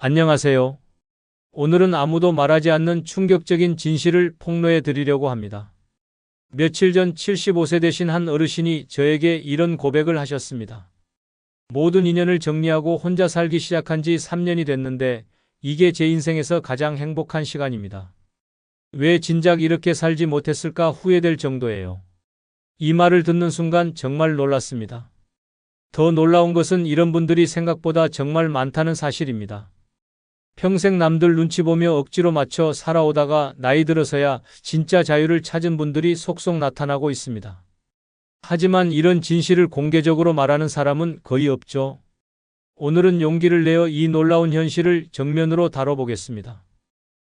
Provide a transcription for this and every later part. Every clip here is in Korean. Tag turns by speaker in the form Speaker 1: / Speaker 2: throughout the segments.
Speaker 1: 안녕하세요. 오늘은 아무도 말하지 않는 충격적인 진실을 폭로해 드리려고 합니다. 며칠 전 75세 되신 한 어르신이 저에게 이런 고백을 하셨습니다. 모든 인연을 정리하고 혼자 살기 시작한 지 3년이 됐는데 이게 제 인생에서 가장 행복한 시간입니다. 왜 진작 이렇게 살지 못했을까 후회될 정도예요. 이 말을 듣는 순간 정말 놀랐습니다. 더 놀라운 것은 이런 분들이 생각보다 정말 많다는 사실입니다. 평생 남들 눈치 보며 억지로 맞춰 살아오다가 나이 들어서야 진짜 자유를 찾은 분들이 속속 나타나고 있습니다. 하지만 이런 진실을 공개적으로 말하는 사람은 거의 없죠. 오늘은 용기를 내어 이 놀라운 현실을 정면으로 다뤄보겠습니다.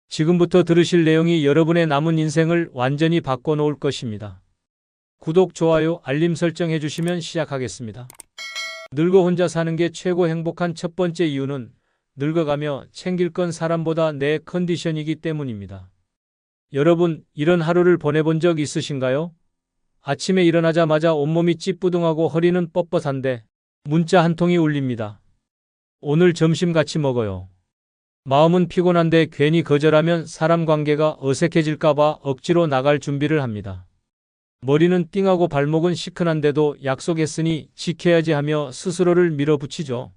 Speaker 1: 지금부터 들으실 내용이 여러분의 남은 인생을 완전히 바꿔놓을 것입니다. 구독, 좋아요, 알림 설정 해주시면 시작하겠습니다. 늙어 혼자 사는 게 최고 행복한 첫 번째 이유는 늙어가며 챙길 건 사람보다 내 컨디션이기 때문입니다. 여러분, 이런 하루를 보내본 적 있으신가요? 아침에 일어나자마자 온몸이 찌뿌둥하고 허리는 뻣뻣한데 문자 한 통이 울립니다. 오늘 점심 같이 먹어요. 마음은 피곤한데 괜히 거절하면 사람 관계가 어색해질까봐 억지로 나갈 준비를 합니다. 머리는 띵하고 발목은 시큰한데도 약속했으니 지켜야지 하며 스스로를 밀어붙이죠.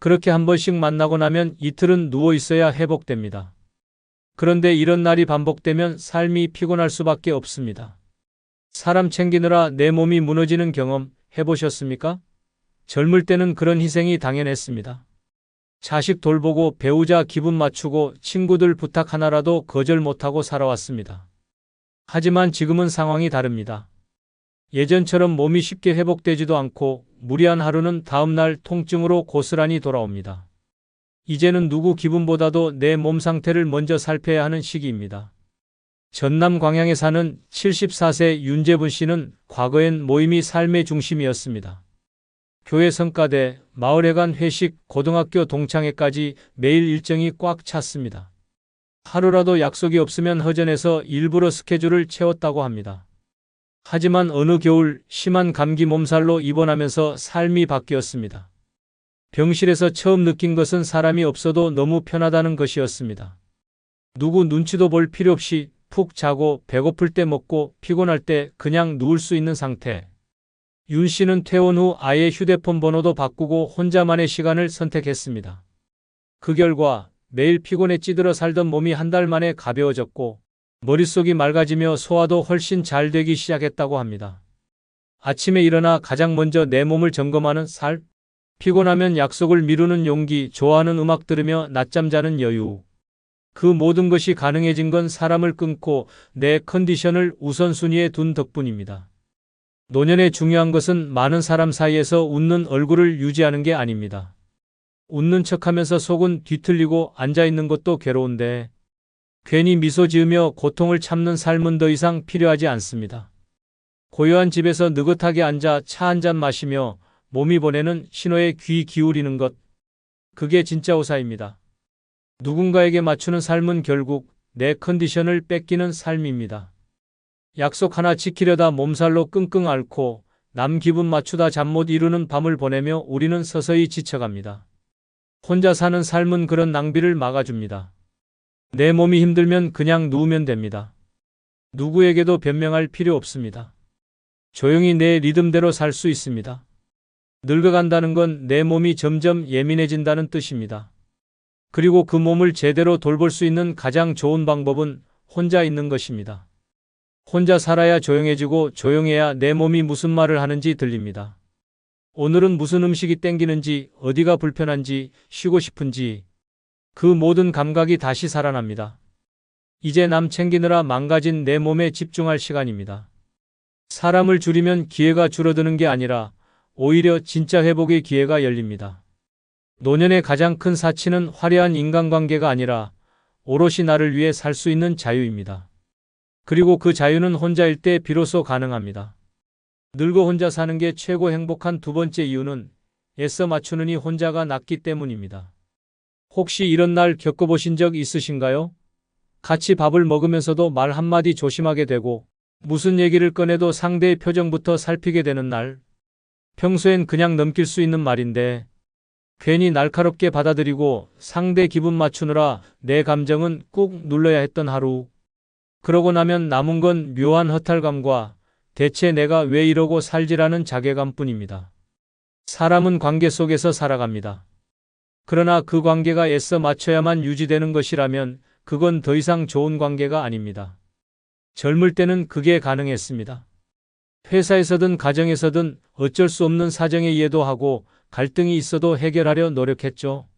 Speaker 1: 그렇게 한 번씩 만나고 나면 이틀은 누워 있어야 회복됩니다. 그런데 이런 날이 반복되면 삶이 피곤할 수밖에 없습니다. 사람 챙기느라 내 몸이 무너지는 경험 해보셨습니까? 젊을 때는 그런 희생이 당연했습니다. 자식 돌보고 배우자 기분 맞추고 친구들 부탁 하나라도 거절 못하고 살아왔습니다. 하지만 지금은 상황이 다릅니다. 예전처럼 몸이 쉽게 회복되지도 않고 무리한 하루는 다음날 통증으로 고스란히 돌아옵니다. 이제는 누구 기분보다도 내 몸 상태를 먼저 살펴야 하는 시기입니다. 전남 광양에 사는 74세 윤재분 씨는 과거엔 모임이 삶의 중심이었습니다. 교회 성가대, 마을회관 회식, 고등학교 동창회까지 매일 일정이 꽉 찼습니다. 하루라도 약속이 없으면 허전해서 일부러 스케줄을 채웠다고 합니다. 하지만 어느 겨울 심한 감기 몸살로 입원하면서 삶이 바뀌었습니다. 병실에서 처음 느낀 것은 사람이 없어도 너무 편하다는 것이었습니다. 누구 눈치도 볼 필요 없이 푹 자고 배고플 때 먹고 피곤할 때 그냥 누울 수 있는 상태. 윤 씨는 퇴원 후 아예 휴대폰 번호도 바꾸고 혼자만의 시간을 선택했습니다. 그 결과 매일 피곤에 찌들어 살던 몸이 한 달 만에 가벼워졌고 머릿속이 맑아지며 소화도 훨씬 잘 되기 시작했다고 합니다. 아침에 일어나 가장 먼저 내 몸을 점검하는 살, 피곤하면 약속을 미루는 용기, 좋아하는 음악 들으며 낮잠 자는 여유. 그 모든 것이 가능해진 건 사람을 끊고 내 컨디션을 우선순위에 둔 덕분입니다. 노년에 중요한 것은 많은 사람 사이에서 웃는 얼굴을 유지하는 게 아닙니다. 웃는 척하면서 속은 뒤틀리고 앉아있는 것도 괴로운데 괜히 미소 지으며 고통을 참는 삶은 더 이상 필요하지 않습니다. 고요한 집에서 느긋하게 앉아 차 한 잔 마시며 몸이 보내는 신호에 귀 기울이는 것. 그게 진짜 호사입니다. 누군가에게 맞추는 삶은 결국 내 컨디션을 뺏기는 삶입니다. 약속 하나 지키려다 몸살로 끙끙 앓고 남 기분 맞추다 잠 못 이루는 밤을 보내며 우리는 서서히 지쳐갑니다. 혼자 사는 삶은 그런 낭비를 막아줍니다. 내 몸이 힘들면 그냥 누우면 됩니다. 누구에게도 변명할 필요 없습니다. 조용히 내 리듬대로 살 수 있습니다. 늙어간다는 건 내 몸이 점점 예민해진다는 뜻입니다. 그리고 그 몸을 제대로 돌볼 수 있는 가장 좋은 방법은 혼자 있는 것입니다. 혼자 살아야 조용해지고 조용해야 내 몸이 무슨 말을 하는지 들립니다. 오늘은 무슨 음식이 땡기는지, 어디가 불편한지, 쉬고 싶은지 그 모든 감각이 다시 살아납니다. 이제 남 챙기느라 망가진 내 몸에 집중할 시간입니다. 사람을 줄이면 기회가 줄어드는 게 아니라 오히려 진짜 회복의 기회가 열립니다. 노년의 가장 큰 사치는 화려한 인간관계가 아니라 오롯이 나를 위해 살 수 있는 자유입니다. 그리고 그 자유는 혼자일 때 비로소 가능합니다. 늙어 혼자 사는 게 최고 행복한 두 번째 이유는 애써 맞추느니 혼자가 낫기 때문입니다. 혹시 이런 날 겪어보신 적 있으신가요? 같이 밥을 먹으면서도 말 한마디 조심하게 되고 무슨 얘기를 꺼내도 상대의 표정부터 살피게 되는 날. 평소엔 그냥 넘길 수 있는 말인데 괜히 날카롭게 받아들이고 상대 기분 맞추느라 내 감정은 꾹 눌러야 했던 하루. 그러고 나면 남은 건 묘한 허탈감과 대체 내가 왜 이러고 살지라는 자괴감뿐입니다. 사람은 관계 속에서 살아갑니다. 그러나 그 관계가 애써 맞춰야만 유지되는 것이라면 그건 더 이상 좋은 관계가 아닙니다. 젊을 때는 그게 가능했습니다. 회사에서든 가정에서든 어쩔 수 없는 사정에 이해도 하고 갈등이 있어도 해결하려 노력했죠.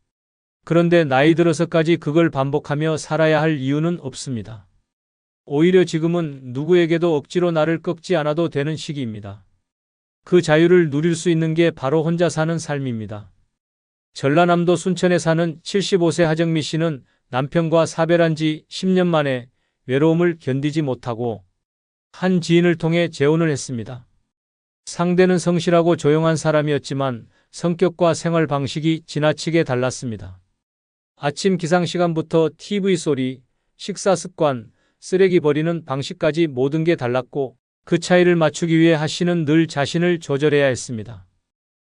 Speaker 1: 그런데 나이 들어서까지 그걸 반복하며 살아야 할 이유는 없습니다. 오히려 지금은 누구에게도 억지로 나를 꺾지 않아도 되는 시기입니다. 그 자유를 누릴 수 있는 게 바로 혼자 사는 삶입니다. 전라남도 순천에 사는 75세 하정미 씨는 남편과 사별한 지 10년 만에 외로움을 견디지 못하고 한 지인을 통해 재혼을 했습니다. 상대는 성실하고 조용한 사람이었지만 성격과 생활 방식이 지나치게 달랐습니다. 아침 기상 시간부터 TV 소리, 식사 습관, 쓰레기 버리는 방식까지 모든 게 달랐고 그 차이를 맞추기 위해 하 씨는 늘 자신을 조절해야 했습니다.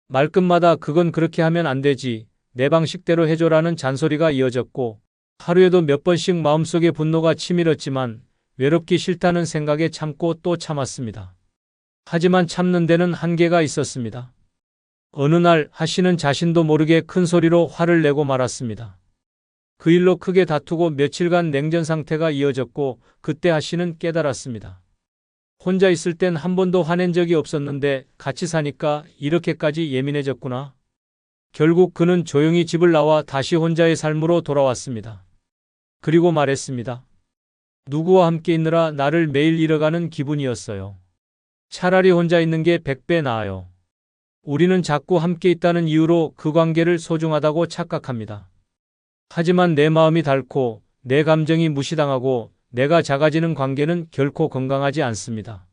Speaker 1: 말끝마다 그건 그렇게 하면 안 되지, 내 방식대로 해줘라는 잔소리가 이어졌고 하루에도 몇 번씩 마음속에 분노가 치밀었지만 외롭기 싫다는 생각에 참고 또 참았습니다. 하지만 참는 데는 한계가 있었습니다. 어느 날 하 씨는 자신도 모르게 큰 소리로 화를 내고 말았습니다. 그 일로 크게 다투고 며칠간 냉전 상태가 이어졌고 그때 하 씨는 깨달았습니다. 혼자 있을 땐 한 번도 화낸 적이 없었는데 같이 사니까 이렇게까지 예민해졌구나. 결국 그는 조용히 집을 나와 다시 혼자의 삶으로 돌아왔습니다. 그리고 말했습니다. 누구와 함께 있느라 나를 매일 잃어가는 기분이었어요. 차라리 혼자 있는 게 100배 나아요. 우리는 자꾸 함께 있다는 이유로 그 관계를 소중하다고 착각합니다. 하지만 내 마음이 닳고 내 감정이 무시당하고 내가 작아지는 관계는 결코 건강하지 않습니다.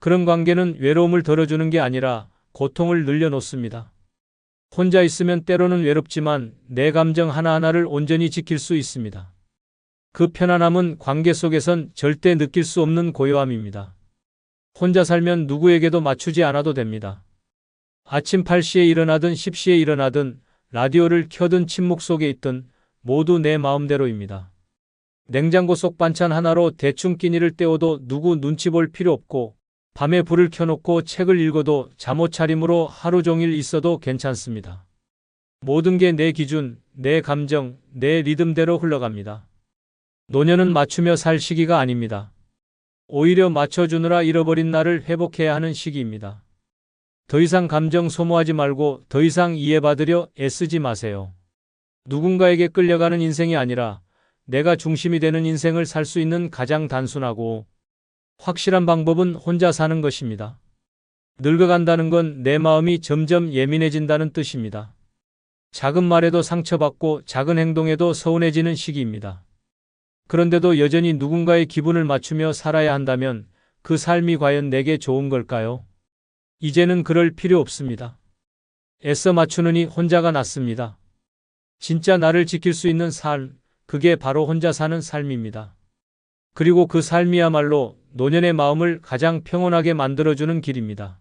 Speaker 1: 그런 관계는 외로움을 덜어주는 게 아니라 고통을 늘려놓습니다. 혼자 있으면 때로는 외롭지만 내 감정 하나하나를 온전히 지킬 수 있습니다. 그 편안함은 관계 속에선 절대 느낄 수 없는 고요함입니다. 혼자 살면 누구에게도 맞추지 않아도 됩니다. 아침 8시에 일어나든 10시에 일어나든 라디오를 켜든 침묵 속에 있든 모두 내 마음대로입니다. 냉장고 속 반찬 하나로 대충 끼니를 때워도 누구 눈치 볼 필요 없고 밤에 불을 켜놓고 책을 읽어도 잠옷 차림으로 하루 종일 있어도 괜찮습니다. 모든 게 내 기준, 내 감정, 내 리듬대로 흘러갑니다. 노년은 맞추며 살 시기가 아닙니다. 오히려 맞춰주느라 잃어버린 나를 회복해야 하는 시기입니다. 더 이상 감정 소모하지 말고 더 이상 이해받으려 애쓰지 마세요. 누군가에게 끌려가는 인생이 아니라 내가 중심이 되는 인생을 살 수 있는 가장 단순하고 확실한 방법은 혼자 사는 것입니다. 늙어간다는 건 내 마음이 점점 예민해진다는 뜻입니다. 작은 말에도 상처받고 작은 행동에도 서운해지는 시기입니다. 그런데도 여전히 누군가의 기분을 맞추며 살아야 한다면 그 삶이 과연 내게 좋은 걸까요? 이제는 그럴 필요 없습니다. 애써 맞추느니 혼자가 낫습니다. 진짜 나를 지킬 수 있는 삶, 그게 바로 혼자 사는 삶입니다. 그리고 그 삶이야말로 노년의 마음을 가장 평온하게 만들어주는 길입니다.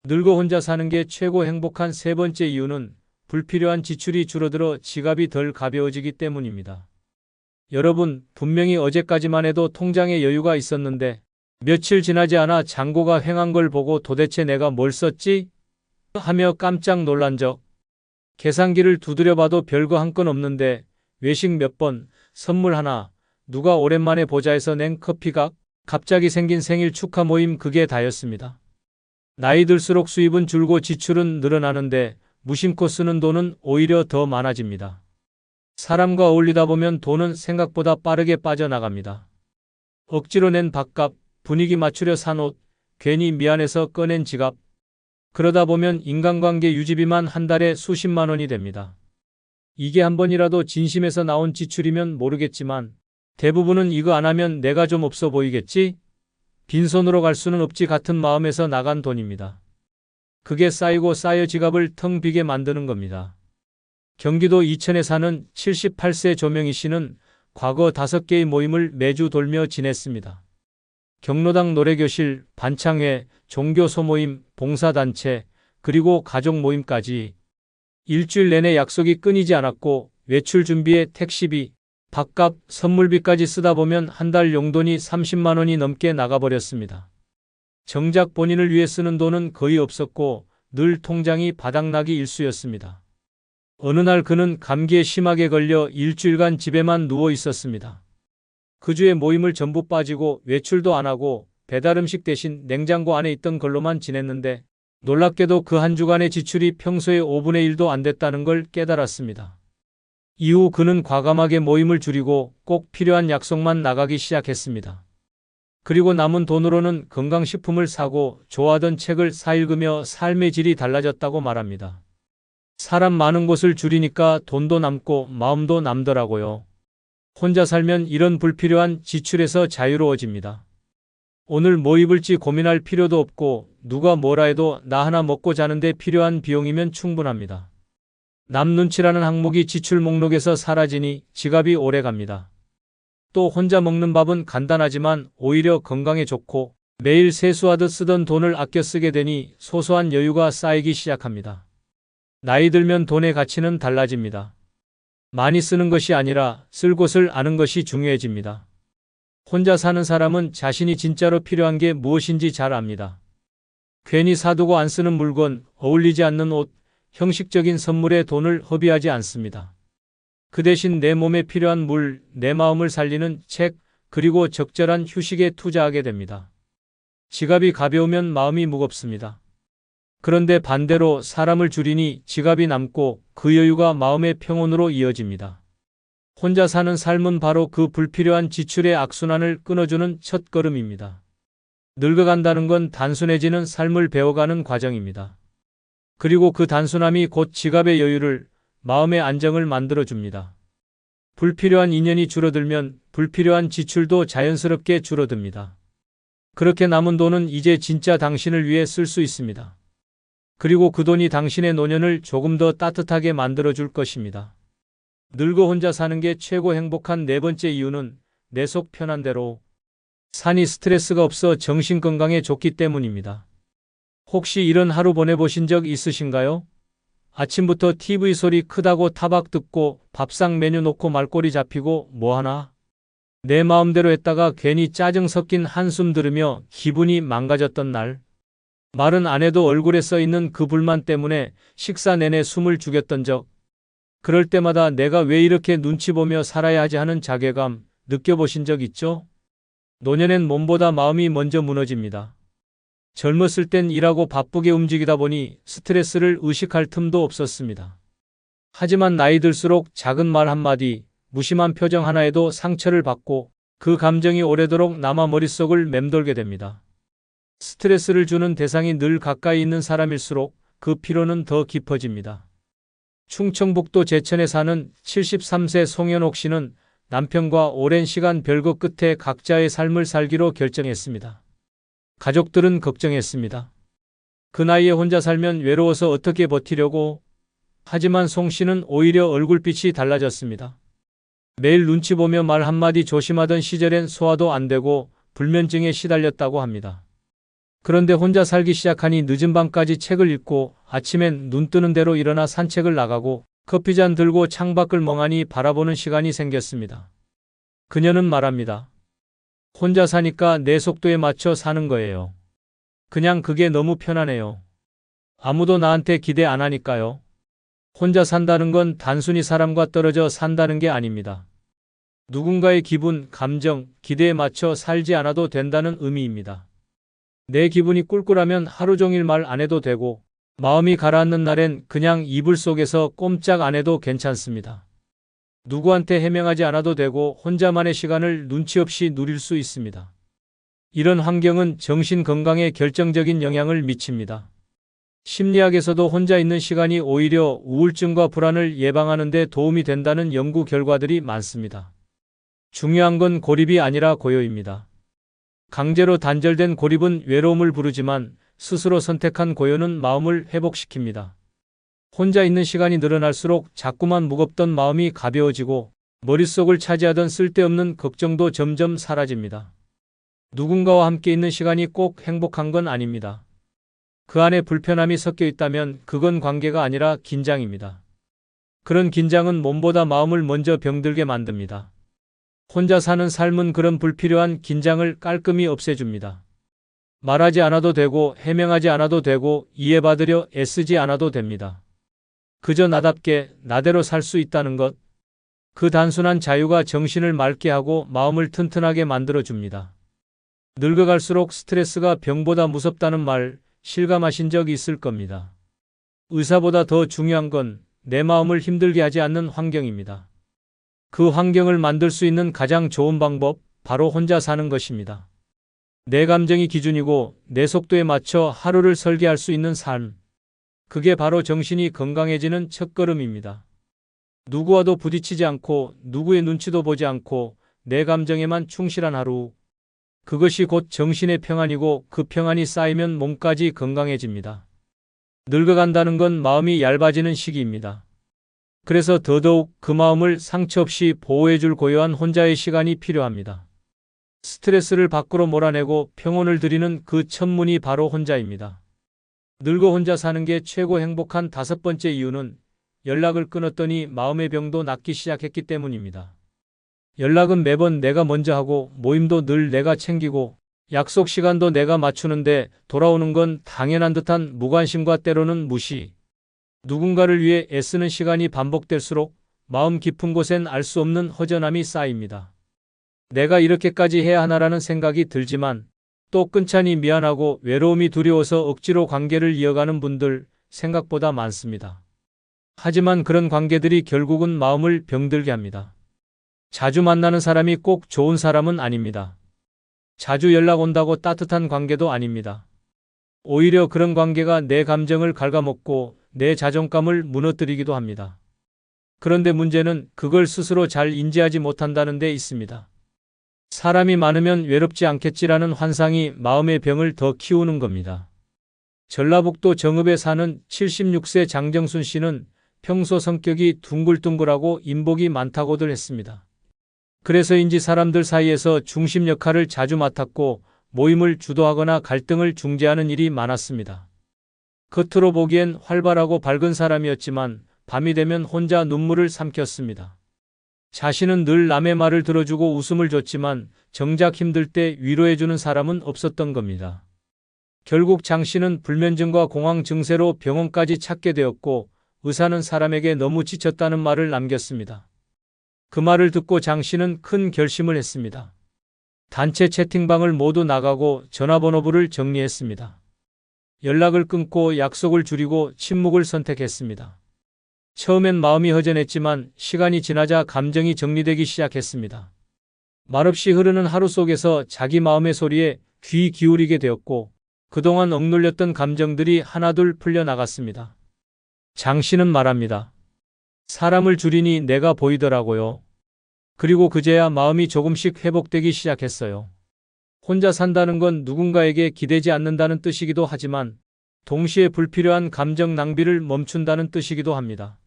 Speaker 1: 늙어 혼자 사는 게 최고 행복한 세 번째 이유는 불필요한 지출이 줄어들어 지갑이 덜 가벼워지기 때문입니다. 여러분, 분명히 어제까지만 해도 통장에 여유가 있었는데 며칠 지나지 않아 잔고가 횡한 걸 보고 도대체 내가 뭘 썼지? 하며 깜짝 놀란 적. 계산기를 두드려 봐도 별거 한 건 없는데 외식 몇 번, 선물 하나, 누가 오랜만에 보자 해서 낸 커피값, 갑자기 생긴 생일 축하 모임 그게 다였습니다. 나이 들수록 수입은 줄고 지출은 늘어나는데 무심코 쓰는 돈은 오히려 더 많아집니다. 사람과 어울리다 보면 돈은 생각보다 빠르게 빠져나갑니다. 억지로 낸 밥값, 분위기 맞추려 산 옷, 괜히 미안해서 꺼낸 지갑. 그러다 보면 인간관계 유지비만 한 달에 수십만 원이 됩니다. 이게 한 번이라도 진심에서 나온 지출이면 모르겠지만 대부분은 이거 안 하면 내가 좀 없어 보이겠지? 빈손으로 갈 수는 없지 같은 마음에서 나간 돈입니다. 그게 쌓이고 쌓여 지갑을 텅 비게 만드는 겁니다. 경기도 이천에 사는 78세 조명희 씨는 과거 5개의 모임을 매주 돌며 지냈습니다. 경로당 노래교실, 반창회, 종교 소모임, 봉사단체, 그리고 가족 모임까지. 일주일 내내 약속이 끊이지 않았고 외출 준비에 택시비, 밥값, 선물비까지 쓰다 보면 한 달 용돈이 30만 원이 넘게 나가버렸습니다. 정작 본인을 위해 쓰는 돈은 거의 없었고 늘 통장이 바닥나기 일쑤였습니다. 어느 날 그는 감기에 심하게 걸려 일주일간 집에만 누워 있었습니다. 그 주에 모임을 전부 빠지고 외출도 안 하고 배달음식 대신 냉장고 안에 있던 걸로만 지냈는데 놀랍게도 그 한 주간의 지출이 평소의 5분의 1도 안 됐다는 걸 깨달았습니다. 이후 그는 과감하게 모임을 줄이고 꼭 필요한 약속만 나가기 시작했습니다. 그리고 남은 돈으로는 건강식품을 사고 좋아하던 책을 사읽으며 삶의 질이 달라졌다고 말합니다. 사람 많은 곳을 줄이니까 돈도 남고 마음도 남더라고요. 혼자 살면 이런 불필요한 지출에서 자유로워집니다. 오늘 뭐 입을지 고민할 필요도 없고 누가 뭐라 해도 나 하나 먹고 자는데 필요한 비용이면 충분합니다. 남 눈치라는 항목이 지출 목록에서 사라지니 지갑이 오래 갑니다. 또 혼자 먹는 밥은 간단하지만 오히려 건강에 좋고 매일 세수하듯 쓰던 돈을 아껴 쓰게 되니 소소한 여유가 쌓이기 시작합니다. 나이 들면 돈의 가치는 달라집니다. 많이 쓰는 것이 아니라 쓸 곳을 아는 것이 중요해집니다. 혼자 사는 사람은 자신이 진짜로 필요한 게 무엇인지 잘 압니다. 괜히 사두고 안 쓰는 물건, 어울리지 않는 옷, 형식적인 선물에 돈을 허비하지 않습니다. 그 대신 내 몸에 필요한 물, 내 마음을 살리는 책, 그리고 적절한 휴식에 투자하게 됩니다. 지갑이 가벼우면 마음이 무겁습니다. 그런데 반대로 사람을 줄이니 지갑이 남고 그 여유가 마음의 평온으로 이어집니다. 혼자 사는 삶은 바로 그 불필요한 지출의 악순환을 끊어주는 첫걸음입니다. 늙어간다는 건 단순해지는 삶을 배워가는 과정입니다. 그리고 그 단순함이 곧 지갑의 여유를, 마음의 안정을 만들어줍니다. 불필요한 인연이 줄어들면 불필요한 지출도 자연스럽게 줄어듭니다. 그렇게 남은 돈은 이제 진짜 당신을 위해 쓸 수 있습니다. 그리고 그 돈이 당신의 노년을 조금 더 따뜻하게 만들어줄 것입니다. 늙어 혼자 사는 게 최고 행복한 네 번째 이유는 내 속 편한 대로 사니 스트레스가 없어 정신건강에 좋기 때문입니다. 혹시 이런 하루 보내보신 적 있으신가요? 아침부터 TV 소리 크다고 타박 듣고 밥상 메뉴 놓고 말꼬리 잡히고 뭐하나? 내 마음대로 했다가 괜히 짜증 섞인 한숨 들으며 기분이 망가졌던 날. 말은 안 해도 얼굴에 써있는 그 불만 때문에 식사 내내 숨을 죽였던 적. 그럴 때마다 내가 왜 이렇게 눈치 보며 살아야 하지 하는 자괴감 느껴보신 적 있죠? 노년엔 몸보다 마음이 먼저 무너집니다. 젊었을 땐 일하고 바쁘게 움직이다 보니 스트레스를 의식할 틈도 없었습니다. 하지만 나이 들수록 작은 말 한마디, 무심한 표정 하나에도 상처를 받고 그 감정이 오래도록 남아 머릿속을 맴돌게 됩니다. 스트레스를 주는 대상이 늘 가까이 있는 사람일수록 그 피로는 더 깊어집니다. 충청북도 제천에 사는 73세 송현옥 씨는 남편과 오랜 시간 별거 끝에 각자의 삶을 살기로 결정했습니다. 가족들은 걱정했습니다. 그 나이에 혼자 살면 외로워서 어떻게 버티려고? 하지만 송 씨는 오히려 얼굴빛이 달라졌습니다. 매일 눈치 보며 말 한마디 조심하던 시절엔 소화도 안 되고 불면증에 시달렸다고 합니다. 그런데 혼자 살기 시작하니 늦은 밤까지 책을 읽고 아침엔 눈 뜨는 대로 일어나 산책을 나가고 커피잔 들고 창밖을 멍하니 바라보는 시간이 생겼습니다. 그녀는 말합니다. 혼자 사니까 내 속도에 맞춰 사는 거예요. 그냥 그게 너무 편하네요. 아무도 나한테 기대 안 하니까요. 혼자 산다는 건 단순히 사람과 떨어져 산다는 게 아닙니다. 누군가의 기분, 감정, 기대에 맞춰 살지 않아도 된다는 의미입니다. 내 기분이 꿀꿀하면 하루 종일 말 안 해도 되고 마음이 가라앉는 날엔 그냥 이불 속에서 꼼짝 안 해도 괜찮습니다. 누구한테 해명하지 않아도 되고 혼자만의 시간을 눈치 없이 누릴 수 있습니다. 이런 환경은 정신 건강에 결정적인 영향을 미칩니다. 심리학에서도 혼자 있는 시간이 오히려 우울증과 불안을 예방하는 데 도움이 된다는 연구 결과들이 많습니다. 중요한 건 고립이 아니라 고요입니다. 강제로 단절된 고립은 외로움을 부르지만 스스로 선택한 고요는 마음을 회복시킵니다. 혼자 있는 시간이 늘어날수록 자꾸만 무겁던 마음이 가벼워지고 머릿속을 차지하던 쓸데없는 걱정도 점점 사라집니다. 누군가와 함께 있는 시간이 꼭 행복한 건 아닙니다. 그 안에 불편함이 섞여 있다면 그건 관계가 아니라 긴장입니다. 그런 긴장은 몸보다 마음을 먼저 병들게 만듭니다. 혼자 사는 삶은 그런 불필요한 긴장을 깔끔히 없애줍니다. 말하지 않아도 되고 해명하지 않아도 되고 이해받으려 애쓰지 않아도 됩니다. 그저 나답게 나대로 살 수 있다는 것. 그 단순한 자유가 정신을 맑게 하고 마음을 튼튼하게 만들어줍니다. 늙어갈수록 스트레스가 병보다 무섭다는 말 실감하신 적 있을 겁니다. 의사보다 더 중요한 건 내 마음을 힘들게 하지 않는 환경입니다. 그 환경을 만들 수 있는 가장 좋은 방법, 바로 혼자 사는 것입니다. 내 감정이 기준이고 내 속도에 맞춰 하루를 설계할 수 있는 삶. 그게 바로 정신이 건강해지는 첫걸음입니다. 누구와도 부딪히지 않고 누구의 눈치도 보지 않고 내 감정에만 충실한 하루. 그것이 곧 정신의 평안이고 그 평안이 쌓이면 몸까지 건강해집니다. 늙어간다는 건 마음이 얇아지는 시기입니다. 그래서 더더욱 그 마음을 상처 없이 보호해줄 고요한 혼자의 시간이 필요합니다. 스트레스를 밖으로 몰아내고 평온을 드리는 그 천문이 바로 혼자입니다. 늙어 혼자 사는 게 최고 행복한 5번째 이유는 연락을 끊었더니 마음의 병도 낫기 시작했기 때문입니다. 연락은 매번 내가 먼저 하고 모임도 늘 내가 챙기고 약속 시간도 내가 맞추는데 돌아오는 건 당연한 듯한 무관심과 때로는 무시. 누군가를 위해 애쓰는 시간이 반복될수록 마음 깊은 곳엔 알 수 없는 허전함이 쌓입니다. 내가 이렇게까지 해야 하나라는 생각이 들지만 또 끊자니 미안하고 외로움이 두려워서 억지로 관계를 이어가는 분들 생각보다 많습니다. 하지만 그런 관계들이 결국은 마음을 병들게 합니다. 자주 만나는 사람이 꼭 좋은 사람은 아닙니다. 자주 연락 온다고 따뜻한 관계도 아닙니다. 오히려 그런 관계가 내 감정을 갉아먹고 내 자존감을 무너뜨리기도 합니다. 그런데 문제는 그걸 스스로 잘 인지하지 못한다는 데 있습니다. 사람이 많으면 외롭지 않겠지라는 환상이 마음의 병을 더 키우는 겁니다. 전라북도 정읍에 사는 76세 장정순 씨는 평소 성격이 둥글둥글하고 인복이 많다고들 했습니다. 그래서인지 사람들 사이에서 중심 역할을 자주 맡았고 모임을 주도하거나 갈등을 중재하는 일이 많았습니다. 겉으로 보기엔 활발하고 밝은 사람이었지만 밤이 되면 혼자 눈물을 삼켰습니다. 자신은 늘 남의 말을 들어주고 웃음을 줬지만 정작 힘들 때 위로해주는 사람은 없었던 겁니다. 결국 장 씨는 불면증과 공황 증세로 병원까지 찾게 되었고 의사는 사람에게 너무 지쳤다는 말을 남겼습니다. 그 말을 듣고 장 씨는 큰 결심을 했습니다. 단체 채팅방을 모두 나가고 전화번호부를 정리했습니다. 연락을 끊고 약속을 줄이고 침묵을 선택했습니다. 처음엔 마음이 허전했지만 시간이 지나자 감정이 정리되기 시작했습니다. 말없이 흐르는 하루 속에서 자기 마음의 소리에 귀 기울이게 되었고 그동안 억눌렸던 감정들이 하나둘 풀려나갔습니다. 장 씨는 말합니다. 사람을 줄이니 내가 보이더라고요. 그리고 그제야 마음이 조금씩 회복되기 시작했어요. 혼자 산다는 건 누군가에게 기대지 않는다는 뜻이기도 하지만 동시에 불필요한 감정 낭비를 멈춘다는 뜻이기도 합니다.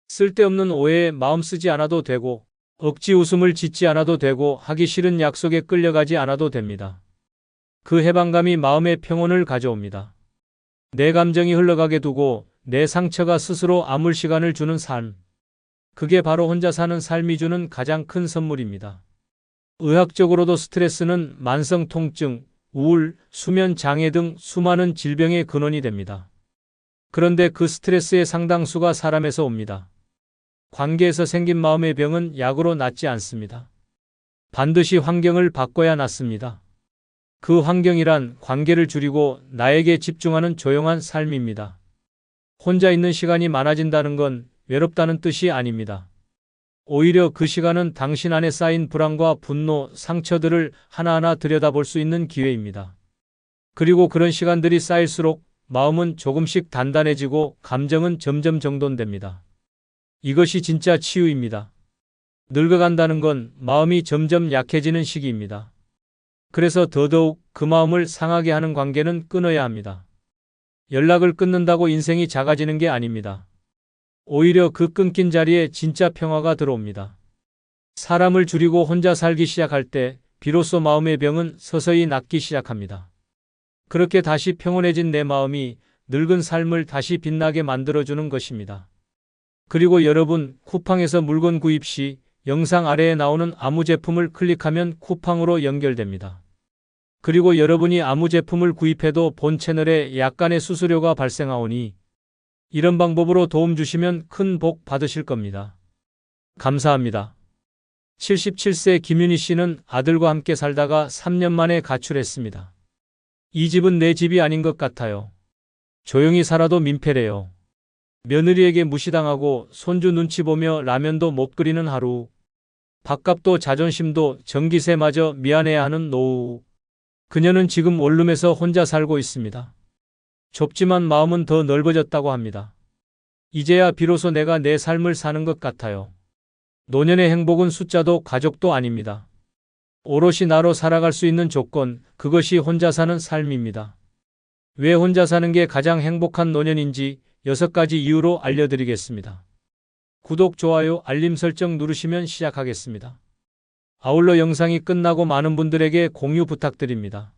Speaker 1: 쓸데없는 오해에 마음 쓰지 않아도 되고 억지 웃음을 짓지 않아도 되고 하기 싫은 약속에 끌려가지 않아도 됩니다. 그 해방감이 마음의 평온을 가져옵니다. 내 감정이 흘러가게 두고 내 상처가 스스로 아물 시간을 주는 삶. 그게 바로 혼자 사는 삶이 주는 가장 큰 선물입니다. 의학적으로도 스트레스는 만성 통증, 우울, 수면 장애 등 수많은 질병의 근원이 됩니다. 그런데 그 스트레스의 상당수가 사람에서 옵니다. 관계에서 생긴 마음의 병은 약으로 낫지 않습니다. 반드시 환경을 바꿔야 낫습니다. 그 환경이란 관계를 줄이고 나에게 집중하는 조용한 삶입니다. 혼자 있는 시간이 많아진다는 건 외롭다는 뜻이 아닙니다. 오히려 그 시간은 당신 안에 쌓인 불안과 분노, 상처들을 하나하나 들여다볼 수 있는 기회입니다. 그리고 그런 시간들이 쌓일수록 마음은 조금씩 단단해지고 감정은 점점 정돈됩니다. 이것이 진짜 치유입니다. 늙어간다는 건 마음이 점점 약해지는 시기입니다. 그래서 더더욱 그 마음을 상하게 하는 관계는 끊어야 합니다. 연락을 끊는다고 인생이 작아지는 게 아닙니다. 오히려 그 끊긴 자리에 진짜 평화가 들어옵니다. 사람을 줄이고 혼자 살기 시작할 때 비로소 마음의 병은 서서히 낫기 시작합니다. 그렇게 다시 평온해진 내 마음이 늙은 삶을 다시 빛나게 만들어주는 것입니다. 그리고 여러분, 쿠팡에서 물건 구입 시 영상 아래에 나오는 아무 제품을 클릭하면 쿠팡으로 연결됩니다. 그리고 여러분이 아무 제품을 구입해도 본 채널에 약간의 수수료가 발생하오니 이런 방법으로 도움 주시면 큰 복 받으실 겁니다. 감사합니다. 77세 김윤희 씨는 아들과 함께 살다가 3년 만에 가출했습니다. 이 집은 내 집이 아닌 것 같아요. 조용히 살아도 민폐래요. 며느리에게 무시당하고 손주 눈치 보며 라면도 못 끓이는 하루. 밥값도 자존심도 전기세마저 미안해야 하는 노후. 그녀는 지금 원룸에서 혼자 살고 있습니다. 좁지만 마음은 더 넓어졌다고 합니다. 이제야 비로소 내가 내 삶을 사는 것 같아요. 노년의 행복은 숫자도 가족도 아닙니다. 오롯이 나로 살아갈 수 있는 조건, 그것이 혼자 사는 삶입니다. 왜 혼자 사는 게 가장 행복한 노년인지 6가지 이유로 알려드리겠습니다. 구독, 좋아요, 알림 설정 누르시면 시작하겠습니다. 아울러 영상이 끝나고 많은 분들에게 공유 부탁드립니다.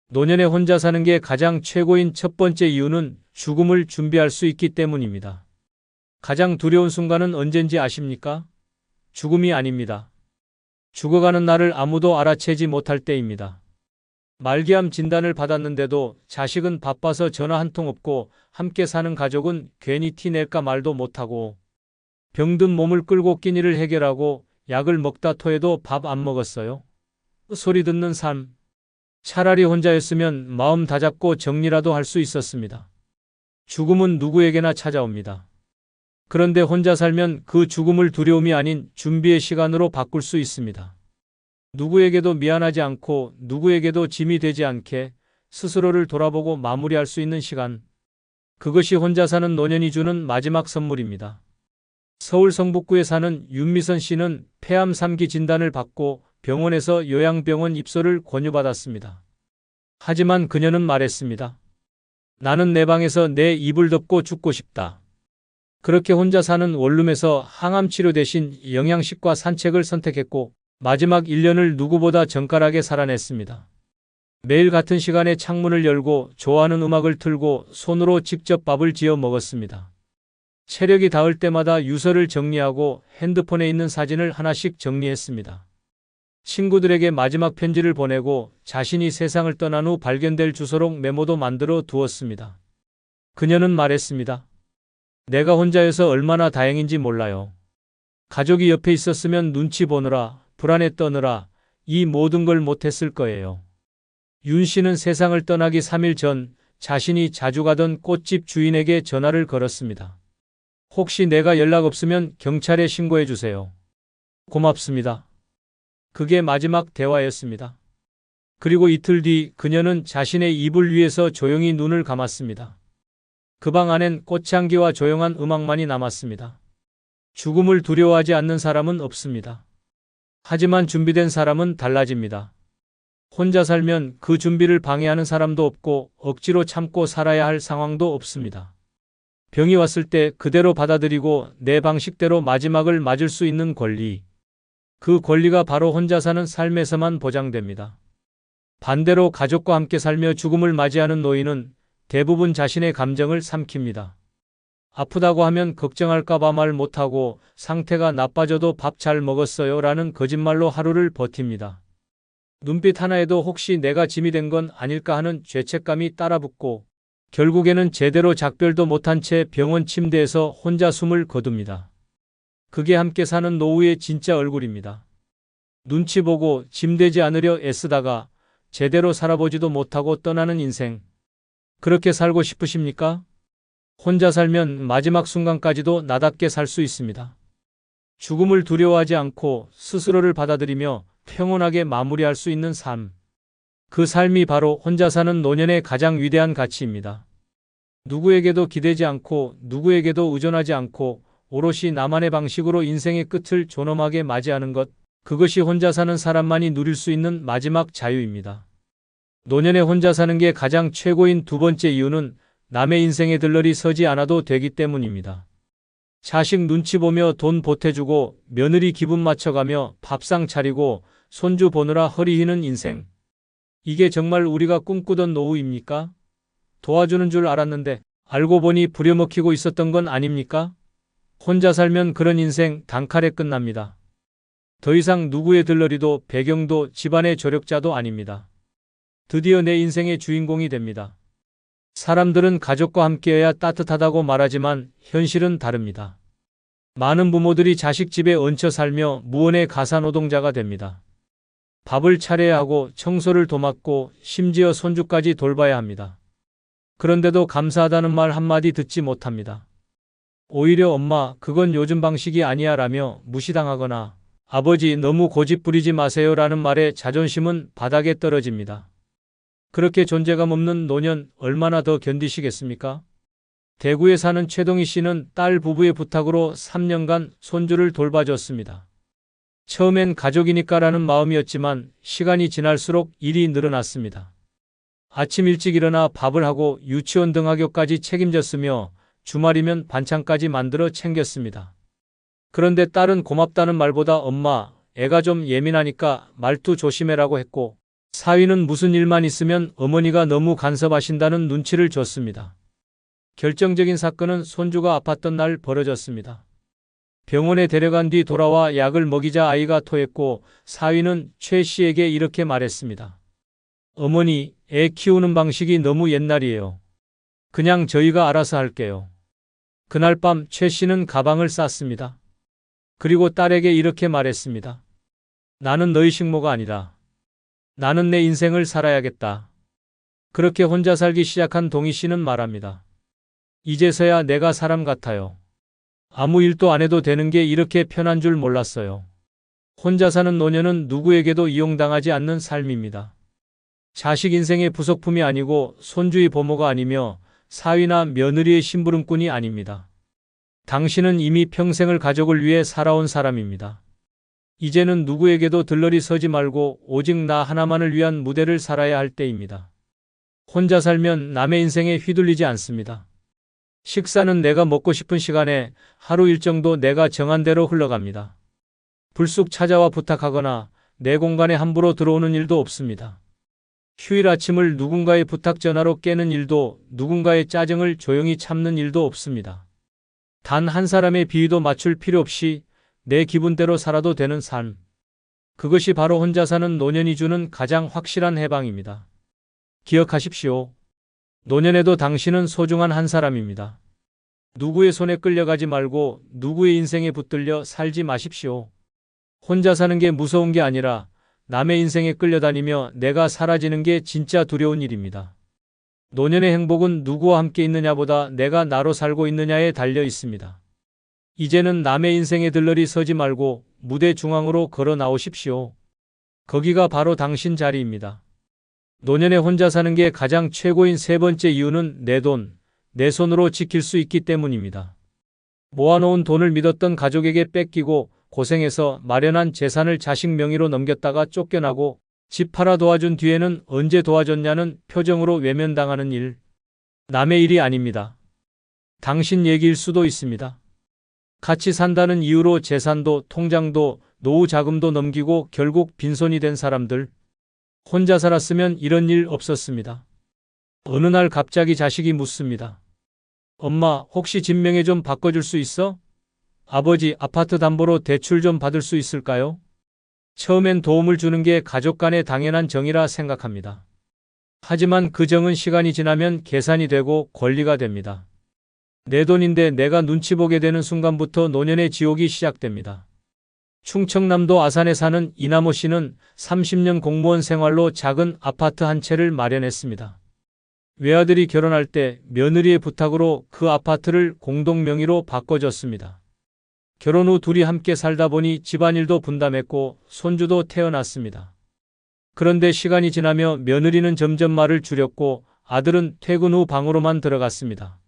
Speaker 1: 노년에 혼자 사는 게 가장 최고인 첫 번째 이유는 죽음을 준비할 수 있기 때문입니다. 가장 두려운 순간은 언젠지 아십니까? 죽음이 아닙니다. 죽어가는 나를 아무도 알아채지 못할 때입니다. 말기암 진단을 받았는데도 자식은 바빠서 전화 한 통 없고 함께 사는 가족은 괜히 티 낼까 말도 못하고 병든 몸을 끌고 끼니를 해결하고 약을 먹다 토해도 밥 안 먹었어요. 소리 듣는 삶. 차라리 혼자였으면 마음 다잡고 정리라도 할 수 있었습니다. 죽음은 누구에게나 찾아옵니다. 그런데 혼자 살면 그 죽음을 두려움이 아닌 준비의 시간으로 바꿀 수 있습니다. 누구에게도 미안하지 않고 누구에게도 짐이 되지 않게 스스로를 돌아보고 마무리할 수 있는 시간. 그것이 혼자 사는 노년이 주는 마지막 선물입니다. 서울 성북구에 사는 윤미선 씨는 폐암 3기 진단을 받고 병원에서 요양병원 입소를 권유받았습니다. 하지만 그녀는 말했습니다. 나는 내 방에서 내 이불 덮고 죽고 싶다. 그렇게 혼자 사는 원룸에서 항암 치료 대신 영양식과 산책을 선택했고 마지막 1년을 누구보다 정갈하게 살아냈습니다. 매일 같은 시간에 창문을 열고 좋아하는 음악을 틀고 손으로 직접 밥을 지어 먹었습니다. 체력이 닿을 때마다 유서를 정리하고 핸드폰에 있는 사진을 하나씩 정리했습니다. 친구들에게 마지막 편지를 보내고 자신이 세상을 떠난 후 발견될 주소록 메모도 만들어 두었습니다. 그녀는 말했습니다. 내가 혼자여서 얼마나 다행인지 몰라요. 가족이 옆에 있었으면 눈치 보느라, 불안에 떠느라 이 모든 걸 못했을 거예요. 윤 씨는 세상을 떠나기 3일 전 자신이 자주 가던 꽃집 주인에게 전화를 걸었습니다. 혹시 내가 연락 없으면 경찰에 신고해 주세요. 고맙습니다. 그게 마지막 대화였습니다. 그리고 이틀 뒤 그녀는 자신의 이불 위에서 조용히 눈을 감았습니다. 그 방 안엔 꽃향기와 조용한 음악만이 남았습니다. 죽음을 두려워하지 않는 사람은 없습니다. 하지만 준비된 사람은 달라집니다. 혼자 살면 그 준비를 방해하는 사람도 없고 억지로 참고 살아야 할 상황도 없습니다. 병이 왔을 때 그대로 받아들이고 내 방식대로 마지막을 맞을 수 있는 권리. 그 권리가 바로 혼자 사는 삶에서만 보장됩니다. 반대로 가족과 함께 살며 죽음을 맞이하는 노인은 대부분 자신의 감정을 삼킵니다. 아프다고 하면 걱정할까봐 말 못하고 상태가 나빠져도 밥 잘 먹었어요 라는 거짓말로 하루를 버팁니다. 눈빛 하나에도 혹시 내가 짐이 된 건 아닐까 하는 죄책감이 따라붙고 결국에는 제대로 작별도 못한 채 병원 침대에서 혼자 숨을 거둡니다. 그게 함께 사는 노후의 진짜 얼굴입니다. 눈치 보고 짐되지 않으려 애쓰다가 제대로 살아보지도 못하고 떠나는 인생. 그렇게 살고 싶으십니까? 혼자 살면 마지막 순간까지도 나답게 살 수 있습니다. 죽음을 두려워하지 않고 스스로를 받아들이며 평온하게 마무리할 수 있는 삶. 그 삶이 바로 혼자 사는 노년의 가장 위대한 가치입니다. 누구에게도 기대지 않고 누구에게도 의존하지 않고 오롯이 나만의 방식으로 인생의 끝을 존엄하게 맞이하는 것. 그것이 혼자 사는 사람만이 누릴 수 있는 마지막 자유입니다. 노년에 혼자 사는 게 가장 최고인 두 번째 이유는 남의 인생에 들러리 서지 않아도 되기 때문입니다. 자식 눈치 보며 돈 보태주고 며느리 기분 맞춰가며 밥상 차리고 손주 보느라 허리 휘는 인생. 이게 정말 우리가 꿈꾸던 노후입니까? 도와주는 줄 알았는데 알고 보니 부려먹히고 있었던 건 아닙니까? 혼자 살면 그런 인생 단칼에 끝납니다. 더 이상 누구의 들러리도 배경도 집안의 조력자도 아닙니다. 드디어 내 인생의 주인공이 됩니다. 사람들은 가족과 함께해야 따뜻하다고 말하지만 현실은 다릅니다. 많은 부모들이 자식 집에 얹혀 살며 무언의 가사노동자가 됩니다. 밥을 차려야 하고 청소를 도맡고 심지어 손주까지 돌봐야 합니다. 그런데도 감사하다는 말 한마디 듣지 못합니다. 오히려 엄마, 그건 요즘 방식이 아니야 라며 무시당하거나 아버지, 너무 고집 부리지 마세요 라는 말에 자존심은 바닥에 떨어집니다. 그렇게 존재감 없는 노년 얼마나 더 견디시겠습니까? 대구에 사는 최동희 씨는 딸 부부의 부탁으로 3년간 손주를 돌봐줬습니다. 처음엔 가족이니까라는 마음이었지만 시간이 지날수록 일이 늘어났습니다. 아침 일찍 일어나 밥을 하고 유치원 등하교까지 책임졌으며 주말이면 반찬까지 만들어 챙겼습니다. 그런데 딸은 고맙다는 말보다 엄마, 애가 좀 예민하니까 말투 조심해라고 했고, 사위는 무슨 일만 있으면 어머니가 너무 간섭하신다는 눈치를 줬습니다. 결정적인 사건은 손주가 아팠던 날 벌어졌습니다. 병원에 데려간 뒤 돌아와 약을 먹이자 아이가 토했고 사위는 최 씨에게 이렇게 말했습니다. 어머니, 애 키우는 방식이 너무 옛날이에요. 그냥 저희가 알아서 할게요. 그날 밤 최 씨는 가방을 쌌습니다. 그리고 딸에게 이렇게 말했습니다. 나는 너희 식모가 아니라 나는 내 인생을 살아야겠다. 그렇게 혼자 살기 시작한 동희 씨는 말합니다. 이제서야 내가 사람 같아요. 아무 일도 안 해도 되는 게 이렇게 편한 줄 몰랐어요. 혼자 사는 노년은 누구에게도 이용당하지 않는 삶입니다. 자식 인생의 부속품이 아니고 손주의 보모가 아니며 사위나 며느리의 심부름꾼이 아닙니다. 당신은 이미 평생을 가족을 위해 살아온 사람입니다. 이제는 누구에게도 들러리 서지 말고 오직 나 하나만을 위한 무대를 살아야 할 때입니다. 혼자 살면 남의 인생에 휘둘리지 않습니다. 식사는 내가 먹고 싶은 시간에 하루 일정도 내가 정한 대로 흘러갑니다. 불쑥 찾아와 부탁하거나 내 공간에 함부로 들어오는 일도 없습니다. 휴일 아침을 누군가의 부탁 전화로 깨는 일도 누군가의 짜증을 조용히 참는 일도 없습니다. 단 한 사람의 비위도 맞출 필요 없이 내 기분대로 살아도 되는 삶. 그것이 바로 혼자 사는 노년이 주는 가장 확실한 해방입니다. 기억하십시오. 노년에도 당신은 소중한 한 사람입니다. 누구의 손에 끌려가지 말고 누구의 인생에 붙들려 살지 마십시오. 혼자 사는 게 무서운 게 아니라 남의 인생에 끌려다니며 내가 사라지는 게 진짜 두려운 일입니다. 노년의 행복은 누구와 함께 있느냐보다 내가 나로 살고 있느냐에 달려 있습니다. 이제는 남의 인생에 들러리 서지 말고 무대 중앙으로 걸어 나오십시오. 거기가 바로 당신 자리입니다. 노년에 혼자 사는 게 가장 최고인 세 번째 이유는 내 돈, 내 손으로 지킬 수 있기 때문입니다. 모아놓은 돈을 믿었던 가족에게 뺏기고 고생해서 마련한 재산을 자식 명의로 넘겼다가 쫓겨나고 집 팔아 도와준 뒤에는 언제 도와줬냐는 표정으로 외면당하는 일. 남의 일이 아닙니다. 당신 얘기일 수도 있습니다. 같이 산다는 이유로 재산도 통장도 노후 자금도 넘기고 결국 빈손이 된 사람들. 혼자 살았으면 이런 일 없었습니다. 어느 날 갑자기 자식이 묻습니다. 엄마, 혹시 집 명의 좀 바꿔줄 수 있어? 아버지, 아파트 담보로 대출 좀 받을 수 있을까요? 처음엔 도움을 주는 게 가족 간의 당연한 정이라 생각합니다. 하지만 그 정은 시간이 지나면 계산이 되고 권리가 됩니다. 내 돈인데 내가 눈치 보게 되는 순간부터 노년의 지옥이 시작됩니다. 충청남도 아산에 사는 이남호 씨는 30년 공무원 생활로 작은 아파트 한 채를 마련했습니다. 외아들이 결혼할 때 며느리의 부탁으로 그 아파트를 공동 명의로 바꿔줬습니다. 결혼 후 둘이 함께 살다 보니 집안일도 분담했고 손주도 태어났습니다. 그런데 시간이 지나며 며느리는 점점 말을 줄였고 아들은 퇴근 후 방으로만 들어갔습니다.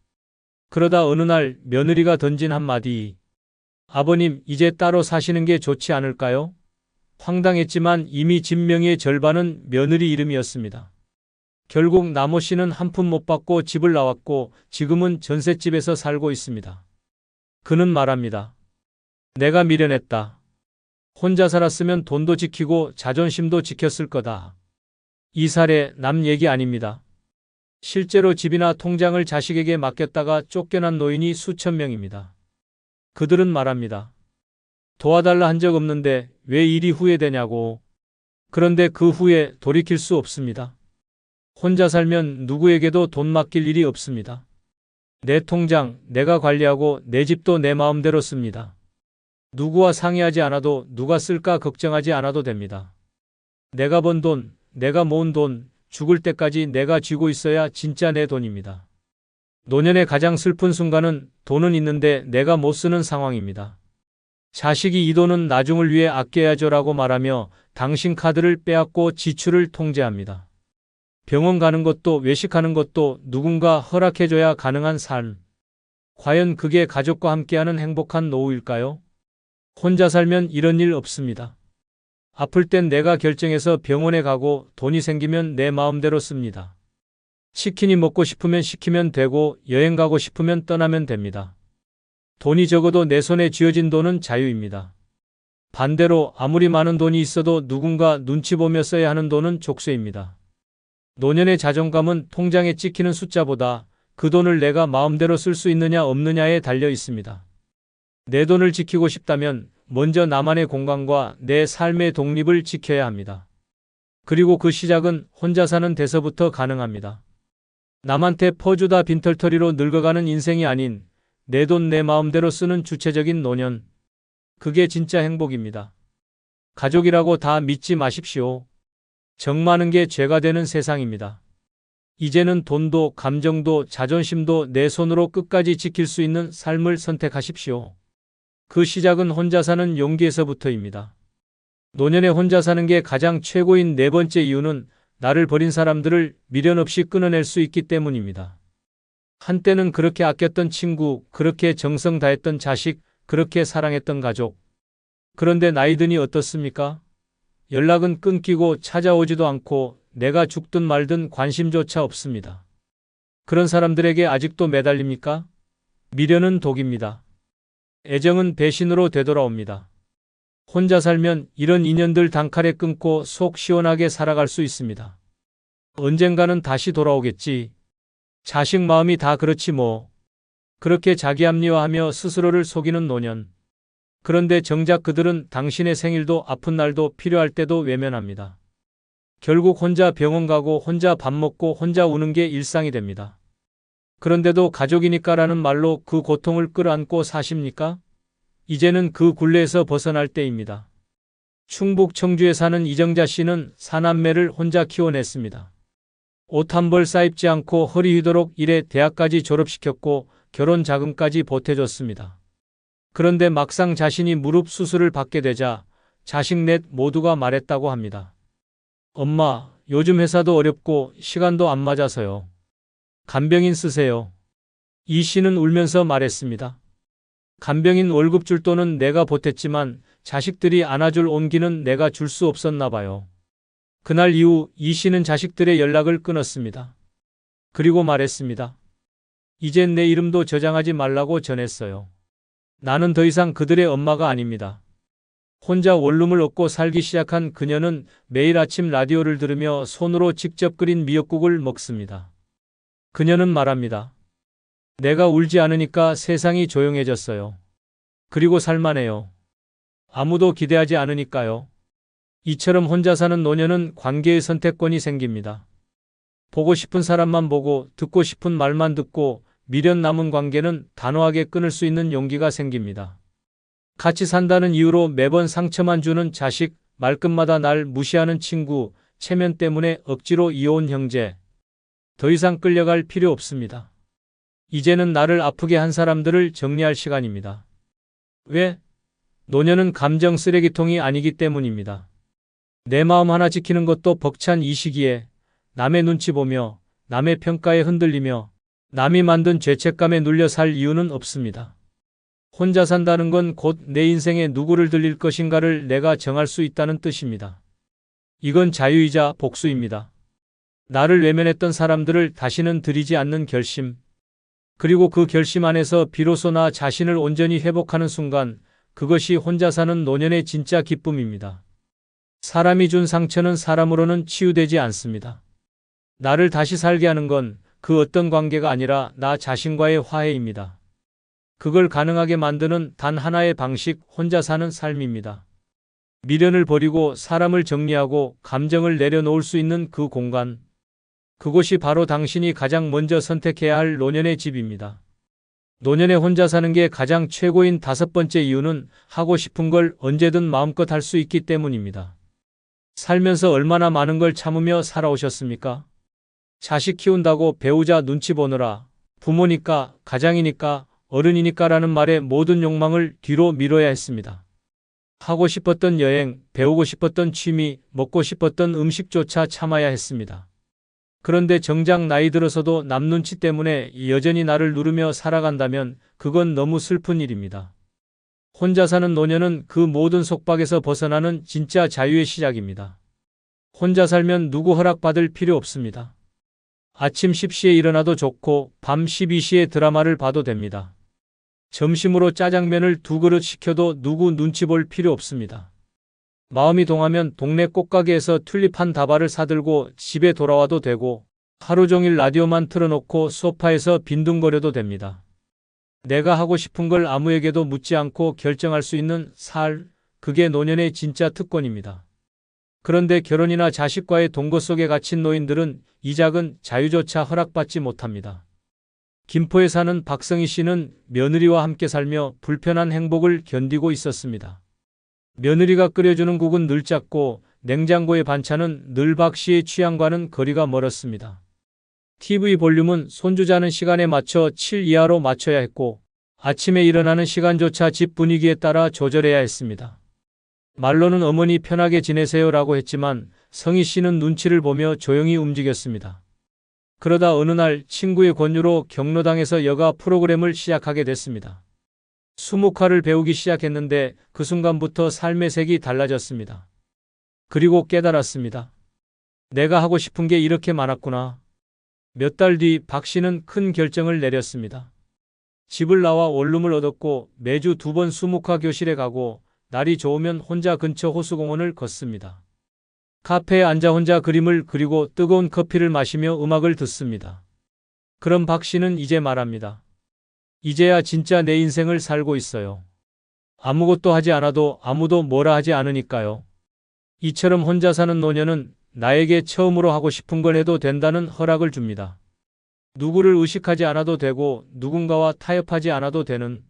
Speaker 1: 그러다 어느 날 며느리가 던진 한마디. 아버님, 이제 따로 사시는 게 좋지 않을까요? 황당했지만 이미 집 명의의 절반은 며느리 이름이었습니다. 결국 남호 씨는 한 푼 못 받고 집을 나왔고 지금은 전셋집에서 살고 있습니다. 그는 말합니다. 내가 미련했다. 혼자 살았으면 돈도 지키고 자존심도 지켰을 거다. 이 사례 남 얘기 아닙니다. 실제로 집이나 통장을 자식에게 맡겼다가 쫓겨난 노인이 수천 명입니다. 그들은 말합니다. 도와달라 한 적 없는데 왜 일이 후회되냐고. 그런데 그 후에 돌이킬 수 없습니다. 혼자 살면 누구에게도 돈 맡길 일이 없습니다. 내 통장 내가 관리하고 내 집도 내 마음대로 씁니다. 누구와 상의하지 않아도 누가 쓸까 걱정하지 않아도 됩니다. 내가 번 돈, 내가 모은 돈, 죽을 때까지 내가 쥐고 있어야 진짜 내 돈입니다. 노년의 가장 슬픈 순간은 돈은 있는데 내가 못 쓰는 상황입니다. 자식이 이 돈은 나중을 위해 아껴야죠라고 말하며 당신 카드를 빼앗고 지출을 통제합니다. 병원 가는 것도 외식하는 것도 누군가 허락해줘야 가능한 삶. 과연 그게 가족과 함께하는 행복한 노후일까요? 혼자 살면 이런 일 없습니다. 아플 땐 내가 결정해서 병원에 가고 돈이 생기면 내 마음대로 씁니다. 치킨이 먹고 싶으면 시키면 되고 여행 가고 싶으면 떠나면 됩니다. 돈이 적어도 내 손에 쥐어진 돈은 자유입니다. 반대로 아무리 많은 돈이 있어도 누군가 눈치 보며 써야 하는 돈은 족쇄입니다. 노년의 자존감은 통장에 찍히는 숫자보다 그 돈을 내가 마음대로 쓸 수 있느냐 없느냐에 달려 있습니다. 내 돈을 지키고 싶다면 먼저 나만의 공간과 내 삶의 독립을 지켜야 합니다. 그리고 그 시작은 혼자 사는 데서부터 가능합니다. 남한테 퍼주다 빈털터리로 늙어가는 인생이 아닌 내 돈 내 마음대로 쓰는 주체적인 노년. 그게 진짜 행복입니다. 가족이라고 다 믿지 마십시오. 정 많은 게 죄가 되는 세상입니다. 이제는 돈도 감정도 자존심도 내 손으로 끝까지 지킬 수 있는 삶을 선택하십시오. 그 시작은 혼자 사는 용기에서부터입니다. 노년에 혼자 사는 게 가장 최고인 네 번째 이유는 나를 버린 사람들을 미련 없이 끊어낼 수 있기 때문입니다. 한때는 그렇게 아꼈던 친구, 그렇게 정성 다했던 자식, 그렇게 사랑했던 가족. 그런데 나이 드니 어떻습니까? 연락은 끊기고 찾아오지도 않고 내가 죽든 말든 관심조차 없습니다. 그런 사람들에게 아직도 매달립니까? 미련은 독입니다. 애정은 배신으로 되돌아옵니다. 혼자 살면 이런 인연들 단칼에 끊고 속 시원하게 살아갈 수 있습니다. 언젠가는 다시 돌아오겠지. 자식 마음이 다 그렇지 뭐. 그렇게 자기 합리화하며 스스로를 속이는 노년. 그런데 정작 그들은 당신의 생일도 아픈 날도 필요할 때도 외면합니다. 결국 혼자 병원 가고 혼자 밥 먹고 혼자 우는 게 일상이 됩니다. 그런데도 가족이니까라는 말로 그 고통을 끌어안고 사십니까? 이제는 그 굴레에서 벗어날 때입니다. 충북 청주에 사는 이정자 씨는 사남매를 혼자 키워냈습니다. 옷 한 벌 싸입지 않고 허리 휘도록 일해 대학까지 졸업시켰고 결혼 자금까지 보태줬습니다. 그런데 막상 자신이 무릎 수술을 받게 되자 자식 넷 모두가 말했다고 합니다. 엄마, 요즘 회사도 어렵고 시간도 안 맞아서요. 간병인 쓰세요. 이 씨는 울면서 말했습니다. 간병인 월급 줄 돈은 내가 보탰지만 자식들이 안아줄 온기는 내가 줄 수 없었나 봐요. 그날 이후 이 씨는 자식들의 연락을 끊었습니다. 그리고 말했습니다. 이젠 내 이름도 저장하지 말라고 전했어요. 나는 더 이상 그들의 엄마가 아닙니다. 혼자 원룸을 얻고 살기 시작한 그녀는 매일 아침 라디오를 들으며 손으로 직접 끓인 미역국을 먹습니다. 그녀는 말합니다. 내가 울지 않으니까 세상이 조용해졌어요. 그리고 살만해요. 아무도 기대하지 않으니까요. 이처럼 혼자 사는 노년은 관계의 선택권이 생깁니다. 보고 싶은 사람만 보고 듣고 싶은 말만 듣고 미련 남은 관계는 단호하게 끊을 수 있는 용기가 생깁니다. 같이 산다는 이유로 매번 상처만 주는 자식, 말끝마다 날 무시하는 친구, 체면 때문에 억지로 이어온 형제. 더 이상 끌려갈 필요 없습니다. 이제는 나를 아프게 한 사람들을 정리할 시간입니다. 왜? 노년은 감정 쓰레기통이 아니기 때문입니다. 내 마음 하나 지키는 것도 벅찬 이 시기에 남의 눈치 보며 남의 평가에 흔들리며 남이 만든 죄책감에 눌려 살 이유는 없습니다. 혼자 산다는 건 곧 내 인생에 누구를 들릴 것인가를 내가 정할 수 있다는 뜻입니다. 이건 자유이자 복수입니다. 나를 외면했던 사람들을 다시는 들이지 않는 결심. 그리고 그 결심 안에서 비로소 나 자신을 온전히 회복하는 순간 그것이 혼자 사는 노년의 진짜 기쁨입니다. 사람이 준 상처는 사람으로는 치유되지 않습니다. 나를 다시 살게 하는 건 그 어떤 관계가 아니라 나 자신과의 화해입니다. 그걸 가능하게 만드는 단 하나의 방식, 혼자 사는 삶입니다. 미련을 버리고 사람을 정리하고 감정을 내려놓을 수 있는 그 공간. 그곳이 바로 당신이 가장 먼저 선택해야 할 노년의 집입니다. 노년에 혼자 사는 게 가장 최고인 5번째 이유는 하고 싶은 걸 언제든 마음껏 할 수 있기 때문입니다. 살면서 얼마나 많은 걸 참으며 살아오셨습니까? 자식 키운다고 배우자 눈치 보느라, 부모니까, 가장이니까, 어른이니까라는 말에 모든 욕망을 뒤로 미뤄야 했습니다. 하고 싶었던 여행, 배우고 싶었던 취미, 먹고 싶었던 음식조차 참아야 했습니다. 그런데 정작 나이 들어서도 남 눈치 때문에 여전히 나를 누르며 살아간다면 그건 너무 슬픈 일입니다. 혼자 사는 노년은 그 모든 속박에서 벗어나는 진짜 자유의 시작입니다. 혼자 살면 누구 허락받을 필요 없습니다. 아침 10시에 일어나도 좋고 밤 12시에 드라마를 봐도 됩니다. 점심으로 짜장면을 2그릇 시켜도 누구 눈치 볼 필요 없습니다. 마음이 동하면 동네 꽃가게에서 튤립 한 다발을 사들고 집에 돌아와도 되고 하루 종일 라디오만 틀어놓고 소파에서 빈둥거려도 됩니다. 내가 하고 싶은 걸 아무에게도 묻지 않고 결정할 수 있는 그게 노년의 진짜 특권입니다. 그런데 결혼이나 자식과의 동거 속에 갇힌 노인들은 이 작은 자유조차 허락받지 못합니다. 김포에 사는 박성희 씨는 며느리와 함께 살며 불편한 행복을 견디고 있었습니다. 며느리가 끓여주는 국은 늘 짰고 냉장고의 반찬은 늘 박 씨의 취향과는 거리가 멀었습니다. TV 볼륨은 손주 자는 시간에 맞춰 7 이하로 맞춰야 했고 아침에 일어나는 시간조차 집 분위기에 따라 조절해야 했습니다. 말로는 어머니 편하게 지내세요라고 했지만 성희 씨는 눈치를 보며 조용히 움직였습니다. 그러다 어느 날 친구의 권유로 경로당에서 여가 프로그램을 시작하게 됐습니다. 수묵화를 배우기 시작했는데 그 순간부터 삶의 색이 달라졌습니다. 그리고 깨달았습니다. 내가 하고 싶은 게 이렇게 많았구나. 몇 달 뒤 박 씨는 큰 결정을 내렸습니다. 집을 나와 원룸을 얻었고 매주 2번 수묵화 교실에 가고 날이 좋으면 혼자 근처 호수공원을 걷습니다. 카페에 앉아 혼자 그림을 그리고 뜨거운 커피를 마시며 음악을 듣습니다. 그럼 박 씨는 이제 말합니다. 이제야 진짜 내 인생을 살고 있어요. 아무것도 하지 않아도 아무도 뭐라 하지 않으니까요. 이처럼 혼자 사는 노년은 나에게 처음으로 하고 싶은 걸 해도 된다는 허락을 줍니다. 누구를 의식하지 않아도 되고 누군가와 타협하지 않아도 되는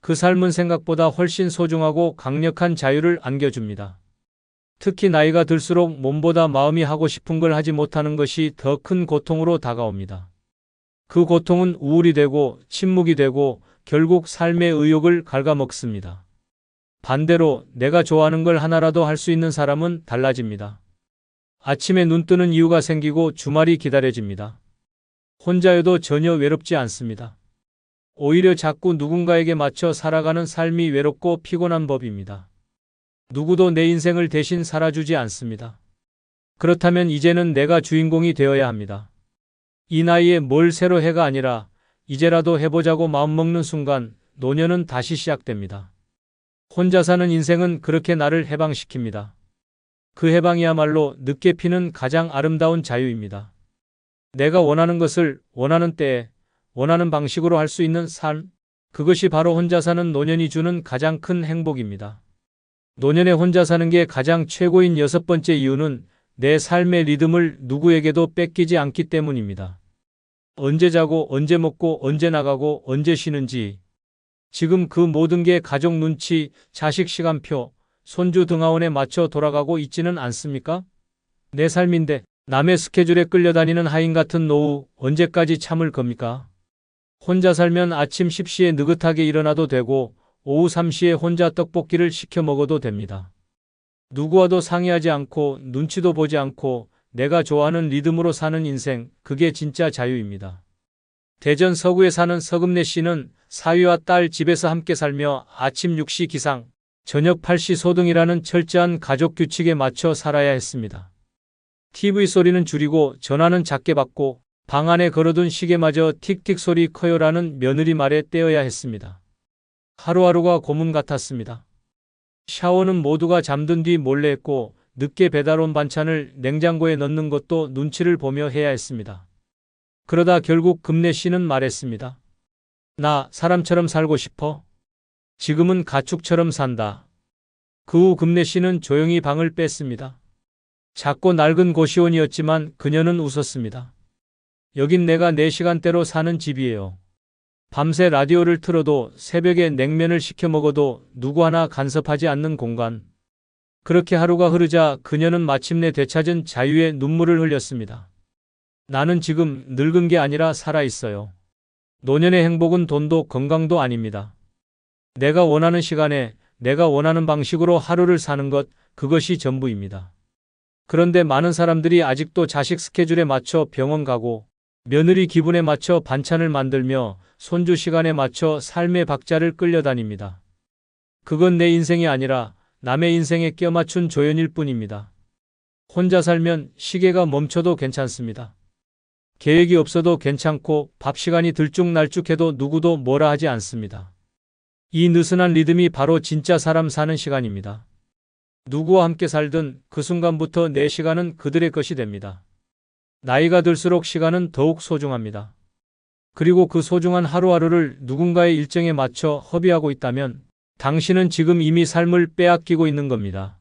Speaker 1: 그 삶은 생각보다 훨씬 소중하고 강력한 자유를 안겨줍니다. 특히 나이가 들수록 몸보다 마음이 하고 싶은 걸 하지 못하는 것이 더 큰 고통으로 다가옵니다. 그 고통은 우울이 되고 침묵이 되고 결국 삶의 의욕을 갉아먹습니다. 반대로 내가 좋아하는 걸 하나라도 할 수 있는 사람은 달라집니다. 아침에 눈 뜨는 이유가 생기고 주말이 기다려집니다. 혼자여도 전혀 외롭지 않습니다. 오히려 자꾸 누군가에게 맞춰 살아가는 삶이 외롭고 피곤한 법입니다. 누구도 내 인생을 대신 살아주지 않습니다. 그렇다면 이제는 내가 주인공이 되어야 합니다. 이 나이에 뭘 새로 해가 아니라 이제라도 해보자고 마음먹는 순간 노년은 다시 시작됩니다. 혼자 사는 인생은 그렇게 나를 해방시킵니다. 그 해방이야말로 늦게 피는 가장 아름다운 자유입니다. 내가 원하는 것을 원하는 때에 원하는 방식으로 할 수 있는 삶, 그것이 바로 혼자 사는 노년이 주는 가장 큰 행복입니다. 노년에 혼자 사는 게 가장 최고인 6번째 이유는 내 삶의 리듬을 누구에게도 뺏기지 않기 때문입니다. 언제 자고 언제 먹고 언제 나가고 언제 쉬는지 지금 그 모든 게 가족 눈치, 자식 시간표, 손주 등하원에 맞춰 돌아가고 있지는 않습니까? 내 삶인데 남의 스케줄에 끌려다니는 하인 같은 노후 언제까지 참을 겁니까? 혼자 살면 아침 10시에 느긋하게 일어나도 되고 오후 3시에 혼자 떡볶이를 시켜 먹어도 됩니다. 누구와도 상의하지 않고 눈치도 보지 않고 내가 좋아하는 리듬으로 사는 인생, 그게 진짜 자유입니다. 대전 서구에 사는 서금래 씨는 사위와 딸 집에서 함께 살며 아침 6시 기상, 저녁 8시 소등이라는 철저한 가족 규칙에 맞춰 살아야 했습니다. TV 소리는 줄이고 전화는 작게 받고 방 안에 걸어둔 시계마저 틱틱 소리 커요라는 며느리 말에 떼어야 했습니다. 하루하루가 고문 같았습니다. 샤워는 모두가 잠든 뒤 몰래 했고 늦게 배달 온 반찬을 냉장고에 넣는 것도 눈치를 보며 해야 했습니다. 그러다 결국 금래 씨는 말했습니다. 나 사람처럼 살고 싶어. 지금은 가축처럼 산다. 그 후 금래 씨는 조용히 방을 뺐습니다. 작고 낡은 고시원이었지만 그녀는 웃었습니다. 여긴 내가 내 시간대로 사는 집이에요. 밤새 라디오를 틀어도 새벽에 냉면을 시켜 먹어도 누구 하나 간섭하지 않는 공간. 그렇게 하루가 흐르자 그녀는 마침내 되찾은 자유의 눈물을 흘렸습니다. 나는 지금 늙은 게 아니라 살아있어요. 노년의 행복은 돈도 건강도 아닙니다. 내가 원하는 시간에 내가 원하는 방식으로 하루를 사는 것, 그것이 전부입니다. 그런데 많은 사람들이 아직도 자식 스케줄에 맞춰 병원 가고 며느리 기분에 맞춰 반찬을 만들며 손주 시간에 맞춰 삶의 박자를 끌려다닙니다. 그건 내 인생이 아니라 남의 인생에 껴맞춘 조연일 뿐입니다. 혼자 살면 시계가 멈춰도 괜찮습니다. 계획이 없어도 괜찮고 밥 시간이 들쭉날쭉해도 누구도 뭐라 하지 않습니다. 이 느슨한 리듬이 바로 진짜 사람 사는 시간입니다. 누구와 함께 살든 그 순간부터 내 시간은 그들의 것이 됩니다. 나이가 들수록 시간은 더욱 소중합니다. 그리고 그 소중한 하루하루를 누군가의 일정에 맞춰 허비하고 있다면 당신은 지금 이미 삶을 빼앗기고 있는 겁니다.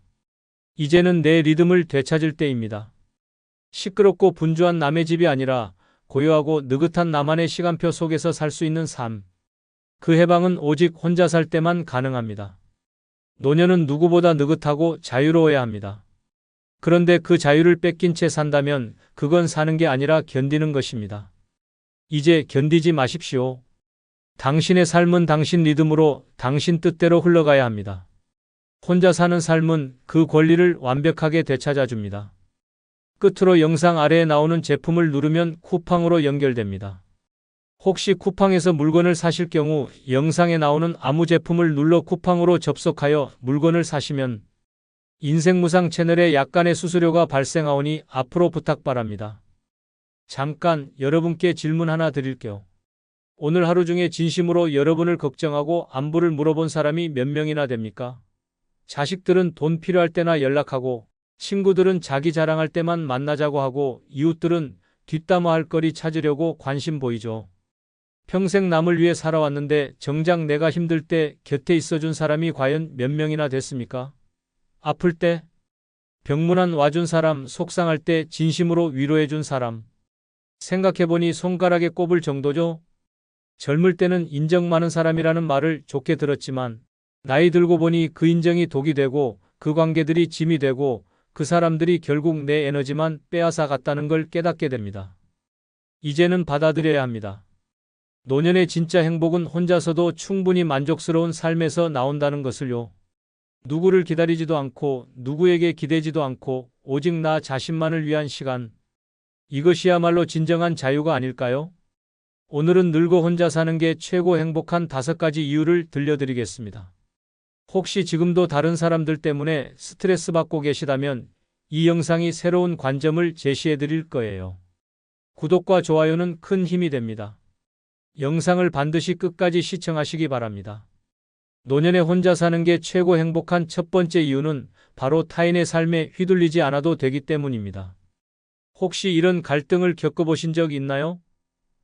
Speaker 1: 이제는 내 리듬을 되찾을 때입니다. 시끄럽고 분주한 남의 집이 아니라 고요하고 느긋한 나만의 시간표 속에서 살 수 있는 삶. 그 해방은 오직 혼자 살 때만 가능합니다. 노년은 누구보다 느긋하고 자유로워야 합니다. 그런데 그 자유를 뺏긴 채 산다면 그건 사는 게 아니라 견디는 것입니다. 이제 견디지 마십시오. 당신의 삶은 당신 리듬으로 당신 뜻대로 흘러가야 합니다. 혼자 사는 삶은 그 권리를 완벽하게 되찾아 줍니다. 끝으로 영상 아래에 나오는 제품을 누르면 쿠팡으로 연결됩니다. 혹시 쿠팡에서 물건을 사실 경우 영상에 나오는 아무 제품을 눌러 쿠팡으로 접속하여 물건을 사시면 인생무상 채널에 약간의 수수료가 발생하오니 앞으로 부탁 바랍니다. 잠깐 여러분께 질문 하나 드릴게요. 오늘 하루 중에 진심으로 여러분을 걱정하고 안부를 물어본 사람이 몇 명이나 됩니까? 자식들은 돈 필요할 때나 연락하고, 친구들은 자기 자랑할 때만 만나자고 하고, 이웃들은 뒷담화할 거리 찾으려고 관심 보이죠. 평생 남을 위해 살아왔는데 정작 내가 힘들 때 곁에 있어준 사람이 과연 몇 명이나 됐습니까? 아플 때, 병문안 와준 사람, 속상할 때 진심으로 위로해준 사람. 생각해보니 손가락에 꼽을 정도죠? 젊을 때는 인정 많은 사람이라는 말을 좋게 들었지만 나이 들고 보니 그 인정이 독이 되고 그 관계들이 짐이 되고 그 사람들이 결국 내 에너지만 빼앗아 갔다는 걸 깨닫게 됩니다. 이제는 받아들여야 합니다. 노년의 진짜 행복은 혼자서도 충분히 만족스러운 삶에서 나온다는 것을요. 누구를 기다리지도 않고 누구에게 기대지도 않고 오직 나 자신만을 위한 시간. 이것이야말로 진정한 자유가 아닐까요? 오늘은 늙어 혼자 사는 게 최고 행복한 5가지 이유를 들려드리겠습니다. 혹시 지금도 다른 사람들 때문에 스트레스 받고 계시다면 이 영상이 새로운 관점을 제시해 드릴 거예요. 구독과 좋아요는 큰 힘이 됩니다. 영상을 반드시 끝까지 시청하시기 바랍니다. 노년에 혼자 사는 게 최고 행복한 첫 번째 이유는 바로 타인의 삶에 휘둘리지 않아도 되기 때문입니다. 혹시 이런 갈등을 겪어보신 적 있나요?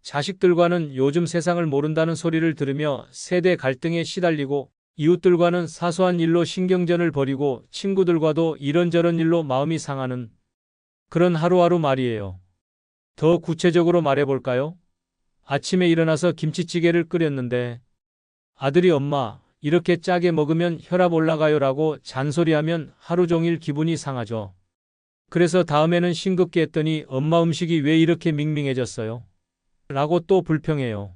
Speaker 1: 자식들과는 요즘 세상을 모른다는 소리를 들으며 세대 갈등에 시달리고 이웃들과는 사소한 일로 신경전을 벌이고 친구들과도 이런저런 일로 마음이 상하는 그런 하루하루 말이에요. 더 구체적으로 말해볼까요? 아침에 일어나서 김치찌개를 끓였는데 아들이 엄마 이렇게 짜게 먹으면 혈압 올라가요라고 잔소리하면 하루 종일 기분이 상하죠. 그래서 다음에는 싱겁게 했더니 엄마 음식이 왜 이렇게 밍밍해졌어요? 라고 또 불평해요.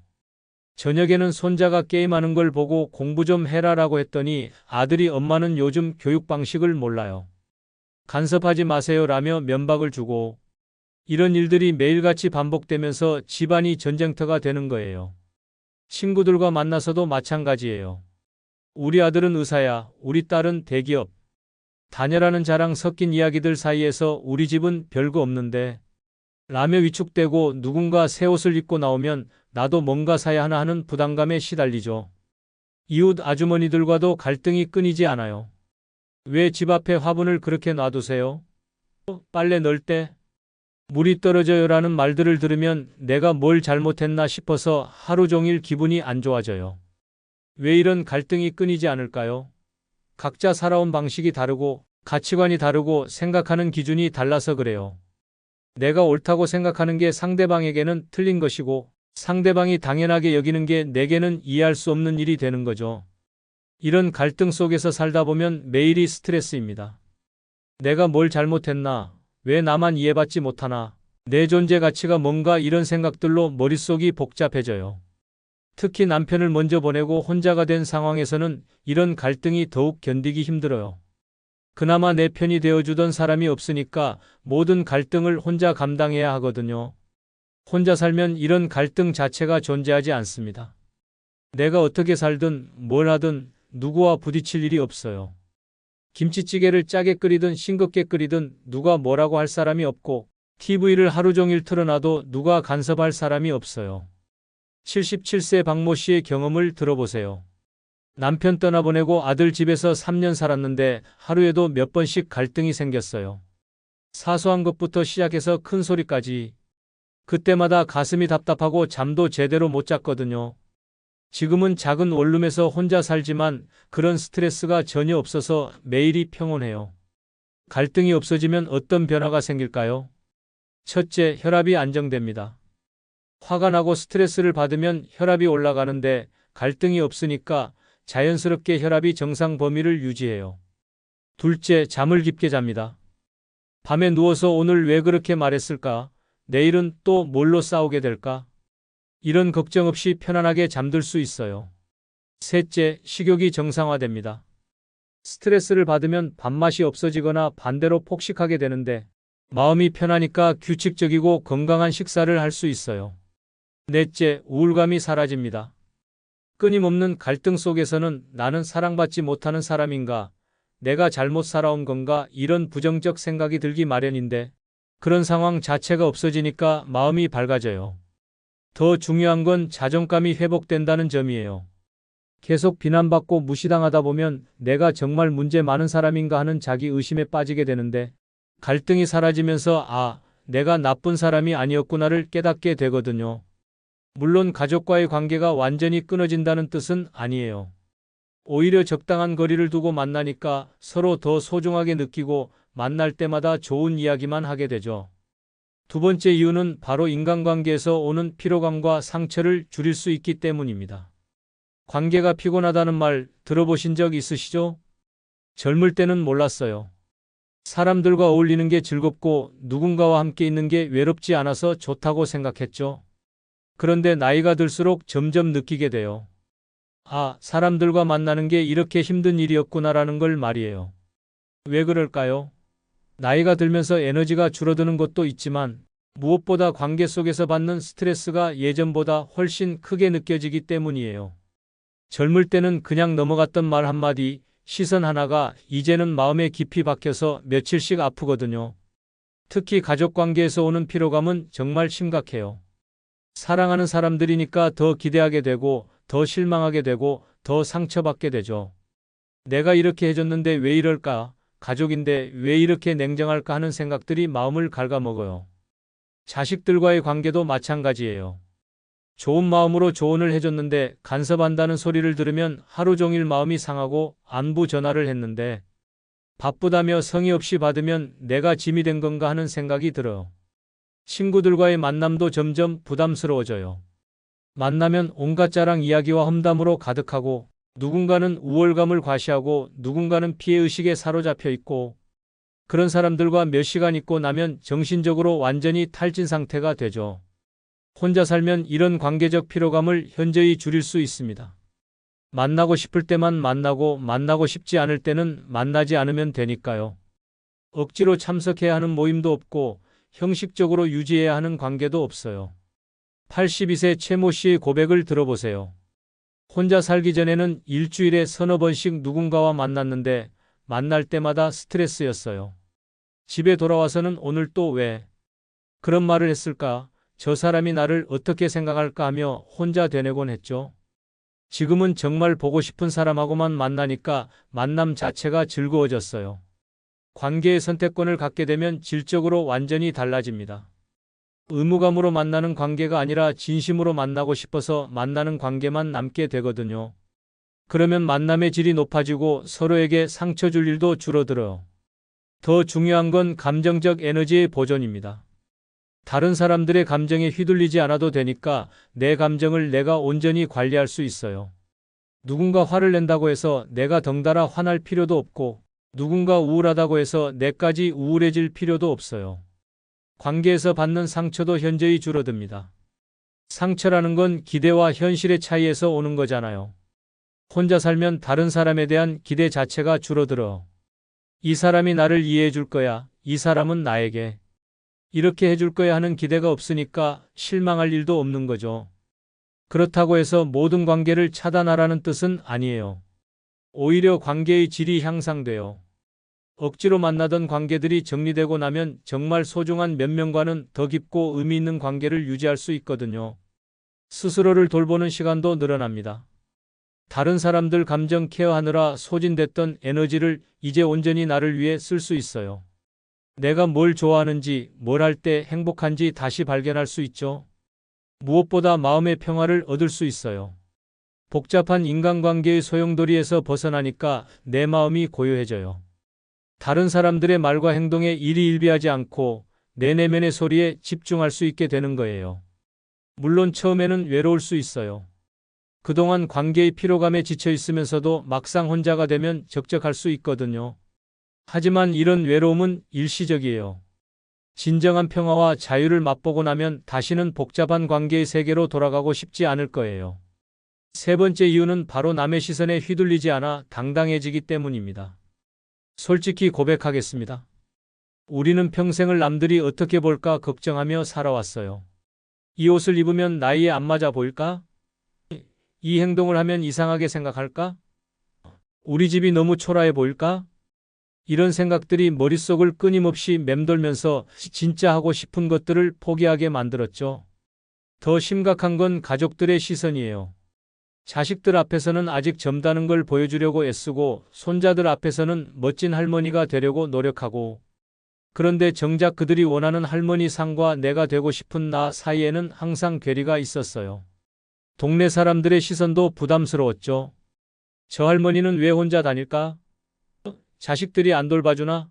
Speaker 1: 저녁에는 손자가 게임하는 걸 보고 공부 좀 해라라고 했더니 아들이 엄마는 요즘 교육 방식을 몰라요. 간섭하지 마세요 라며 면박을 주고 이런 일들이 매일같이 반복되면서 집안이 전쟁터가 되는 거예요. 친구들과 만나서도 마찬가지예요. 우리 아들은 의사야, 우리 딸은 대기업. 다녀라는 자랑 섞인 이야기들 사이에서 우리 집은 별거 없는데 라며 위축되고 누군가 새 옷을 입고 나오면 나도 뭔가 사야 하나 하는 부담감에 시달리죠. 이웃 아주머니들과도 갈등이 끊이지 않아요. 왜 집 앞에 화분을 그렇게 놔두세요? 빨래 넣을 때? 물이 떨어져요라는 말들을 들으면 내가 뭘 잘못했나 싶어서 하루 종일 기분이 안 좋아져요. 왜 이런 갈등이 끊이지 않을까요? 각자 살아온 방식이 다르고 가치관이 다르고 생각하는 기준이 달라서 그래요. 내가 옳다고 생각하는 게 상대방에게는 틀린 것이고 상대방이 당연하게 여기는 게 내게는 이해할 수 없는 일이 되는 거죠. 이런 갈등 속에서 살다 보면 매일이 스트레스입니다. 내가 뭘 잘못했나? 왜 나만 이해받지 못하나? 내 존재 가치가 뭔가 이런 생각들로 머릿속이 복잡해져요. 특히 남편을 먼저 보내고 혼자가 된 상황에서는 이런 갈등이 더욱 견디기 힘들어요. 그나마 내 편이 되어주던 사람이 없으니까 모든 갈등을 혼자 감당해야 하거든요. 혼자 살면 이런 갈등 자체가 존재하지 않습니다. 내가 어떻게 살든 뭘 하든 누구와 부딪힐 일이 없어요. 김치찌개를 짜게 끓이든 싱겁게 끓이든 누가 뭐라고 할 사람이 없고 TV를 하루 종일 틀어놔도 누가 간섭할 사람이 없어요. 77세 박모 씨의 경험을 들어보세요. 남편 떠나보내고 아들 집에서 3년 살았는데 하루에도 몇 번씩 갈등이 생겼어요. 사소한 것부터 시작해서 큰 소리까지. 그때마다 가슴이 답답하고 잠도 제대로 못 잤거든요. 지금은 작은 원룸에서 혼자 살지만 그런 스트레스가 전혀 없어서 매일이 평온해요. 갈등이 없어지면 어떤 변화가 생길까요? 첫째, 혈압이 안정됩니다. 화가 나고 스트레스를 받으면 혈압이 올라가는데 갈등이 없으니까 자연스럽게 혈압이 정상 범위를 유지해요. 둘째, 잠을 깊게 잡니다. 밤에 누워서 오늘 왜 그렇게 말했을까? 내일은 또 뭘로 싸우게 될까? 이런 걱정 없이 편안하게 잠들 수 있어요. 셋째, 식욕이 정상화됩니다. 스트레스를 받으면 밥맛이 없어지거나 반대로 폭식하게 되는데 마음이 편하니까 규칙적이고 건강한 식사를 할 수 있어요. 넷째, 우울감이 사라집니다. 끊임없는 갈등 속에서는 나는 사랑받지 못하는 사람인가? 내가 잘못 살아온 건가? 이런 부정적 생각이 들기 마련인데 그런 상황 자체가 없어지니까 마음이 밝아져요. 더 중요한 건 자존감이 회복된다는 점이에요. 계속 비난받고 무시당하다 보면 내가 정말 문제 많은 사람인가 하는 자기 의심에 빠지게 되는데 갈등이 사라지면서 내가 나쁜 사람이 아니었구나를 깨닫게 되거든요. 물론 가족과의 관계가 완전히 끊어진다는 뜻은 아니에요. 오히려 적당한 거리를 두고 만나니까 서로 더 소중하게 느끼고 만날 때마다 좋은 이야기만 하게 되죠. 두 번째 이유는 바로 인간관계에서 오는 피로감과 상처를 줄일 수 있기 때문입니다. 관계가 피곤하다는 말 들어보신 적 있으시죠? 젊을 때는 몰랐어요. 사람들과 어울리는 게 즐겁고 누군가와 함께 있는 게 외롭지 않아서 좋다고 생각했죠. 그런데 나이가 들수록 점점 느끼게 돼요. 사람들과 만나는 게 이렇게 힘든 일이었구나라는 걸 말이에요. 왜 그럴까요? 나이가 들면서 에너지가 줄어드는 것도 있지만 무엇보다 관계 속에서 받는 스트레스가 예전보다 훨씬 크게 느껴지기 때문이에요. 젊을 때는 그냥 넘어갔던 말 한마디, 시선 하나가 이제는 마음에 깊이 박혀서 며칠씩 아프거든요. 특히 가족관계에서 오는 피로감은 정말 심각해요. 사랑하는 사람들이니까 더 기대하게 되고 더 실망하게 되고 더 상처받게 되죠. 내가 이렇게 해줬는데 왜 이럴까? 가족인데 왜 이렇게 냉정할까 하는 생각들이 마음을 갉아먹어요. 자식들과의 관계도 마찬가지예요. 좋은 마음으로 조언을 해줬는데 간섭한다는 소리를 들으면 하루 종일 마음이 상하고 안부 전화를 했는데 바쁘다며 성의 없이 받으면 내가 짐이 된 건가 하는 생각이 들어요. 친구들과의 만남도 점점 부담스러워져요. 만나면 온갖 자랑 이야기와 험담으로 가득하고 누군가는 우월감을 과시하고 누군가는 피해의식에 사로잡혀 있고 그런 사람들과 몇 시간 있고 나면 정신적으로 완전히 탈진 상태가 되죠. 혼자 살면 이런 관계적 피로감을 현저히 줄일 수 있습니다. 만나고 싶을 때만 만나고 싶지 않을 때는 만나지 않으면 되니까요. 억지로 참석해야 하는 모임도 없고 형식적으로 유지해야 하는 관계도 없어요. 82세 최모 씨의 고백을 들어보세요. 혼자 살기 전에는 일주일에 서너 번씩 누군가와 만났는데 만날 때마다 스트레스였어요. 집에 돌아와서는 오늘 또 왜 그런 말을 했을까? 저 사람이 나를 어떻게 생각할까 하며 혼자 되뇌곤 했죠. 지금은 정말 보고 싶은 사람하고만 만나니까 만남 자체가 즐거워졌어요. 관계의 선택권을 갖게 되면 질적으로 완전히 달라집니다. 의무감으로 만나는 관계가 아니라 진심으로 만나고 싶어서 만나는 관계만 남게 되거든요. 그러면 만남의 질이 높아지고 서로에게 상처 줄 일도 줄어들어요. 더 중요한 건 감정적 에너지의 보존입니다. 다른 사람들의 감정에 휘둘리지 않아도 되니까 내 감정을 내가 온전히 관리할 수 있어요. 누군가 화를 낸다고 해서 내가 덩달아 화날 필요도 없고, 누군가 우울하다고 해서 내까지 우울해질 필요도 없어요. 관계에서 받는 상처도 현저히 줄어듭니다. 상처라는 건 기대와 현실의 차이에서 오는 거잖아요. 혼자 살면 다른 사람에 대한 기대 자체가 줄어들어. 이 사람이 나를 이해해 줄 거야. 이 사람은 나에게 이렇게 해줄 거야 하는 기대가 없으니까 실망할 일도 없는 거죠. 그렇다고 해서 모든 관계를 차단하라는 뜻은 아니에요. 오히려 관계의 질이 향상돼요. 억지로 만나던 관계들이 정리되고 나면 정말 소중한 몇 명과는 더 깊고 의미 있는 관계를 유지할 수 있거든요. 스스로를 돌보는 시간도 늘어납니다. 다른 사람들 감정 케어하느라 소진됐던 에너지를 이제 온전히 나를 위해 쓸 수 있어요. 내가 뭘 좋아하는지, 뭘 할 때 행복한지 다시 발견할 수 있죠. 무엇보다 마음의 평화를 얻을 수 있어요. 복잡한 인간관계의 소용돌이에서 벗어나니까 내 마음이 고요해져요. 다른 사람들의 말과 행동에 일희일비하지 않고 내 내면의 소리에 집중할 수 있게 되는 거예요. 물론 처음에는 외로울 수 있어요. 그동안 관계의 피로감에 지쳐 있으면서도 막상 혼자가 되면 적적할 수 있거든요. 하지만 이런 외로움은 일시적이에요. 진정한 평화와 자유를 맛보고 나면 다시는 복잡한 관계의 세계로 돌아가고 싶지 않을 거예요. 세 번째 이유는 바로 남의 시선에 휘둘리지 않아 당당해지기 때문입니다. 솔직히 고백하겠습니다. 우리는 평생을 남들이 어떻게 볼까 걱정하며 살아왔어요. 이 옷을 입으면 나이에 안 맞아 보일까? 이 행동을 하면 이상하게 생각할까? 우리 집이 너무 초라해 보일까? 이런 생각들이 머릿속을 끊임없이 맴돌면서 진짜 하고 싶은 것들을 포기하게 만들었죠. 더 심각한 건 가족들의 시선이에요. 자식들 앞에서는 아직 젊다는 걸 보여주려고 애쓰고 손자들 앞에서는 멋진 할머니가 되려고 노력하고, 그런데 정작 그들이 원하는 할머니 상과 내가 되고 싶은 나 사이에는 항상 괴리가 있었어요. 동네 사람들의 시선도 부담스러웠죠. 저 할머니는 왜 혼자 다닐까? 자식들이 안 돌봐주나?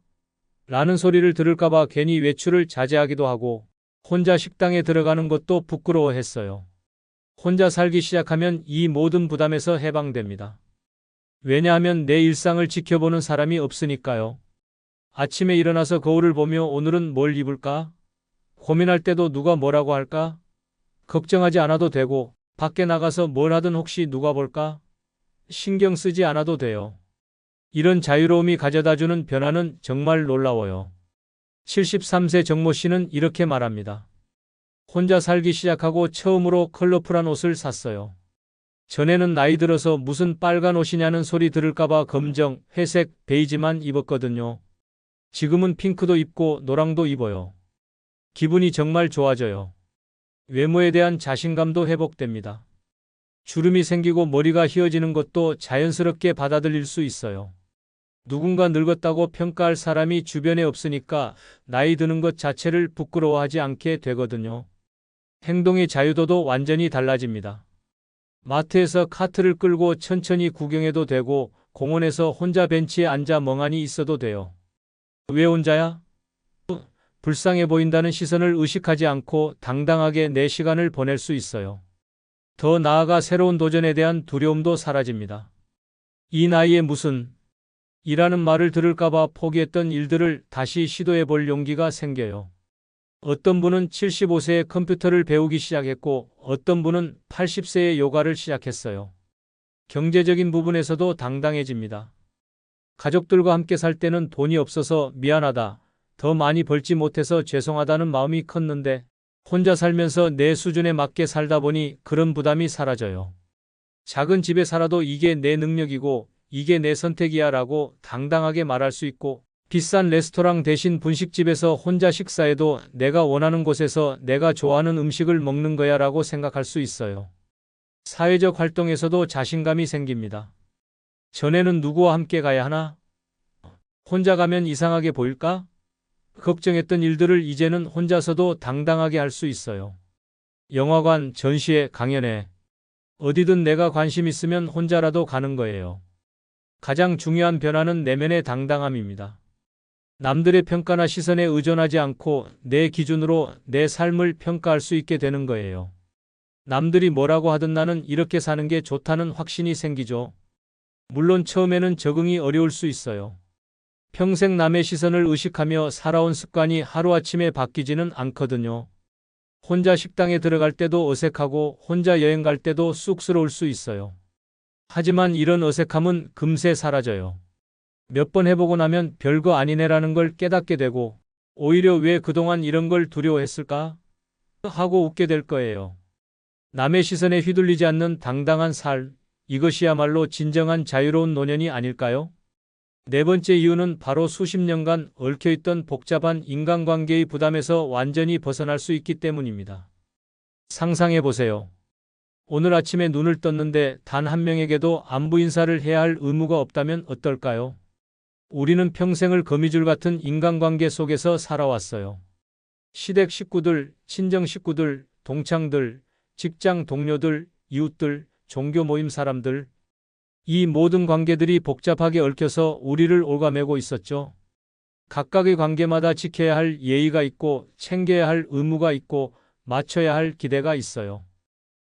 Speaker 1: 라는 소리를 들을까봐 괜히 외출을 자제하기도 하고 혼자 식당에 들어가는 것도 부끄러워했어요. 혼자 살기 시작하면 이 모든 부담에서 해방됩니다. 왜냐하면 내 일상을 지켜보는 사람이 없으니까요. 아침에 일어나서 거울을 보며 오늘은 뭘 입을까? 고민할 때도 누가 뭐라고 할까? 걱정하지 않아도 되고 밖에 나가서 뭘 하든 혹시 누가 볼까? 신경 쓰지 않아도 돼요. 이런 자유로움이 가져다주는 변화는 정말 놀라워요. 73세 정모 씨는 이렇게 말합니다. 혼자 살기 시작하고 처음으로 컬러풀한 옷을 샀어요. 전에는 나이 들어서 무슨 빨간 옷이냐는 소리 들을까봐 검정, 회색, 베이지만 입었거든요. 지금은 핑크도 입고 노랑도 입어요. 기분이 정말 좋아져요. 외모에 대한 자신감도 회복됩니다. 주름이 생기고 머리가 휘어지는 것도 자연스럽게 받아들일 수 있어요. 누군가 늙었다고 평가할 사람이 주변에 없으니까 나이 드는 것 자체를 부끄러워하지 않게 되거든요. 행동의 자유도도 완전히 달라집니다. 마트에서 카트를 끌고 천천히 구경해도 되고 공원에서 혼자 벤치에 앉아 멍하니 있어도 돼요. 왜 혼자야? 불쌍해 보인다는 시선을 의식하지 않고 당당하게 내 시간을 보낼 수 있어요. 더 나아가 새로운 도전에 대한 두려움도 사라집니다. 이 나이에 무슨 이라는 말을 들을까봐 포기했던 일들을 다시 시도해 볼 용기가 생겨요. 어떤 분은 75세에 컴퓨터를 배우기 시작했고 어떤 분은 80세에 요가를 시작했어요. 경제적인 부분에서도 당당해집니다. 가족들과 함께 살 때는 돈이 없어서 미안하다, 더 많이 벌지 못해서 죄송하다는 마음이 컸는데 혼자 살면서 내 수준에 맞게 살다 보니 그런 부담이 사라져요. 작은 집에 살아도 이게 내 능력이고 이게 내 선택이야 라고 당당하게 말할 수 있고, 비싼 레스토랑 대신 분식집에서 혼자 식사해도 내가 원하는 곳에서 내가 좋아하는 음식을 먹는 거야 라고 생각할 수 있어요. 사회적 활동에서도 자신감이 생깁니다. 전에는 누구와 함께 가야 하나? 혼자 가면 이상하게 보일까? 걱정했던 일들을 이제는 혼자서도 당당하게 할 수 있어요. 영화관, 전시회, 강연회. 어디든 내가 관심 있으면 혼자라도 가는 거예요. 가장 중요한 변화는 내면의 당당함입니다. 남들의 평가나 시선에 의존하지 않고 내 기준으로 내 삶을 평가할 수 있게 되는 거예요. 남들이 뭐라고 하든 나는 이렇게 사는 게 좋다는 확신이 생기죠. 물론 처음에는 적응이 어려울 수 있어요. 평생 남의 시선을 의식하며 살아온 습관이 하루아침에 바뀌지는 않거든요. 혼자 식당에 들어갈 때도 어색하고 혼자 여행 갈 때도 쑥스러울 수 있어요. 하지만 이런 어색함은 금세 사라져요. 몇 번 해보고 나면 별거 아니네라는 걸 깨닫게 되고 오히려 왜 그동안 이런 걸 두려워했을까? 하고 웃게 될 거예요. 남의 시선에 휘둘리지 않는 당당한 삶, 이것이야말로 진정한 자유로운 노년이 아닐까요? 네 번째 이유는 바로 수십 년간 얽혀있던 복잡한 인간관계의 부담에서 완전히 벗어날 수 있기 때문입니다. 상상해 보세요. 오늘 아침에 눈을 떴는데 단 한 명에게도 안부 인사를 해야 할 의무가 없다면 어떨까요? 우리는 평생을 거미줄 같은 인간관계 속에서 살아왔어요. 시댁 식구들, 친정 식구들, 동창들, 직장 동료들, 이웃들, 종교 모임 사람들. 이 모든 관계들이 복잡하게 얽혀서 우리를 옭아매고 있었죠. 각각의 관계마다 지켜야 할 예의가 있고 챙겨야 할 의무가 있고 맞춰야 할 기대가 있어요.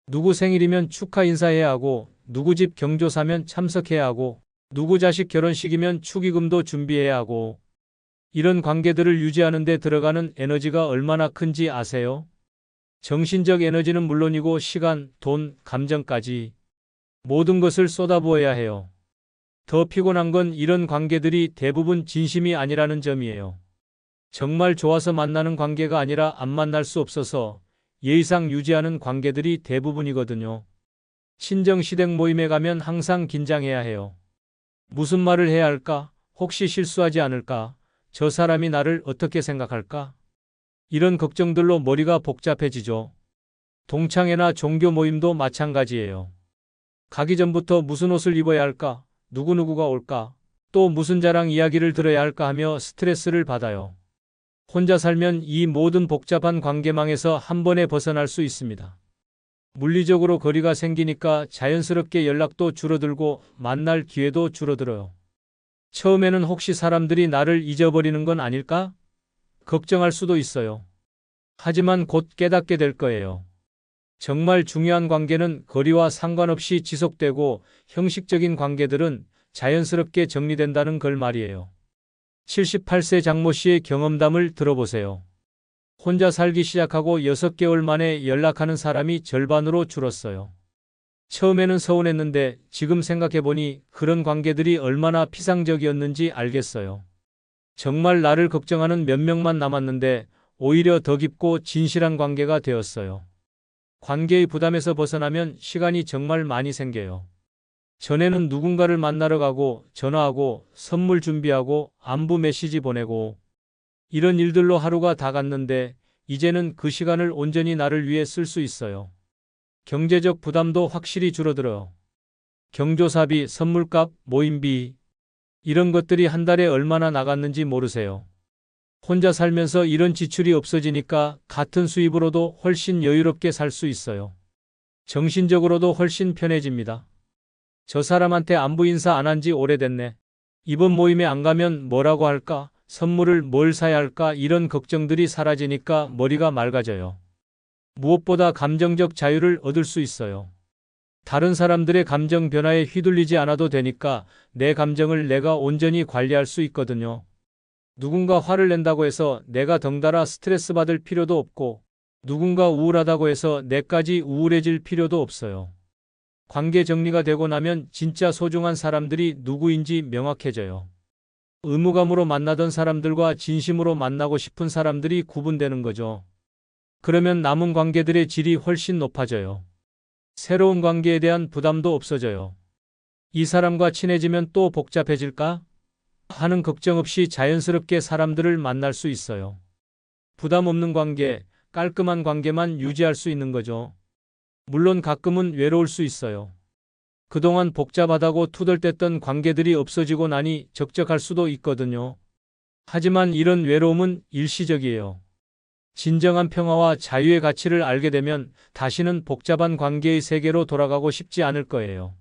Speaker 1: 누구 생일이면 축하 인사해야 하고 누구 집 경조사면 참석해야 하고 누구 자식 결혼식이면 축의금도 준비해야 하고 이런 관계들을 유지하는 데 들어가는 에너지가 얼마나 큰지 아세요? 정신적 에너지는 물론이고 시간, 돈, 감정까지 모든 것을 쏟아부어야 해요. 더 피곤한 건 이런 관계들이 대부분 진심이 아니라는 점이에요. 정말 좋아서 만나는 관계가 아니라 안 만날 수 없어서 예의상 유지하는 관계들이 대부분이거든요. 친정 시댁 모임에 가면 항상 긴장해야 해요. 무슨 말을 해야 할까? 혹시 실수하지 않을까? 저 사람이 나를 어떻게 생각할까? 이런 걱정들로 머리가 복잡해지죠. 동창회나 종교 모임도 마찬가지예요. 가기 전부터 무슨 옷을 입어야 할까? 누구누구가 올까? 또 무슨 자랑 이야기를 들어야 할까 하며 스트레스를 받아요. 혼자 살면 이 모든 복잡한 관계망에서 한 번에 벗어날 수 있습니다. 물리적으로 거리가 생기니까 자연스럽게 연락도 줄어들고 만날 기회도 줄어들어요. 처음에는 혹시 사람들이 나를 잊어버리는 건 아닐까? 걱정할 수도 있어요. 하지만 곧 깨닫게 될 거예요. 정말 중요한 관계는 거리와 상관없이 지속되고 형식적인 관계들은 자연스럽게 정리된다는 걸 말이에요. 78세 장모 씨의 경험담을 들어보세요. 혼자 살기 시작하고 6개월 만에 연락하는 사람이 절반으로 줄었어요. 처음에는 서운했는데 지금 생각해보니 그런 관계들이 얼마나 피상적이었는지 알겠어요. 정말 나를 걱정하는 몇 명만 남았는데 오히려 더 깊고 진실한 관계가 되었어요. 관계의 부담에서 벗어나면 시간이 정말 많이 생겨요. 전에는 누군가를 만나러 가고 전화하고 선물 준비하고 안부 메시지 보내고 이런 일들로 하루가 다 갔는데 이제는 그 시간을 온전히 나를 위해 쓸 수 있어요. 경제적 부담도 확실히 줄어들어요. 경조사비, 선물값, 모임비 이런 것들이 한 달에 얼마나 나갔는지 모르세요. 혼자 살면서 이런 지출이 없어지니까 같은 수입으로도 훨씬 여유롭게 살 수 있어요. 정신적으로도 훨씬 편해집니다. 저 사람한테 안부 인사 안 한 지 오래됐네. 이번 모임에 안 가면 뭐라고 할까? 선물을 뭘 사야 할까? 이런 걱정들이 사라지니까 머리가 맑아져요. 무엇보다 감정적 자유를 얻을 수 있어요. 다른 사람들의 감정 변화에 휘둘리지 않아도 되니까 내 감정을 내가 온전히 관리할 수 있거든요. 누군가 화를 낸다고 해서 내가 덩달아 스트레스 받을 필요도 없고 누군가 우울하다고 해서 내까지 우울해질 필요도 없어요. 관계 정리가 되고 나면 진짜 소중한 사람들이 누구인지 명확해져요. 의무감으로 만나던 사람들과 진심으로 만나고 싶은 사람들이 구분되는 거죠. 그러면 남은 관계들의 질이 훨씬 높아져요. 새로운 관계에 대한 부담도 없어져요. 이 사람과 친해지면 또 복잡해질까? 하는 걱정 없이 자연스럽게 사람들을 만날 수 있어요. 부담 없는 관계, 깔끔한 관계만 유지할 수 있는 거죠. 물론 가끔은 외로울 수 있어요. 그동안 복잡하다고 투덜댔던 관계들이 없어지고 나니 적적할 수도 있거든요. 하지만 이런 외로움은 일시적이에요. 진정한 평화와 자유의 가치를 알게 되면 다시는 복잡한 관계의 세계로 돌아가고 싶지 않을 거예요.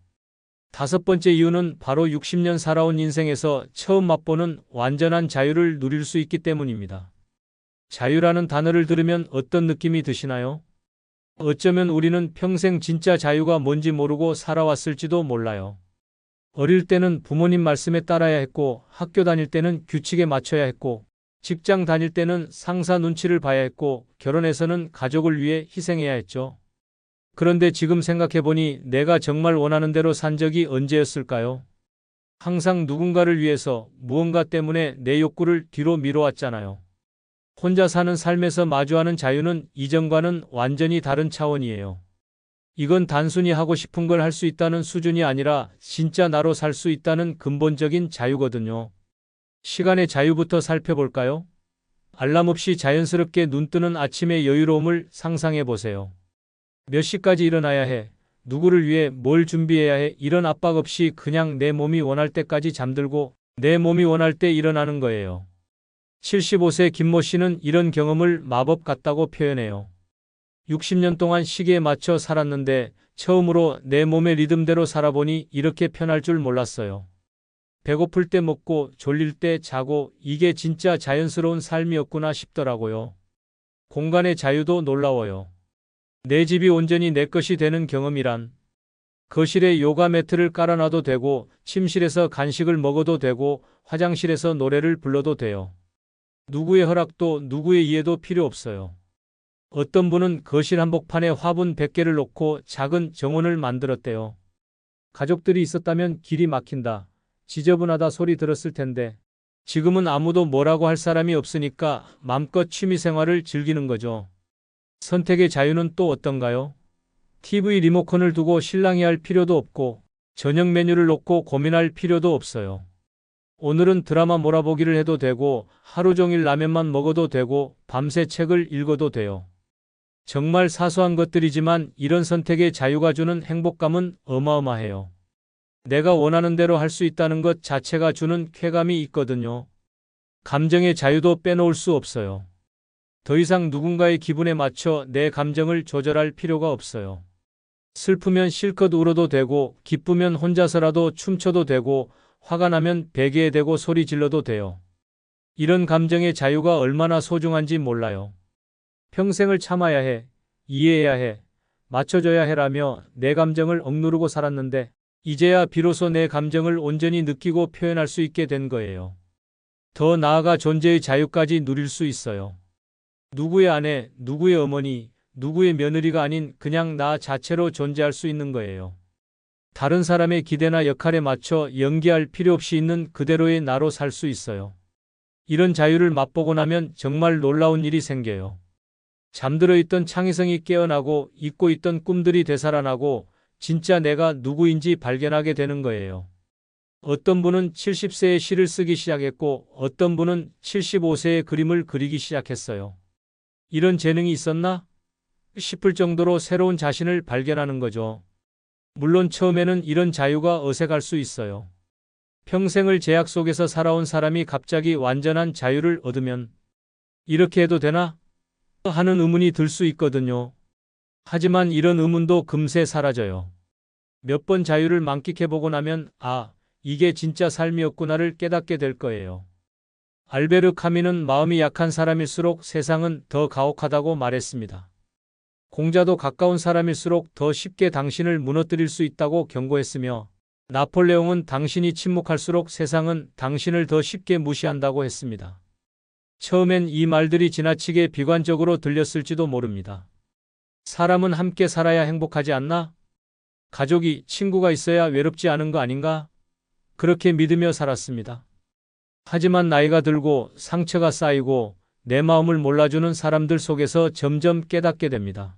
Speaker 1: 다섯 번째 이유는 바로 60년 살아온 인생에서 처음 맛보는 완전한 자유를 누릴 수 있기 때문입니다. 자유라는 단어를 들으면 어떤 느낌이 드시나요? 어쩌면 우리는 평생 진짜 자유가 뭔지 모르고 살아왔을지도 몰라요. 어릴 때는 부모님 말씀에 따라야 했고, 학교 다닐 때는 규칙에 맞춰야 했고, 직장 다닐 때는 상사 눈치를 봐야 했고, 결혼해서는 가족을 위해 희생해야 했죠. 그런데 지금 생각해보니 내가 정말 원하는 대로 산 적이 언제였을까요? 항상 누군가를 위해서 무언가 때문에 내 욕구를 뒤로 미뤄왔잖아요. 혼자 사는 삶에서 마주하는 자유는 이전과는 완전히 다른 차원이에요. 이건 단순히 하고 싶은 걸 할 수 있다는 수준이 아니라 진짜 나로 살 수 있다는 근본적인 자유거든요. 시간의 자유부터 살펴볼까요? 알람 없이 자연스럽게 눈뜨는 아침의 여유로움을 상상해 보세요. 몇 시까지 일어나야 해? 누구를 위해 뭘 준비해야 해? 이런 압박 없이 그냥 내 몸이 원할 때까지 잠들고 내 몸이 원할 때 일어나는 거예요. 75세 김모 씨는 이런 경험을 마법 같다고 표현해요. 60년 동안 시계에 맞춰 살았는데 처음으로 내 몸의 리듬대로 살아보니 이렇게 편할 줄 몰랐어요. 배고플 때 먹고 졸릴 때 자고 이게 진짜 자연스러운 삶이었구나 싶더라고요. 공간의 자유도 놀라워요. 내 집이 온전히 내 것이 되는 경험이란 거실에 요가 매트를 깔아놔도 되고 침실에서 간식을 먹어도 되고 화장실에서 노래를 불러도 돼요. 누구의 허락도 누구의 이해도 필요 없어요. 어떤 분은 거실 한복판에 화분 100개를 놓고 작은 정원을 만들었대요. 가족들이 있었다면 길이 막힌다, 지저분하다 소리 들었을 텐데 지금은 아무도 뭐라고 할 사람이 없으니까 맘껏 취미생활을 즐기는 거죠. 선택의 자유는 또 어떤가요? TV 리모컨을 두고 실랑이 할 필요도 없고 저녁 메뉴를 놓고 고민할 필요도 없어요. 오늘은 드라마 몰아보기를 해도 되고 하루 종일 라면만 먹어도 되고 밤새 책을 읽어도 돼요. 정말 사소한 것들이지만 이런 선택의 자유가 주는 행복감은 어마어마해요. 내가 원하는 대로 할 수 있다는 것 자체가 주는 쾌감이 있거든요. 감정의 자유도 빼놓을 수 없어요. 더 이상 누군가의 기분에 맞춰 내 감정을 조절할 필요가 없어요. 슬프면 실컷 울어도 되고 기쁘면 혼자서라도 춤춰도 되고 화가 나면 베개에 대고 소리 질러도 돼요. 이런 감정의 자유가 얼마나 소중한지 몰라요. 평생을 참아야 해, 이해해야 해, 맞춰줘야 해라며 내 감정을 억누르고 살았는데 이제야 비로소 내 감정을 온전히 느끼고 표현할 수 있게 된 거예요. 더 나아가 존재의 자유까지 누릴 수 있어요. 누구의 아내, 누구의 어머니, 누구의 며느리가 아닌 그냥 나 자체로 존재할 수 있는 거예요. 다른 사람의 기대나 역할에 맞춰 연기할 필요 없이 있는 그대로의 나로 살 수 있어요. 이런 자유를 맛보고 나면 정말 놀라운 일이 생겨요. 잠들어 있던 창의성이 깨어나고 잊고 있던 꿈들이 되살아나고 진짜 내가 누구인지 발견하게 되는 거예요. 어떤 분은 70세에 시를 쓰기 시작했고 어떤 분은 75세에 그림을 그리기 시작했어요. 이런 재능이 있었나? 싶을 정도로 새로운 자신을 발견하는 거죠. 물론 처음에는 이런 자유가 어색할 수 있어요. 평생을 제약 속에서 살아온 사람이 갑자기 완전한 자유를 얻으면 이렇게 해도 되나? 하는 의문이 들 수 있거든요. 하지만 이런 의문도 금세 사라져요. 몇 번 자유를 만끽해보고 나면 이게 진짜 삶이었구나를 깨닫게 될 거예요. 알베르 카뮈는 마음이 약한 사람일수록 세상은 더 가혹하다고 말했습니다. 공자도 가까운 사람일수록 더 쉽게 당신을 무너뜨릴 수 있다고 경고했으며 나폴레옹은 당신이 침묵할수록 세상은 당신을 더 쉽게 무시한다고 했습니다. 처음엔 이 말들이 지나치게 비관적으로 들렸을지도 모릅니다. 사람은 함께 살아야 행복하지 않나? 가족이, 친구가 있어야 외롭지 않은 거 아닌가? 그렇게 믿으며 살았습니다. 하지만 나이가 들고 상처가 쌓이고 내 마음을 몰라주는 사람들 속에서 점점 깨닫게 됩니다.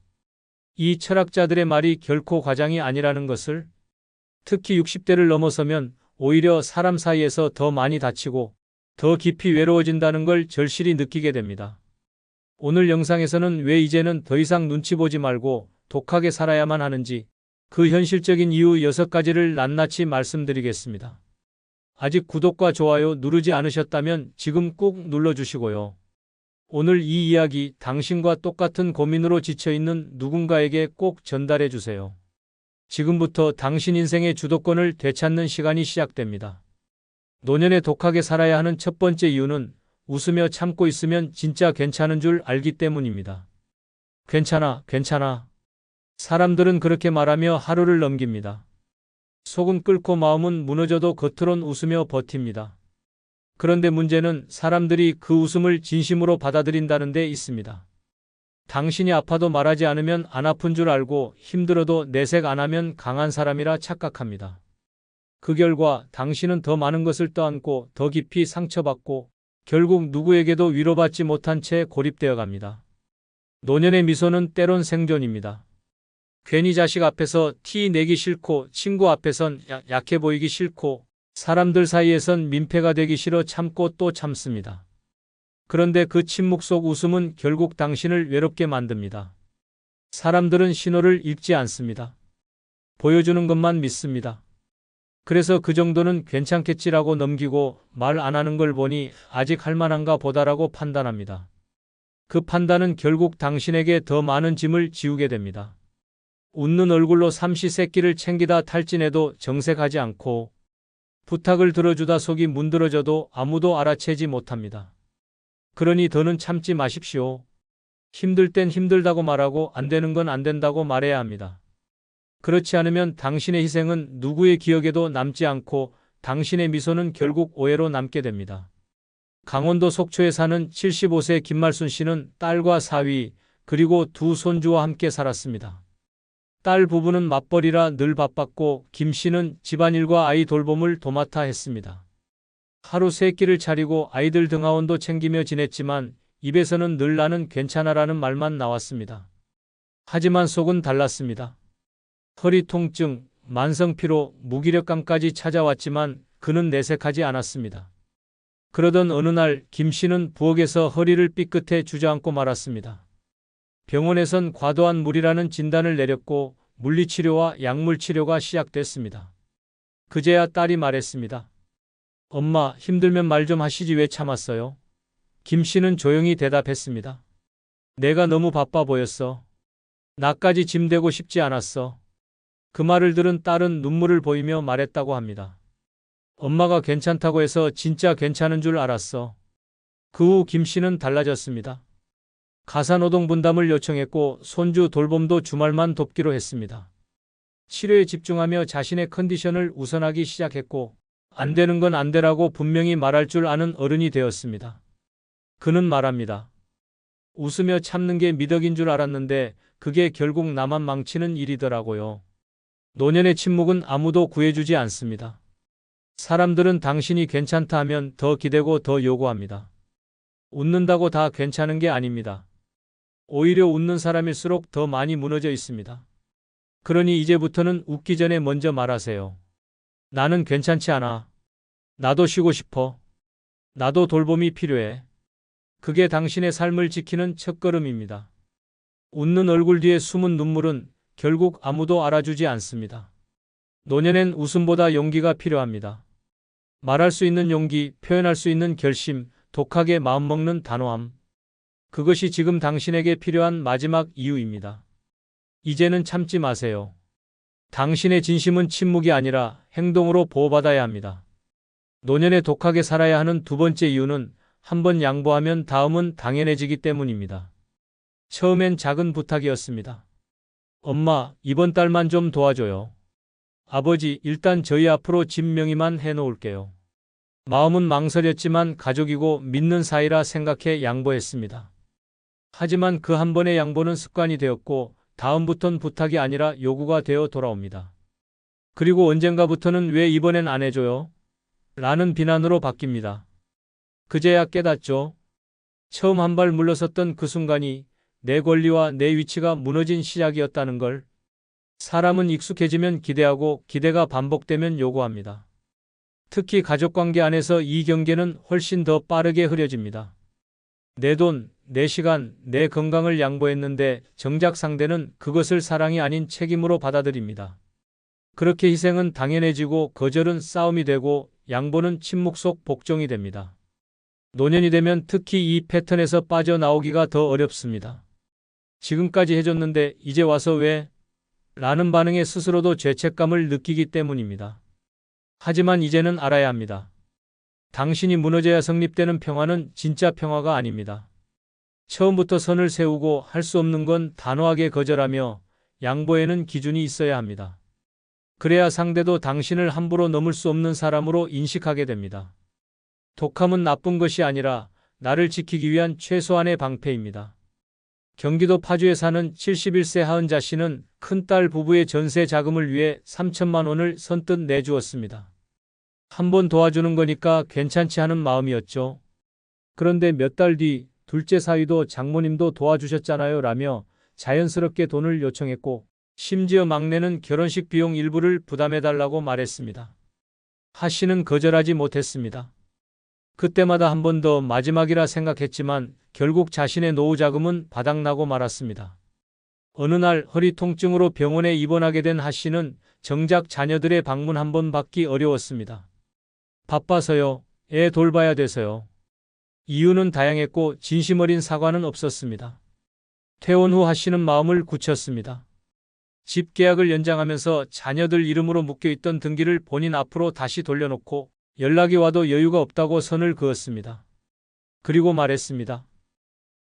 Speaker 1: 이 철학자들의 말이 결코 과장이 아니라는 것을, 특히 60대를 넘어서면 오히려 사람 사이에서 더 많이 다치고 더 깊이 외로워진다는 걸 절실히 느끼게 됩니다. 오늘 영상에서는 왜 이제는 더 이상 눈치 보지 말고 독하게 살아야만 하는지 그 현실적인 이유 6가지를 낱낱이 말씀드리겠습니다. 아직 구독과 좋아요 누르지 않으셨다면 지금 꾹 눌러주시고요. 오늘 이 이야기 당신과 똑같은 고민으로 지쳐있는 누군가에게 꼭 전달해 주세요. 지금부터 당신 인생의 주도권을 되찾는 시간이 시작됩니다. 노년에 독하게 살아야 하는 첫 번째 이유는 웃으며 참고 있으면 진짜 괜찮은 줄 알기 때문입니다. 괜찮아, 괜찮아. 사람들은 그렇게 말하며 하루를 넘깁니다. 속은 끓고 마음은 무너져도 겉으론 웃으며 버팁니다. 그런데 문제는 사람들이 그 웃음을 진심으로 받아들인다는 데 있습니다. 당신이 아파도 말하지 않으면 안 아픈 줄 알고 힘들어도 내색 안 하면 강한 사람이라 착각합니다. 그 결과 당신은 더 많은 것을 떠안고 더 깊이 상처받고 결국 누구에게도 위로받지 못한 채 고립되어 갑니다. 노년의 미소는 때론 생존입니다. 괜히 자식 앞에서 티 내기 싫고 친구 앞에선 약해 보이기 싫고 사람들 사이에선 민폐가 되기 싫어 참고 또 참습니다. 그런데 그 침묵 속 웃음은 결국 당신을 외롭게 만듭니다. 사람들은 신호를 읽지 않습니다. 보여주는 것만 믿습니다. 그래서 그 정도는 괜찮겠지라고 넘기고 말 안 하는 걸 보니 아직 할 만한가 보다라고 판단합니다. 그 판단은 결국 당신에게 더 많은 짐을 지우게 됩니다. 웃는 얼굴로 삼시세끼를 챙기다 탈진해도 정색하지 않고 부탁을 들어주다 속이 문드러져도 아무도 알아채지 못합니다. 그러니 더는 참지 마십시오. 힘들 땐 힘들다고 말하고 안 되는 건 안 된다고 말해야 합니다. 그렇지 않으면 당신의 희생은 누구의 기억에도 남지 않고 당신의 미소는 결국 오해로 남게 됩니다. 강원도 속초에 사는 75세 김말순 씨는 딸과 사위 그리고 두 손주와 함께 살았습니다. 딸 부부는 맞벌이라 늘 바빴고 김 씨는 집안일과 아이 돌봄을 도맡아 했습니다. 하루 세 끼를 차리고 아이들 등하원도 챙기며 지냈지만 입에서는 늘 나는 괜찮아라는 말만 나왔습니다. 하지만 속은 달랐습니다. 허리 통증, 만성 피로, 무기력감까지 찾아왔지만 그는 내색하지 않았습니다. 그러던 어느 날 김 씨는 부엌에서 허리를 삐끗해 주저앉고 말았습니다. 병원에선 과도한 무리라는 진단을 내렸고 물리치료와 약물치료가 시작됐습니다. 그제야 딸이 말했습니다. 엄마, 힘들면 말 좀 하시지 왜 참았어요? 김 씨는 조용히 대답했습니다. 내가 너무 바빠 보였어. 나까지 짐 되고 싶지 않았어. 그 말을 들은 딸은 눈물을 보이며 말했다고 합니다. 엄마가 괜찮다고 해서 진짜 괜찮은 줄 알았어. 그 후 김 씨는 달라졌습니다. 가사노동 분담을 요청했고 손주 돌봄도 주말만 돕기로 했습니다. 치료에 집중하며 자신의 컨디션을 우선하기 시작했고 안 되는 건 안 되라고 분명히 말할 줄 아는 어른이 되었습니다. 그는 말합니다. 웃으며 참는 게 미덕인 줄 알았는데 그게 결국 나만 망치는 일이더라고요. 노년의 침묵은 아무도 구해주지 않습니다. 사람들은 당신이 괜찮다 하면 더 기대고 더 요구합니다. 웃는다고 다 괜찮은 게 아닙니다. 오히려 웃는 사람일수록 더 많이 무너져 있습니다. 그러니 이제부터는 웃기 전에 먼저 말하세요. 나는 괜찮지 않아. 나도 쉬고 싶어. 나도 돌봄이 필요해. 그게 당신의 삶을 지키는 첫걸음입니다. 웃는 얼굴 뒤에 숨은 눈물은 결국 아무도 알아주지 않습니다. 노년엔 웃음보다 용기가 필요합니다. 말할 수 있는 용기, 표현할 수 있는 결심, 독하게 마음먹는 단호함. 그것이 지금 당신에게 필요한 마지막 이유입니다. 이제는 참지 마세요. 당신의 진심은 침묵이 아니라 행동으로 보호받아야 합니다. 노년에 독하게 살아야 하는 두 번째 이유는 한번 양보하면 다음은 당연해지기 때문입니다. 처음엔 작은 부탁이었습니다. 엄마, 이번 달만 좀 도와줘요. 아버지, 일단 저희 앞으로 집 명의만 해놓을게요. 마음은 망설였지만 가족이고 믿는 사이라 생각해 양보했습니다. 하지만 그 한 번의 양보는 습관이 되었고 다음부턴 부탁이 아니라 요구가 되어 돌아옵니다. 그리고 언젠가부터는 왜 이번엔 안 해줘요? 라는 비난으로 바뀝니다. 그제야 깨닫죠. 처음 한 발 물러섰던 그 순간이 내 권리와 내 위치가 무너진 시작이었다는 걸. 사람은 익숙해지면 기대하고 기대가 반복되면 요구합니다. 특히 가족관계 안에서 이 경계는 훨씬 더 빠르게 흐려집니다. 내 돈, 내 시간, 내 건강을 양보했는데 정작 상대는 그것을 사랑이 아닌 책임으로 받아들입니다. 그렇게 희생은 당연해지고 거절은 싸움이 되고 양보는 침묵 속 복종이 됩니다. 노년이 되면 특히 이 패턴에서 빠져나오기가 더 어렵습니다. 지금까지 해줬는데 이제 와서 왜? 라는 반응에 스스로도 죄책감을 느끼기 때문입니다. 하지만 이제는 알아야 합니다. 당신이 무너져야 성립되는 평화는 진짜 평화가 아닙니다. 처음부터 선을 세우고 할 수 없는 건 단호하게 거절하며 양보에는 기준이 있어야 합니다. 그래야 상대도 당신을 함부로 넘을 수 없는 사람으로 인식하게 됩니다. 독함은 나쁜 것이 아니라 나를 지키기 위한 최소한의 방패입니다. 경기도 파주에 사는 71세 하은자 씨는 큰딸 부부의 전세 자금을 위해 3천만 원을 선뜻 내주었습니다. 한 번 도와주는 거니까 괜찮지 하는 마음이었죠. 그런데 몇 달 뒤 둘째 사위도 장모님도 도와주셨잖아요 라며 자연스럽게 돈을 요청했고 심지어 막내는 결혼식 비용 일부를 부담해달라고 말했습니다. 하 씨는 거절하지 못했습니다. 그때마다 한 번 더 마지막이라 생각했지만 결국 자신의 노후 자금은 바닥나고 말았습니다. 어느 날 허리 통증으로 병원에 입원하게 된 하 씨는 정작 자녀들의 방문 한 번 받기 어려웠습니다. 바빠서요. 애 돌봐야 돼서요. 이유는 다양했고 진심 어린 사과는 없었습니다. 퇴원 후 하 씨는 마음을 굳혔습니다. 집 계약을 연장하면서 자녀들 이름으로 묶여있던 등기를 본인 앞으로 다시 돌려놓고 연락이 와도 여유가 없다고 선을 그었습니다. 그리고 말했습니다.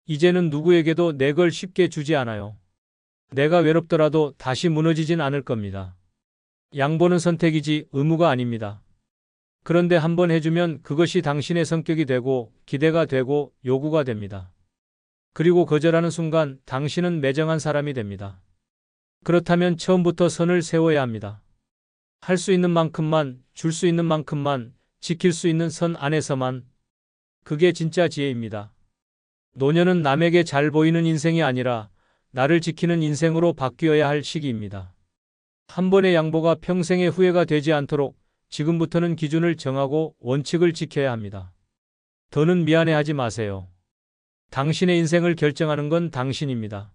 Speaker 1: 이제는 누구에게도 내 걸 쉽게 주지 않아요. 내가 외롭더라도 다시 무너지진 않을 겁니다. 양보는 선택이지 의무가 아닙니다. 그런데 한번 해주면 그것이 당신의 성격이 되고 기대가 되고 요구가 됩니다. 그리고 거절하는 순간 당신은 매정한 사람이 됩니다. 그렇다면 처음부터 선을 세워야 합니다. 할 수 있는 만큼만, 줄 수 있는 만큼만, 지킬 수 있는 선 안에서만. 그게 진짜 지혜입니다. 노년은 남에게 잘 보이는 인생이 아니라 나를 지키는 인생으로 바뀌어야 할 시기입니다. 한 번의 양보가 평생의 후회가 되지 않도록 지금부터는 기준을 정하고 원칙을 지켜야 합니다. 더는 미안해하지 마세요. 당신의 인생을 결정하는 건 당신입니다.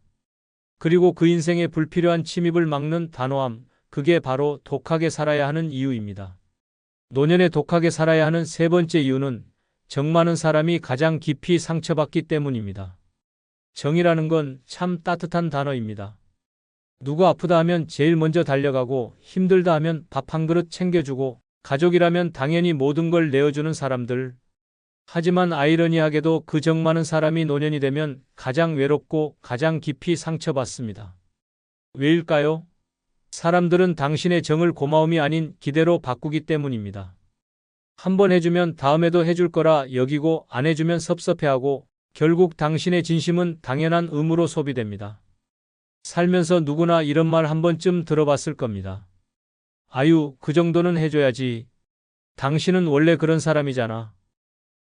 Speaker 1: 그리고 그 인생에 불필요한 침입을 막는 단호함, 그게 바로 독하게 살아야 하는 이유입니다. 노년에 독하게 살아야 하는 세 번째 이유는 정 많은 사람이 가장 깊이 상처받기 때문입니다. 정이라는 건 참 따뜻한 단어입니다. 누구 아프다 하면 제일 먼저 달려가고 힘들다 하면 밥 한 그릇 챙겨주고 가족이라면 당연히 모든 걸 내어주는 사람들. 하지만 아이러니하게도 그 정 많은 사람이 노년이 되면 가장 외롭고 가장 깊이 상처받습니다. 왜일까요? 사람들은 당신의 정을 고마움이 아닌 기대로 바꾸기 때문입니다. 한 번 해주면 다음에도 해줄 거라 여기고 안 해주면 섭섭해하고 결국 당신의 진심은 당연한 의무로 소비됩니다. 살면서 누구나 이런 말 한 번쯤 들어봤을 겁니다. 아유, 그 정도는 해줘야지. 당신은 원래 그런 사람이잖아.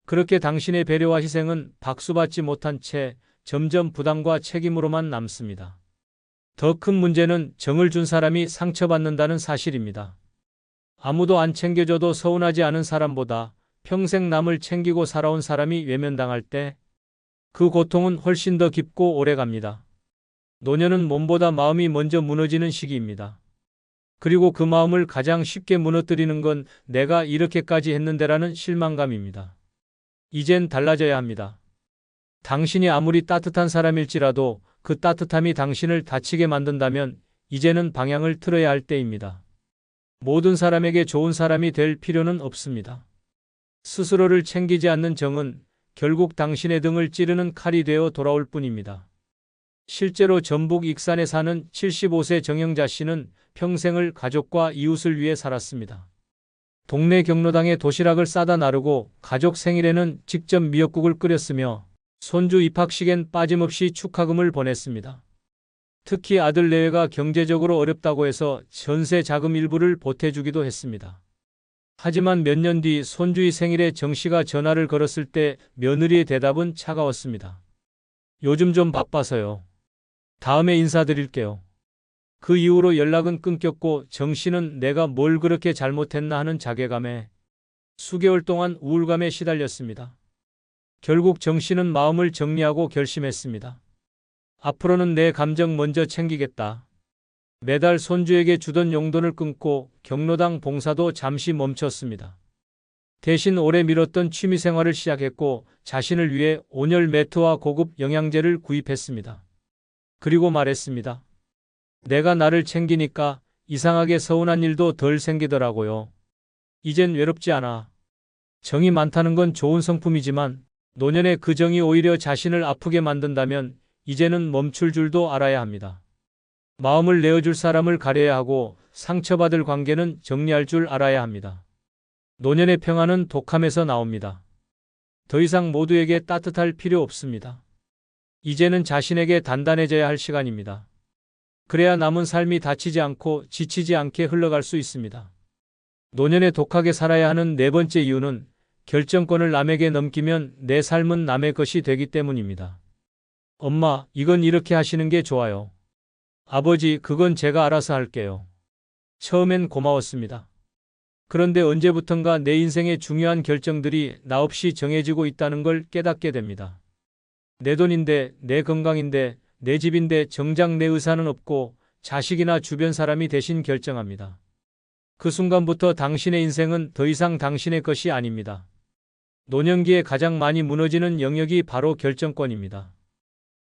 Speaker 1: 그렇게 당신의 배려와 희생은 박수받지 못한 채 점점 부담과 책임으로만 남습니다. 더 큰 문제는 정을 준 사람이 상처받는다는 사실입니다. 아무도 안 챙겨줘도 서운하지 않은 사람보다 평생 남을 챙기고 살아온 사람이 외면당할 때 그 고통은 훨씬 더 깊고 오래갑니다. 노년은 몸보다 마음이 먼저 무너지는 시기입니다. 그리고 그 마음을 가장 쉽게 무너뜨리는 건 내가 이렇게까지 했는데라는 실망감입니다. 이젠 달라져야 합니다. 당신이 아무리 따뜻한 사람일지라도 그 따뜻함이 당신을 다치게 만든다면 이제는 방향을 틀어야 할 때입니다. 모든 사람에게 좋은 사람이 될 필요는 없습니다. 스스로를 챙기지 않는 정은 결국 당신의 등을 찌르는 칼이 되어 돌아올 뿐입니다. 실제로 전북 익산에 사는 75세 정영자 씨는 평생을 가족과 이웃을 위해 살았습니다. 동네 경로당에 도시락을 싸다 나르고 가족 생일에는 직접 미역국을 끓였으며 손주 입학식엔 빠짐없이 축하금을 보냈습니다. 특히 아들 내외가 경제적으로 어렵다고 해서 전세 자금 일부를 보태주기도 했습니다. 하지만 몇 년 뒤 손주의 생일에 정 씨가 전화를 걸었을 때 며느리의 대답은 차가웠습니다. 요즘 좀 바빠서요. 다음에 인사드릴게요. 그 이후로 연락은 끊겼고 정 씨는 내가 뭘 그렇게 잘못했나 하는 자괴감에 수개월 동안 우울감에 시달렸습니다. 결국 정 씨는 마음을 정리하고 결심했습니다. 앞으로는 내 감정 먼저 챙기겠다. 매달 손주에게 주던 용돈을 끊고 경로당 봉사도 잠시 멈췄습니다. 대신 오래 미뤘던 취미생활을 시작했고 자신을 위해 온열 매트와 고급 영양제를 구입했습니다. 그리고 말했습니다. 내가 나를 챙기니까 이상하게 서운한 일도 덜 생기더라고요. 이젠 외롭지 않아. 정이 많다는 건 좋은 성품이지만 노년의 그 정이 오히려 자신을 아프게 만든다면 이제는 멈출 줄도 알아야 합니다. 마음을 내어줄 사람을 가려야 하고 상처받을 관계는 정리할 줄 알아야 합니다. 노년의 평화는 독함에서 나옵니다. 더 이상 모두에게 따뜻할 필요 없습니다. 이제는 자신에게 단단해져야 할 시간입니다. 그래야 남은 삶이 다치지 않고 지치지 않게 흘러갈 수 있습니다. 노년에 독하게 살아야 하는 네 번째 이유는 결정권을 남에게 넘기면 내 삶은 남의 것이 되기 때문입니다. 엄마, 이건 이렇게 하시는 게 좋아요. 아버지, 그건 제가 알아서 할게요. 처음엔 고마웠습니다. 그런데 언제부턴가 내 인생의 중요한 결정들이 나 없이 정해지고 있다는 걸 깨닫게 됩니다. 내 돈인데, 내 건강인데, 내 집인데 정작 내 의사는 없고 자식이나 주변 사람이 대신 결정합니다. 그 순간부터 당신의 인생은 더 이상 당신의 것이 아닙니다. 노년기에 가장 많이 무너지는 영역이 바로 결정권입니다.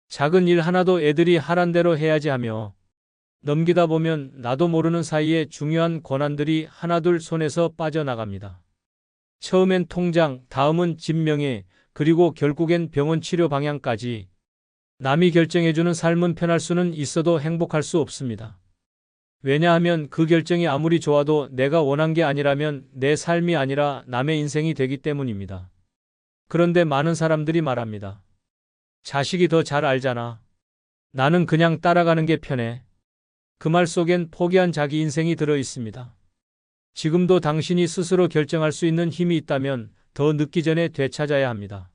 Speaker 1: 작은 일 하나도 애들이 하란 대로 해야지 하며 넘기다 보면 나도 모르는 사이에 중요한 권한들이 하나둘 손에서 빠져나갑니다. 처음엔 통장, 다음은 집 명예, 그리고 결국엔 병원 치료 방향까지. 남이 결정해주는 삶은 편할 수는 있어도 행복할 수 없습니다. 왜냐하면 그 결정이 아무리 좋아도 내가 원한 게 아니라면 내 삶이 아니라 남의 인생이 되기 때문입니다. 그런데 많은 사람들이 말합니다. 자식이 더 잘 알잖아. 나는 그냥 따라가는 게 편해. 그 말 속엔 포기한 자기 인생이 들어 있습니다. 지금도 당신이 스스로 결정할 수 있는 힘이 있다면 더 늦기 전에 되찾아야 합니다.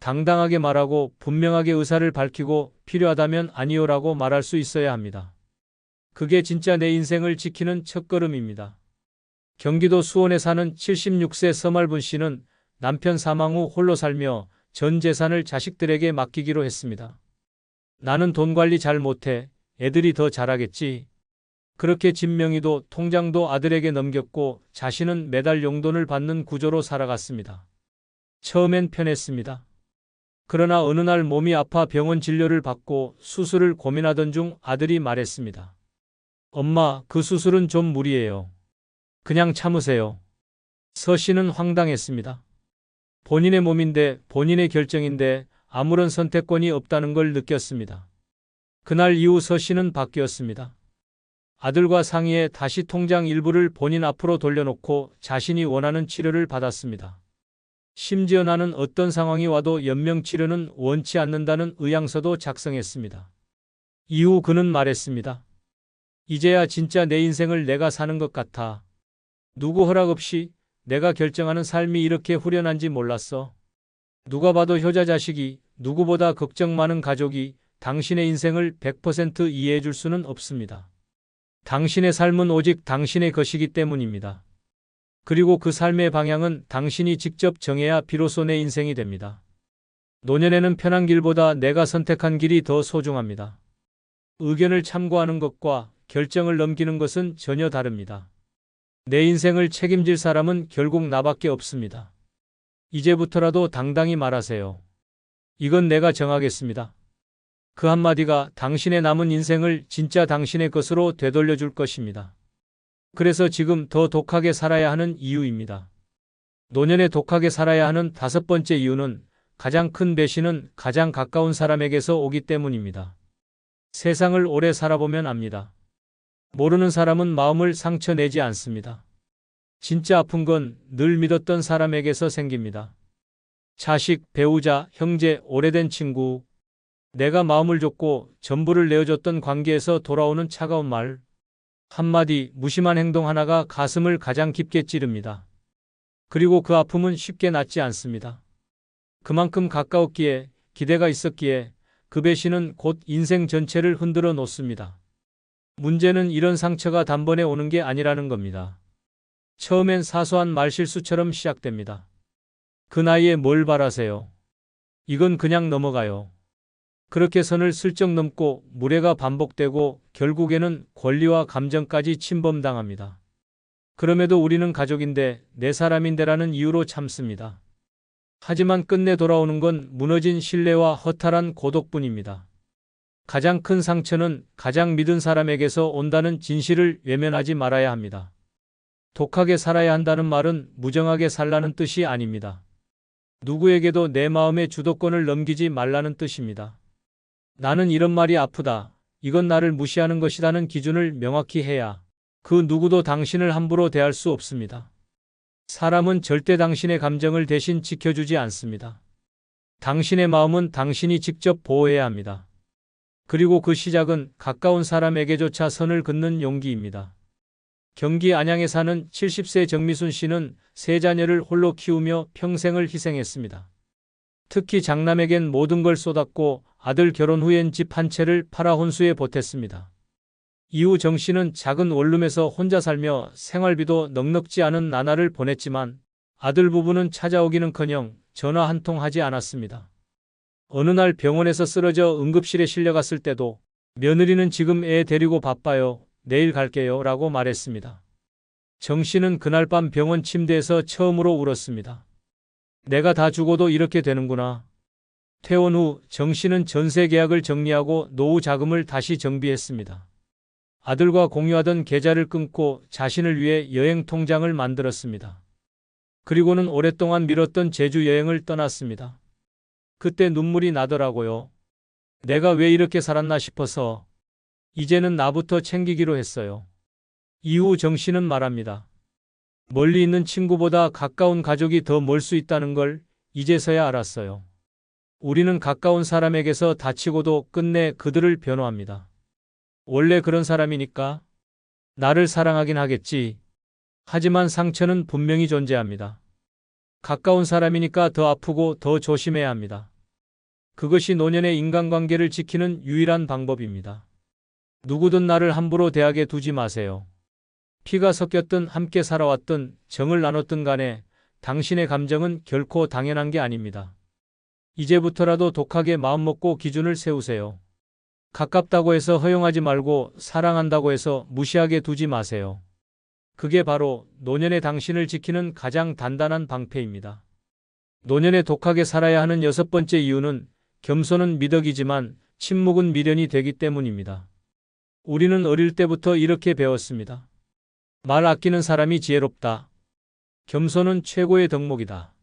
Speaker 1: 당당하게 말하고 분명하게 의사를 밝히고 필요하다면 아니요라고 말할 수 있어야 합니다. 그게 진짜 내 인생을 지키는 첫걸음입니다. 경기도 수원에 사는 76세 서말분 씨는 남편 사망 후 홀로 살며 전 재산을 자식들에게 맡기기로 했습니다. 나는 돈 관리 잘 못해. 애들이 더 잘하겠지. 그렇게 집 명의도 통장도 아들에게 넘겼고 자신은 매달 용돈을 받는 구조로 살아갔습니다. 처음엔 편했습니다. 그러나 어느 날 몸이 아파 병원 진료를 받고 수술을 고민하던 중 아들이 말했습니다. 엄마, 그 수술은 좀 무리예요. 그냥 참으세요. 서 씨는 황당했습니다. 본인의 몸인데 본인의 결정인데 아무런 선택권이 없다는 걸 느꼈습니다. 그날 이후 서 씨는 바뀌었습니다. 아들과 상의해 다시 통장 일부를 본인 앞으로 돌려놓고 자신이 원하는 치료를 받았습니다. 심지어 나는 어떤 상황이 와도 연명치료는 원치 않는다는 의향서도 작성했습니다. 이후 그는 말했습니다. 이제야 진짜 내 인생을 내가 사는 것 같아. 누구 허락 없이 내가 결정하는 삶이 이렇게 후련한지 몰랐어. 누가 봐도 효자 자식이, 누구보다 걱정 많은 가족이 당신의 인생을 100% 이해해 줄 수는 없습니다. 당신의 삶은 오직 당신의 것이기 때문입니다. 그리고 그 삶의 방향은 당신이 직접 정해야 비로소 내 인생이 됩니다. 노년에는 편한 길보다 내가 선택한 길이 더 소중합니다. 의견을 참고하는 것과 결정을 넘기는 것은 전혀 다릅니다. 내 인생을 책임질 사람은 결국 나밖에 없습니다. 이제부터라도 당당히 말하세요. 이건 내가 정하겠습니다. 그 한마디가 당신의 남은 인생을 진짜 당신의 것으로 되돌려 줄 것입니다. 그래서 지금 더 독하게 살아야 하는 이유입니다. 노년에 독하게 살아야 하는 다섯 번째 이유는 가장 큰 배신은 가장 가까운 사람에게서 오기 때문입니다. 세상을 오래 살아보면 압니다. 모르는 사람은 마음을 상처내지 않습니다. 진짜 아픈 건 늘 믿었던 사람에게서 생깁니다. 자식, 배우자, 형제, 오래된 친구, 내가 마음을 줬고 전부를 내어줬던 관계에서 돌아오는 차가운 말, 한마디, 무심한 행동 하나가 가슴을 가장 깊게 찌릅니다. 그리고 그 아픔은 쉽게 낫지 않습니다. 그만큼 가까웠기에, 기대가 있었기에 그 배신은 곧 인생 전체를 흔들어 놓습니다. 문제는 이런 상처가 단번에 오는 게 아니라는 겁니다. 처음엔 사소한 말실수처럼 시작됩니다. 그 나이에 뭘 바라세요? 이건 그냥 넘어가요. 그렇게 선을 슬쩍 넘고 무례가 반복되고 결국에는 권리와 감정까지 침범당합니다. 그럼에도 우리는 가족인데 내 사람인데라는 이유로 참습니다. 하지만 끝내 돌아오는 건 무너진 신뢰와 허탈한 고독뿐입니다. 가장 큰 상처는 가장 믿은 사람에게서 온다는 진실을 외면하지 말아야 합니다. 독하게 살아야 한다는 말은 무정하게 살라는 뜻이 아닙니다. 누구에게도 내 마음의 주도권을 넘기지 말라는 뜻입니다. 나는 이런 말이 아프다. 이건 나를 무시하는 것이라는 기준을 명확히 해야 그 누구도 당신을 함부로 대할 수 없습니다. 사람은 절대 당신의 감정을 대신 지켜주지 않습니다. 당신의 마음은 당신이 직접 보호해야 합니다. 그리고 그 시작은 가까운 사람에게조차 선을 긋는 용기입니다. 경기 안양에 사는 70세 정미순 씨는 세 자녀를 홀로 키우며 평생을 희생했습니다. 특히 장남에겐 모든 걸 쏟았고 아들 결혼 후엔 집 한 채를 팔아 혼수에 보탰습니다. 이후 정 씨는 작은 원룸에서 혼자 살며 생활비도 넉넉지 않은 나날을 보냈지만 아들 부부는 찾아오기는커녕 전화 한 통 하지 않았습니다. 어느 날 병원에서 쓰러져 응급실에 실려갔을 때도 며느리는 지금 애 데리고 바빠요. 내일 갈게요. 라고 말했습니다. 정 씨는 그날 밤 병원 침대에서 처음으로 울었습니다. 내가 다 죽어도 이렇게 되는구나. 퇴원 후 정 씨는 전세 계약을 정리하고 노후 자금을 다시 정비했습니다. 아들과 공유하던 계좌를 끊고 자신을 위해 여행 통장을 만들었습니다. 그리고는 오랫동안 미뤘던 제주 여행을 떠났습니다. 그때 눈물이 나더라고요. 내가 왜 이렇게 살았나 싶어서 이제는 나부터 챙기기로 했어요. 이후 정 씨는 말합니다. 멀리 있는 친구보다 가까운 가족이 더 멀 수 있다는 걸 이제서야 알았어요. 우리는 가까운 사람에게서 다치고도 끝내 그들을 변호합니다. 원래 그런 사람이니까 나를 사랑하긴 하겠지. 하지만 상처는 분명히 존재합니다. 가까운 사람이니까 더 아프고 더 조심해야 합니다. 그것이 노년의 인간관계를 지키는 유일한 방법입니다. 누구든 나를 함부로 대하게 두지 마세요. 피가 섞였든 함께 살아왔든 정을 나눴든 간에 당신의 감정은 결코 당연한 게 아닙니다. 이제부터라도 독하게 마음먹고 기준을 세우세요. 가깝다고 해서 허용하지 말고 사랑한다고 해서 무시하게 두지 마세요. 그게 바로 노년의 당신을 지키는 가장 단단한 방패입니다. 노년에 독하게 살아야 하는 6번째 이유는 겸손은 미덕이지만 침묵은 미련이 되기 때문입니다. 우리는 어릴 때부터 이렇게 배웠습니다. 말 아끼는 사람이 지혜롭다. 겸손은 최고의 덕목이다.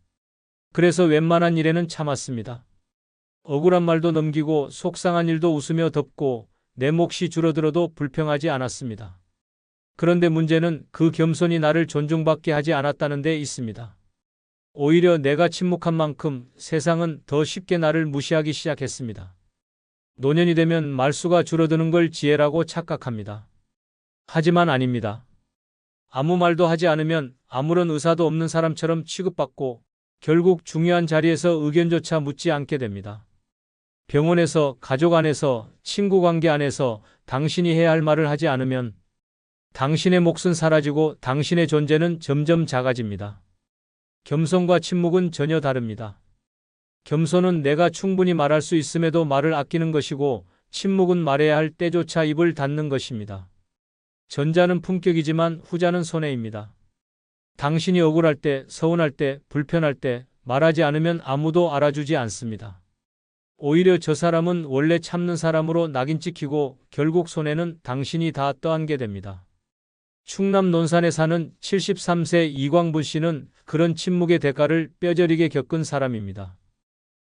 Speaker 1: 그래서 웬만한 일에는 참았습니다. 억울한 말도 넘기고 속상한 일도 웃으며 덮고 내 몫이 줄어들어도 불평하지 않았습니다. 그런데 문제는 그 겸손이 나를 존중받게 하지 않았다는 데 있습니다. 오히려 내가 침묵한 만큼 세상은 더 쉽게 나를 무시하기 시작했습니다. 노년이 되면 말수가 줄어드는 걸 지혜라고 착각합니다. 하지만 아닙니다. 아무 말도 하지 않으면 아무런 의사도 없는 사람처럼 취급받고 결국 중요한 자리에서 의견조차 묻지 않게 됩니다. 병원에서, 가족 안에서, 친구 관계 안에서 당신이 해야 할 말을 하지 않으면 당신의 몫은 사라지고 당신의 존재는 점점 작아집니다. 겸손과 침묵은 전혀 다릅니다. 겸손은 내가 충분히 말할 수 있음에도 말을 아끼는 것이고 침묵은 말해야 할 때조차 입을 닫는 것입니다. 전자는 품격이지만 후자는 손해입니다. 당신이 억울할 때, 서운할 때, 불편할 때 말하지 않으면 아무도 알아주지 않습니다. 오히려 저 사람은 원래 참는 사람으로 낙인 찍히고 결국 손해는 당신이 다 떠안게 됩니다. 충남 논산에 사는 73세 이광분 씨는 그런 침묵의 대가를 뼈저리게 겪은 사람입니다.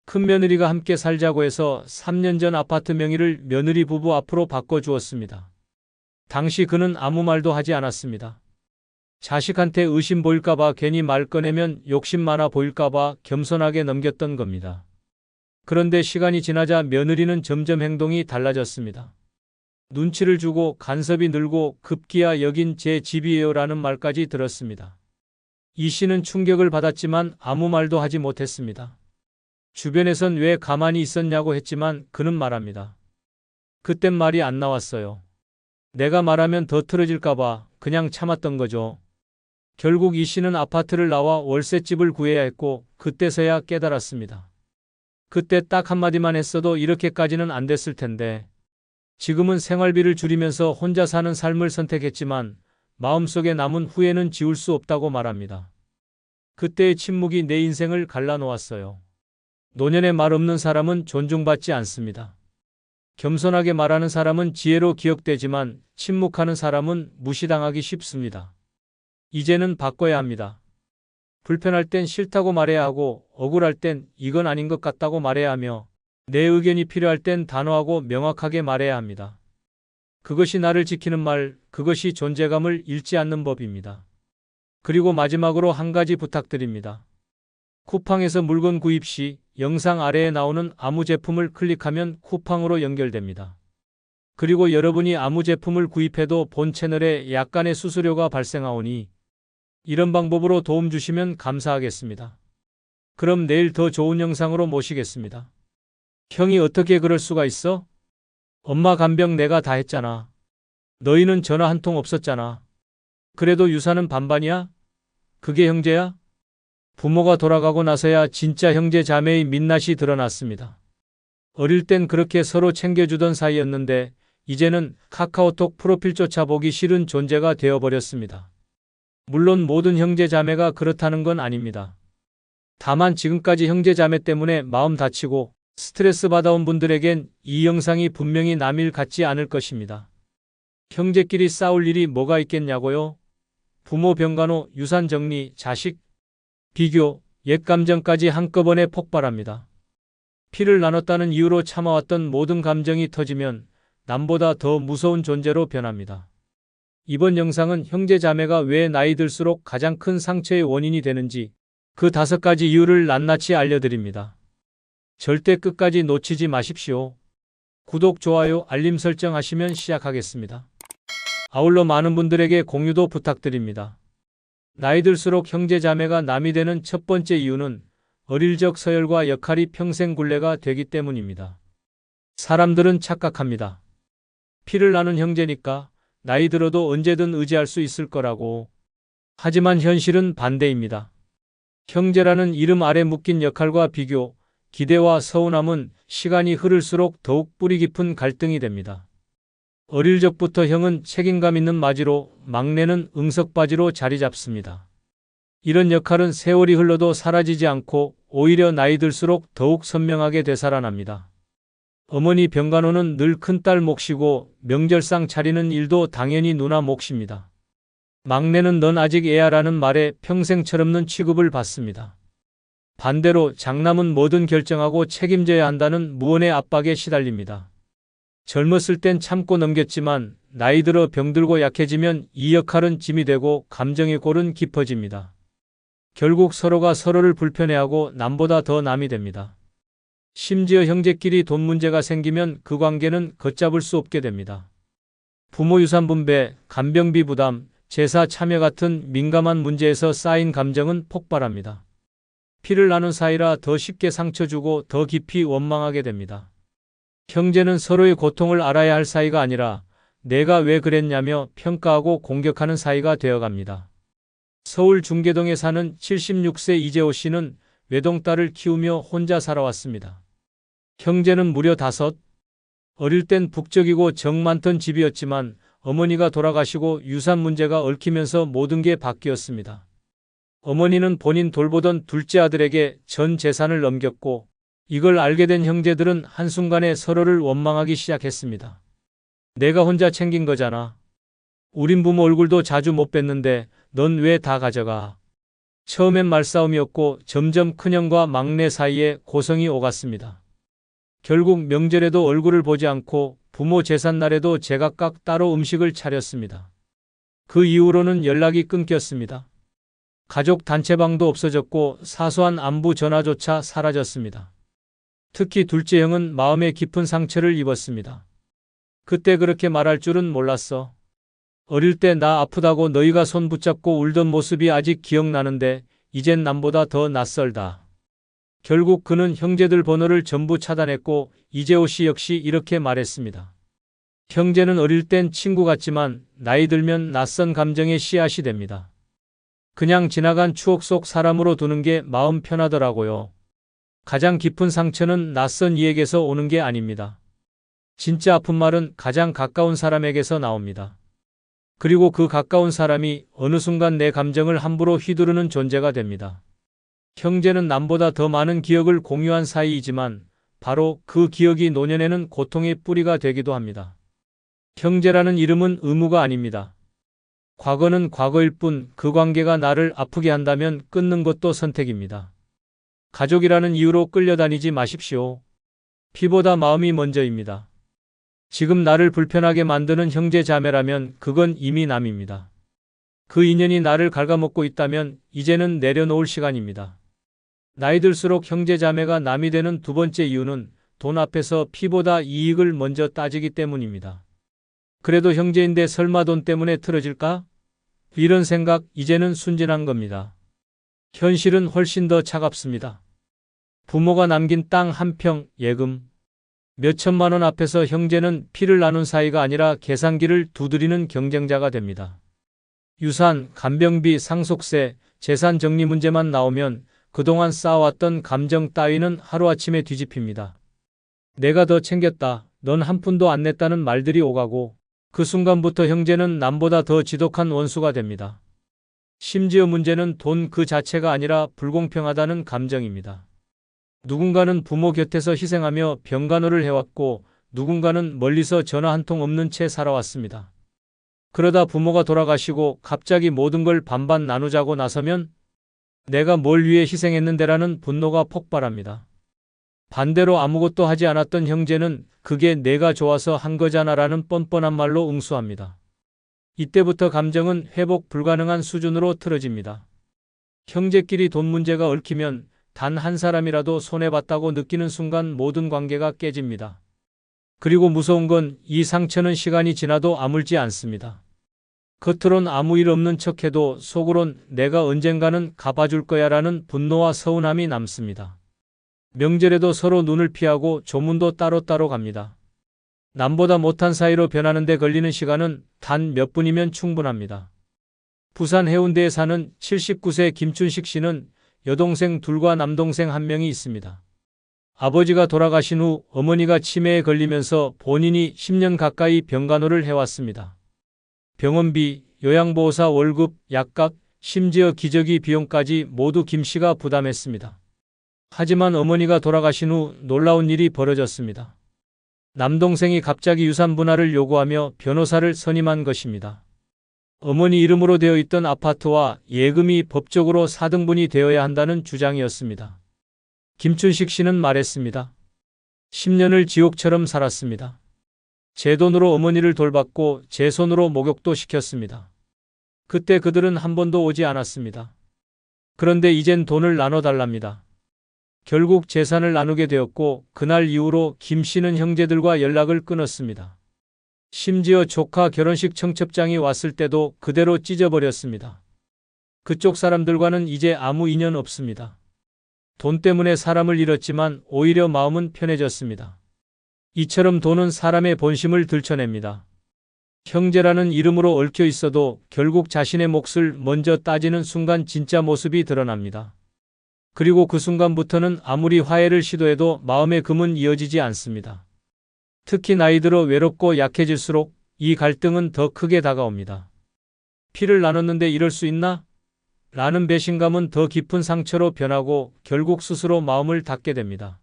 Speaker 1: 큰며느리가 함께 살자고 해서 3년 전 아파트 명의를 며느리 부부 앞으로 바꿔주었습니다. 당시 그는 아무 말도 하지 않았습니다. 자식한테 의심 보일까봐 괜히 말 꺼내면 욕심 많아 보일까봐 겸손하게 넘겼던 겁니다. 그런데 시간이 지나자 며느리는 점점 행동이 달라졌습니다. 눈치를 주고 간섭이 늘고 급기야 여긴 제 집이에요 라는 말까지 들었습니다. 이 씨는 충격을 받았지만 아무 말도 하지 못했습니다. 주변에선 왜 가만히 있었냐고 했지만 그는 말합니다. 그땐 말이 안 나왔어요. 내가 말하면 더 틀어질까봐 그냥 참았던 거죠. 결국 이 씨는 아파트를 나와 월세집을 구해야 했고 그때서야 깨달았습니다. 그때 딱 한마디만 했어도 이렇게까지는 안 됐을 텐데 지금은 생활비를 줄이면서 혼자 사는 삶을 선택했지만 마음속에 남은 후회는 지울 수 없다고 말합니다. 그때의 침묵이 내 인생을 갈라놓았어요. 노년에 말 없는 사람은 존중받지 않습니다. 겸손하게 말하는 사람은 지혜로 기억되지만 침묵하는 사람은 무시당하기 쉽습니다. 이제는 바꿔야 합니다. 불편할 땐 싫다고 말해야 하고 억울할 땐 이건 아닌 것 같다고 말해야 하며 내 의견이 필요할 땐 단호하고 명확하게 말해야 합니다. 그것이 나를 지키는 말, 그것이 존재감을 잃지 않는 법입니다. 그리고 마지막으로 한 가지 부탁드립니다. 쿠팡에서 물건 구입 시 영상 아래에 나오는 아무 제품을 클릭하면 쿠팡으로 연결됩니다. 그리고 여러분이 아무 제품을 구입해도 본 채널에 약간의 수수료가 발생하오니 이런 방법으로 도움 주시면 감사하겠습니다. 그럼 내일 더 좋은 영상으로 모시겠습니다. 형이 어떻게 그럴 수가 있어? 엄마 간병 내가 다 했잖아. 너희는 전화 한 통 없었잖아. 그래도 유산은 반반이야? 그게 형제야? 부모가 돌아가고 나서야 진짜 형제 자매의 민낯이 드러났습니다. 어릴 땐 그렇게 서로 챙겨주던 사이였는데 이제는 카카오톡 프로필조차 보기 싫은 존재가 되어버렸습니다. 물론 모든 형제 자매가 그렇다는 건 아닙니다. 다만 지금까지 형제 자매 때문에 마음 다치고 스트레스 받아온 분들에겐 이 영상이 분명히 남일 같지 않을 것입니다. 형제끼리 싸울 일이 뭐가 있겠냐고요? 부모 병간호, 유산 정리, 자식, 비교, 옛 감정까지 한꺼번에 폭발합니다. 피를 나눴다는 이유로 참아왔던 모든 감정이 터지면 남보다 더 무서운 존재로 변합니다. 이번 영상은 형제 자매가 왜 나이 들수록 가장 큰 상처의 원인이 되는지 그 5가지 이유를 낱낱이 알려드립니다. 절대 끝까지 놓치지 마십시오. 구독, 좋아요, 알림 설정하시면 시작하겠습니다. 아울러 많은 분들에게 공유도 부탁드립니다. 나이 들수록 형제 자매가 남이 되는 첫 번째 이유는 어릴 적 서열과 역할이 평생 굴레가 되기 때문입니다. 사람들은 착각합니다. 피를 나눈 형제니까 나이 들어도 언제든 의지할 수 있을 거라고. 하지만 현실은 반대입니다. 형제라는 이름 아래 묶인 역할과 비교, 기대와 서운함은 시간이 흐를수록 더욱 뿌리 깊은 갈등이 됩니다. 어릴 적부터 형은 책임감 있는 마지로, 막내는 응석바지로 자리 잡습니다. 이런 역할은 세월이 흘러도 사라지지 않고 오히려 나이 들수록 더욱 선명하게 되살아납니다. 어머니 병간호는 늘 큰딸 몫이고 명절상 차리는 일도 당연히 누나 몫입니다. 막내는 넌 아직 애야라는 말에 평생 철없는 취급을 받습니다. 반대로 장남은 뭐든 결정하고 책임져야 한다는 무언의 압박에 시달립니다. 젊었을 땐 참고 넘겼지만 나이 들어 병들고 약해지면 이 역할은 짐이 되고 감정의 골은 깊어집니다. 결국 서로가 서로를 불편해하고 남보다 더 남이 됩니다. 심지어 형제끼리 돈 문제가 생기면 그 관계는 걷잡을 수 없게 됩니다. 부모 유산 분배, 간병비 부담, 제사 참여 같은 민감한 문제에서 쌓인 감정은 폭발합니다. 피를 나눈 사이라 더 쉽게 상처 주고 더 깊이 원망하게 됩니다. 형제는 서로의 고통을 알아야 할 사이가 아니라 내가 왜 그랬냐며 평가하고 공격하는 사이가 되어갑니다. 서울 중계동에 사는 76세 이재호 씨는 외동딸을 키우며 혼자 살아왔습니다. 형제는 무려 5. 어릴 땐 북적이고 정 많던 집이었지만 어머니가 돌아가시고 유산 문제가 얽히면서 모든 게 바뀌었습니다. 어머니는 본인 돌보던 둘째 아들에게 전 재산을 넘겼고 이걸 알게 된 형제들은 한순간에 서로를 원망하기 시작했습니다. 내가 혼자 챙긴 거잖아. 우린 부모 얼굴도 자주 못 뵀는데 넌 왜 다 가져가. 처음엔 말싸움이었고 점점 큰형과 막내 사이에 고성이 오갔습니다. 결국 명절에도 얼굴을 보지 않고 부모 제삿날에도 제각각 따로 음식을 차렸습니다. 그 이후로는 연락이 끊겼습니다. 가족 단체방도 없어졌고 사소한 안부 전화조차 사라졌습니다. 특히 둘째 형은 마음에 깊은 상처를 입었습니다. 그때 그렇게 말할 줄은 몰랐어. 어릴 때 나 아프다고 너희가 손 붙잡고 울던 모습이 아직 기억나는데 이젠 남보다 더 낯설다. 결국 그는 형제들 번호를 전부 차단했고 이재호 씨 역시 이렇게 말했습니다. 형제는 어릴 땐 친구 같지만 나이 들면 낯선 감정의 씨앗이 됩니다. 그냥 지나간 추억 속 사람으로 두는 게 마음 편하더라고요. 가장 깊은 상처는 낯선 이에게서 오는 게 아닙니다. 진짜 아픈 말은 가장 가까운 사람에게서 나옵니다. 그리고 그 가까운 사람이 어느 순간 내 감정을 함부로 휘두르는 존재가 됩니다. 형제는 남보다 더 많은 기억을 공유한 사이이지만 바로 그 기억이 노년에는 고통의 뿌리가 되기도 합니다. 형제라는 이름은 의무가 아닙니다. 과거는 과거일 뿐 그 관계가 나를 아프게 한다면 끊는 것도 선택입니다. 가족이라는 이유로 끌려다니지 마십시오. 피보다 마음이 먼저입니다. 지금 나를 불편하게 만드는 형제 자매라면 그건 이미 남입니다. 그 인연이 나를 갉아먹고 있다면 이제는 내려놓을 시간입니다. 나이 들수록 형제 자매가 남이 되는 두 번째 이유는 돈 앞에서 피보다 이익을 먼저 따지기 때문입니다. 그래도 형제인데 설마 돈 때문에 틀어질까? 이런 생각 이제는 순진한 겁니다. 현실은 훨씬 더 차갑습니다. 부모가 남긴 땅 한 평, 예금, 몇 천만 원 앞에서 형제는 피를 나눈 사이가 아니라 계산기를 두드리는 경쟁자가 됩니다. 유산, 간병비, 상속세, 재산 정리 문제만 나오면 그동안 쌓아왔던 감정 따위는 하루아침에 뒤집힙니다. 내가 더 챙겼다, 넌 한 푼도 안 냈다는 말들이 오가고 그 순간부터 형제는 남보다 더 지독한 원수가 됩니다. 심지어 문제는 돈 그 자체가 아니라 불공평하다는 감정입니다. 누군가는 부모 곁에서 희생하며 병간호를 해왔고 누군가는 멀리서 전화 한 통 없는 채 살아왔습니다. 그러다 부모가 돌아가시고 갑자기 모든 걸 반반 나누자고 나서면 내가 뭘 위해 희생했는데라는 분노가 폭발합니다. 반대로 아무것도 하지 않았던 형제는 그게 내가 좋아서 한 거잖아라는 뻔뻔한 말로 응수합니다. 이때부터 감정은 회복 불가능한 수준으로 틀어집니다. 형제끼리 돈 문제가 얽히면 단 한 사람이라도 손해봤다고 느끼는 순간 모든 관계가 깨집니다. 그리고 무서운 건 이 상처는 시간이 지나도 아물지 않습니다. 겉으론 아무 일 없는 척해도 속으론 내가 언젠가는 갚아줄 거야라는 분노와 서운함이 남습니다. 명절에도 서로 눈을 피하고 조문도 따로따로 갑니다. 남보다 못한 사이로 변하는 데 걸리는 시간은 단 몇 분이면 충분합니다. 부산 해운대에 사는 79세 김춘식 씨는 여동생 둘과 남동생 한 명이 있습니다. 아버지가 돌아가신 후 어머니가 치매에 걸리면서 본인이 10년 가까이 병간호를 해왔습니다. 병원비, 요양보호사 월급, 약값, 심지어 기저귀 비용까지 모두 김 씨가 부담했습니다. 하지만 어머니가 돌아가신 후 놀라운 일이 벌어졌습니다. 남동생이 갑자기 유산 분할을 요구하며 변호사를 선임한 것입니다. 어머니 이름으로 되어 있던 아파트와 예금이 법적으로 4등분이 되어야 한다는 주장이었습니다. 김춘식 씨는 말했습니다. 10년을 지옥처럼 살았습니다. 제 돈으로 어머니를 돌봤고 제 손으로 목욕도 시켰습니다. 그때 그들은 한 번도 오지 않았습니다. 그런데 이젠 돈을 나눠달랍니다. 결국 재산을 나누게 되었고 그날 이후로 김 씨는 형제들과 연락을 끊었습니다. 심지어 조카 결혼식 청첩장이 왔을 때도 그대로 찢어버렸습니다. 그쪽 사람들과는 이제 아무 인연 없습니다. 돈 때문에 사람을 잃었지만 오히려 마음은 편해졌습니다. 이처럼 돈은 사람의 본심을 들춰냅니다. 형제라는 이름으로 얽혀 있어도 결국 자신의 몫을 먼저 따지는 순간 진짜 모습이 드러납니다. 그리고 그 순간부터는 아무리 화해를 시도해도 마음의 금은 이어지지 않습니다. 특히 나이 들어 외롭고 약해질수록 이 갈등은 더 크게 다가옵니다. 피를 나눴는데 이럴 수 있나? 라는 배신감은 더 깊은 상처로 변하고 결국 스스로 마음을 닫게 됩니다.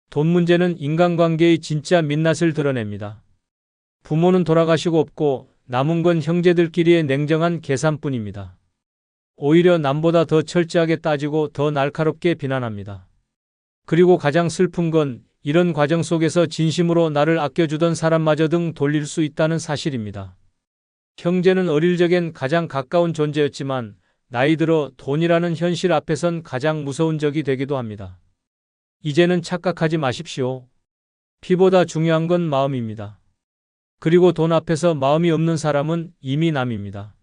Speaker 1: 돈 문제는 인간관계의 진짜 민낯을 드러냅니다. 부모는 돌아가시고 없고 남은 건 형제들끼리의 냉정한 계산뿐입니다. 오히려 남보다 더 철저하게 따지고 더 날카롭게 비난합니다. 그리고 가장 슬픈 건 이런 과정 속에서 진심으로 나를 아껴주던 사람마저 등 돌릴 수 있다는 사실입니다. 형제는 어릴 적엔 가장 가까운 존재였지만 나이 들어 돈이라는 현실 앞에선 가장 무서운 적이 되기도 합니다. 이제는 착각하지 마십시오. 피보다 중요한 건 마음입니다. 그리고 돈 앞에서 마음이 없는 사람은 이미 남입니다.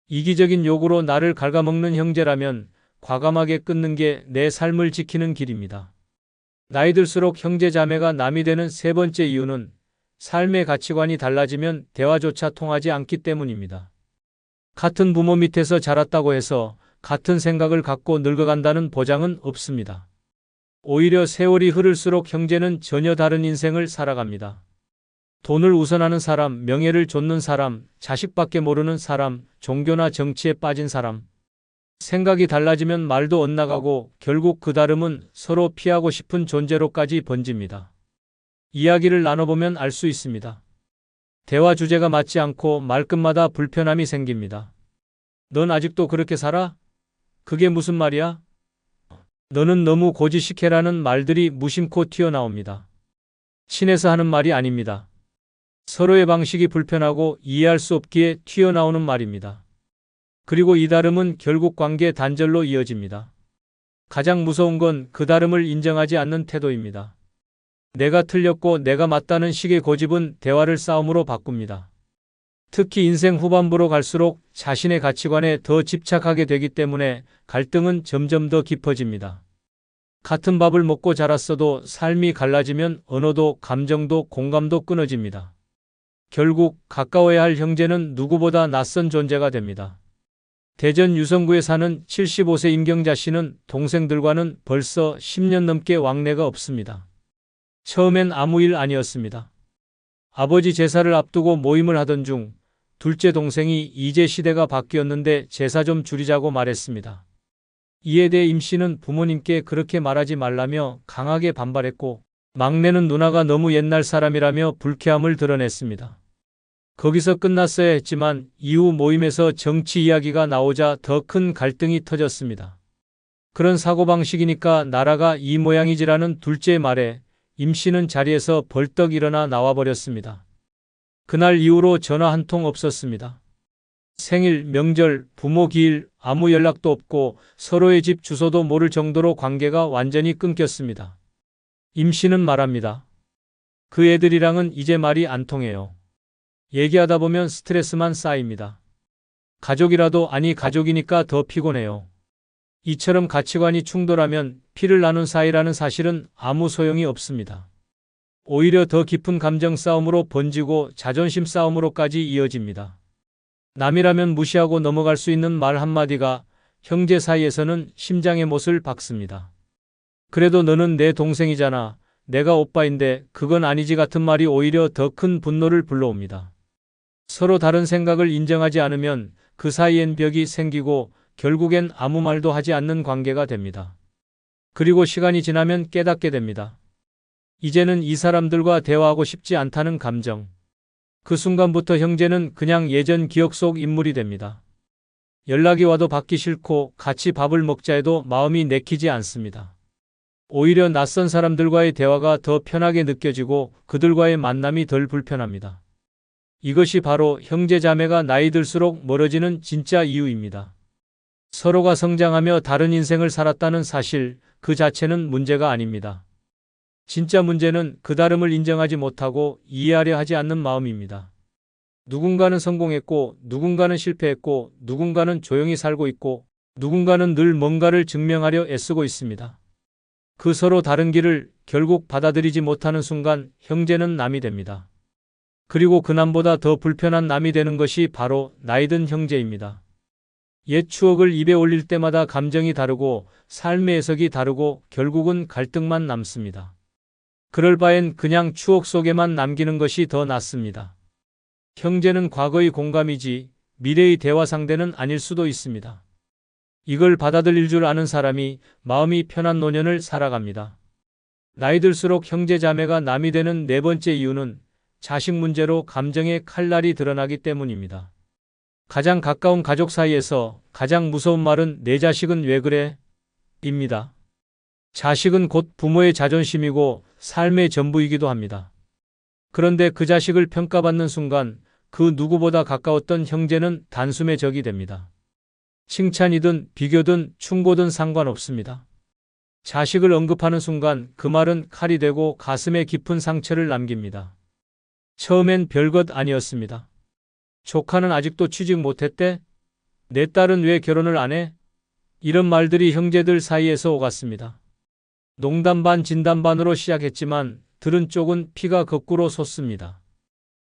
Speaker 1: 이기적인 욕으로 나를 갉아먹는 형제라면 과감하게 끊는 게 내 삶을 지키는 길입니다. 나이 들수록 형제 자매가 남이 되는 세 번째 이유는 삶의 가치관이 달라지면 대화조차 통하지 않기 때문입니다. 같은 부모 밑에서 자랐다고 해서 같은 생각을 갖고 늙어간다는 보장은 없습니다. 오히려 세월이 흐를수록 형제는 전혀 다른 인생을 살아갑니다. 돈을 우선하는 사람, 명예를 좇는 사람, 자식밖에 모르는 사람, 종교나 정치에 빠진 사람. 생각이 달라지면 말도 엇나가고 결국 그 다름은 서로 피하고 싶은 존재로까지 번집니다. 이야기를 나눠보면 알 수 있습니다. 대화 주제가 맞지 않고 말끝마다 불편함이 생깁니다. 넌 아직도 그렇게 살아? 그게 무슨 말이야? 너는 너무 고지식해라는 말들이 무심코 튀어나옵니다. 친해서 하는 말이 아닙니다. 서로의 방식이 불편하고 이해할 수 없기에 튀어나오는 말입니다. 그리고 이 다름은 결국 관계 단절로 이어집니다. 가장 무서운 건 그 다름을 인정하지 않는 태도입니다. 내가 틀렸고 내가 맞다는 식의 고집은 대화를 싸움으로 바꿉니다. 특히 인생 후반부로 갈수록 자신의 가치관에 더 집착하게 되기 때문에 갈등은 점점 더 깊어집니다. 같은 밥을 먹고 자랐어도 삶이 갈라지면 언어도 감정도 공감도 끊어집니다. 결국 가까워야 할 형제는 누구보다 낯선 존재가 됩니다. 대전 유성구에 사는 75세 임경자 씨는 동생들과는 벌써 10년 넘게 왕래가 없습니다. 처음엔 아무 일 아니었습니다. 아버지 제사를 앞두고 모임을 하던 중 둘째 동생이 이제 시대가 바뀌었는데 제사 좀 줄이자고 말했습니다. 이에 대해 임 씨는 부모님께 그렇게 말하지 말라며 강하게 반발했고 막내는 누나가 너무 옛날 사람이라며 불쾌함을 드러냈습니다. 거기서 끝났어야 했지만 이후 모임에서 정치 이야기가 나오자 더 큰 갈등이 터졌습니다. 그런 사고방식이니까 나라가 이 모양이지라는 둘째의 말에 임 씨는 자리에서 벌떡 일어나 나와버렸습니다. 그날 이후로 전화 한 통 없었습니다. 생일, 명절, 부모 기일 아무 연락도 없고 서로의 집 주소도 모를 정도로 관계가 완전히 끊겼습니다. 임 씨는 말합니다. 그 애들이랑은 이제 말이 안 통해요. 얘기하다 보면 스트레스만 쌓입니다. 가족이라도 아니 가족이니까 더 피곤해요. 이처럼 가치관이 충돌하면 피를 나눈 사이라는 사실은 아무 소용이 없습니다. 오히려 더 깊은 감정 싸움으로 번지고 자존심 싸움으로까지 이어집니다. 남이라면 무시하고 넘어갈 수 있는 말 한마디가 형제 사이에서는 심장의 못을 박습니다. 그래도 너는 내 동생이잖아. 내가 오빠인데 그건 아니지 같은 말이 오히려 더 큰 분노를 불러옵니다. 서로 다른 생각을 인정하지 않으면 그 사이엔 벽이 생기고 결국엔 아무 말도 하지 않는 관계가 됩니다. 그리고 시간이 지나면 깨닫게 됩니다. 이제는 이 사람들과 대화하고 싶지 않다는 감정. 그 순간부터 형제는 그냥 예전 기억 속 인물이 됩니다. 연락이 와도 받기 싫고 같이 밥을 먹자 해도 마음이 내키지 않습니다. 오히려 낯선 사람들과의 대화가 더 편하게 느껴지고 그들과의 만남이 덜 불편합니다. 이것이 바로 형제자매가 나이 들수록 멀어지는 진짜 이유입니다. 서로가 성장하며 다른 인생을 살았다는 사실 그 자체는 문제가 아닙니다. 진짜 문제는 그 다름을 인정하지 못하고 이해하려 하지 않는 마음입니다. 누군가는 성공했고 누군가는 실패했고 누군가는 조용히 살고 있고 누군가는 늘 뭔가를 증명하려 애쓰고 있습니다. 그 서로 다른 길을 결국 받아들이지 못하는 순간 형제는 남이 됩니다. 그리고 그 남보다 더 불편한 남이 되는 것이 바로 나이든 형제입니다. 옛 추억을 입에 올릴 때마다 감정이 다르고 삶의 해석이 다르고 결국은 갈등만 남습니다. 그럴 바엔 그냥 추억 속에만 남기는 것이 더 낫습니다. 형제는 과거의 공감이지 미래의 대화 상대는 아닐 수도 있습니다. 이걸 받아들일 줄 아는 사람이 마음이 편한 노년을 살아갑니다. 나이 들수록 형제자매가 남이 되는 네 번째 이유는 자식 문제로 감정의 칼날이 드러나기 때문입니다. 가장 가까운 가족 사이에서 가장 무서운 말은 내 자식은 왜 그래? 입니다. 자식은 곧 부모의 자존심이고 삶의 전부이기도 합니다. 그런데 그 자식을 평가받는 순간 그 누구보다 가까웠던 형제는 단숨에 적이 됩니다. 칭찬이든 비교든 충고든 상관없습니다. 자식을 언급하는 순간 그 말은 칼이 되고 가슴에 깊은 상처를 남깁니다. 처음엔 별것 아니었습니다. 조카는 아직도 취직 못했대? 내 딸은 왜 결혼을 안 해? 이런 말들이 형제들 사이에서 오갔습니다. 농담 반 진담 반으로 시작했지만 들은 쪽은 피가 거꾸로 솟습니다.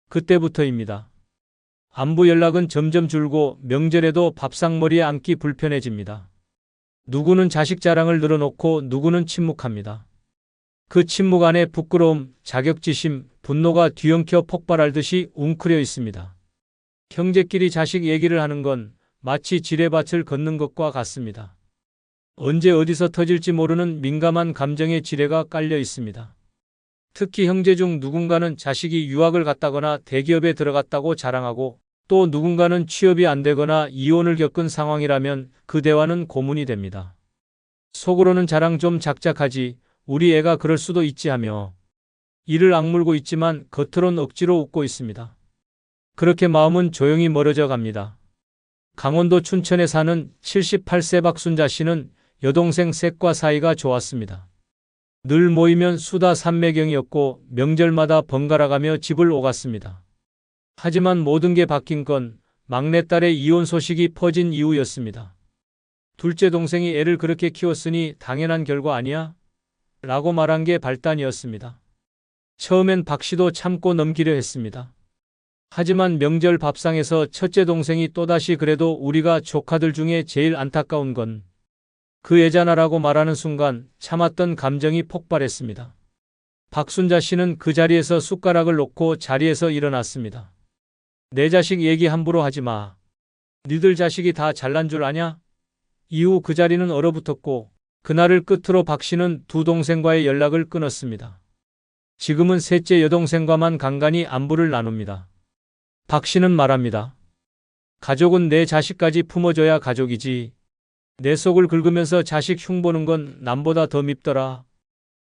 Speaker 1: 그때부터입니다. 안부 연락은 점점 줄고 명절에도 밥상머리에 앉기 불편해집니다. 누구는 자식 자랑을 늘어놓고 누구는 침묵합니다. 그 침묵 안에 부끄러움, 자격지심, 분노가 뒤엉켜 폭발할 듯이 웅크려 있습니다. 형제끼리 자식 얘기를 하는 건 마치 지뢰밭을 걷는 것과 같습니다. 언제 어디서 터질지 모르는 민감한 감정의 지뢰가 깔려 있습니다. 특히 형제 중 누군가는 자식이 유학을 갔다거나 대기업에 들어갔다고 자랑하고 또 누군가는 취업이 안 되거나 이혼을 겪은 상황이라면 그 대화는 고문이 됩니다. 속으로는 자랑 좀 작작하지, 우리 애가 그럴 수도 있지 하며 이를 악물고 있지만 겉으론 억지로 웃고 있습니다. 그렇게 마음은 조용히 멀어져 갑니다. 강원도 춘천에 사는 78세 박순자 씨는 여동생 셋과 사이가 좋았습니다. 늘 모이면 수다 산매경이었고 명절마다 번갈아가며 집을 오갔습니다. 하지만 모든 게 바뀐 건 막내딸의 이혼 소식이 퍼진 이후였습니다. 둘째 동생이 애를 그렇게 키웠으니 당연한 결과 아니야? 라고 말한 게 발단이었습니다. 처음엔 박 씨도 참고 넘기려 했습니다. 하지만 명절 밥상에서 첫째 동생이 또다시 그래도 우리가 조카들 중에 제일 안타까운 건 그 애잖아라고 말하는 순간 참았던 감정이 폭발했습니다. 박순자 씨는 그 자리에서 숟가락을 놓고 자리에서 일어났습니다. 내 자식 얘기 함부로 하지 마. 니들 자식이 다 잘난 줄 아냐? 이후 그 자리는 얼어붙었고 그날을 끝으로 박 씨는 두 동생과의 연락을 끊었습니다. 지금은 셋째 여동생과만 간간히 안부를 나눕니다. 박 씨는 말합니다. 가족은 내 자식까지 품어줘야 가족이지. 내 속을 긁으면서 자식 흉보는 건 남보다 더 밉더라.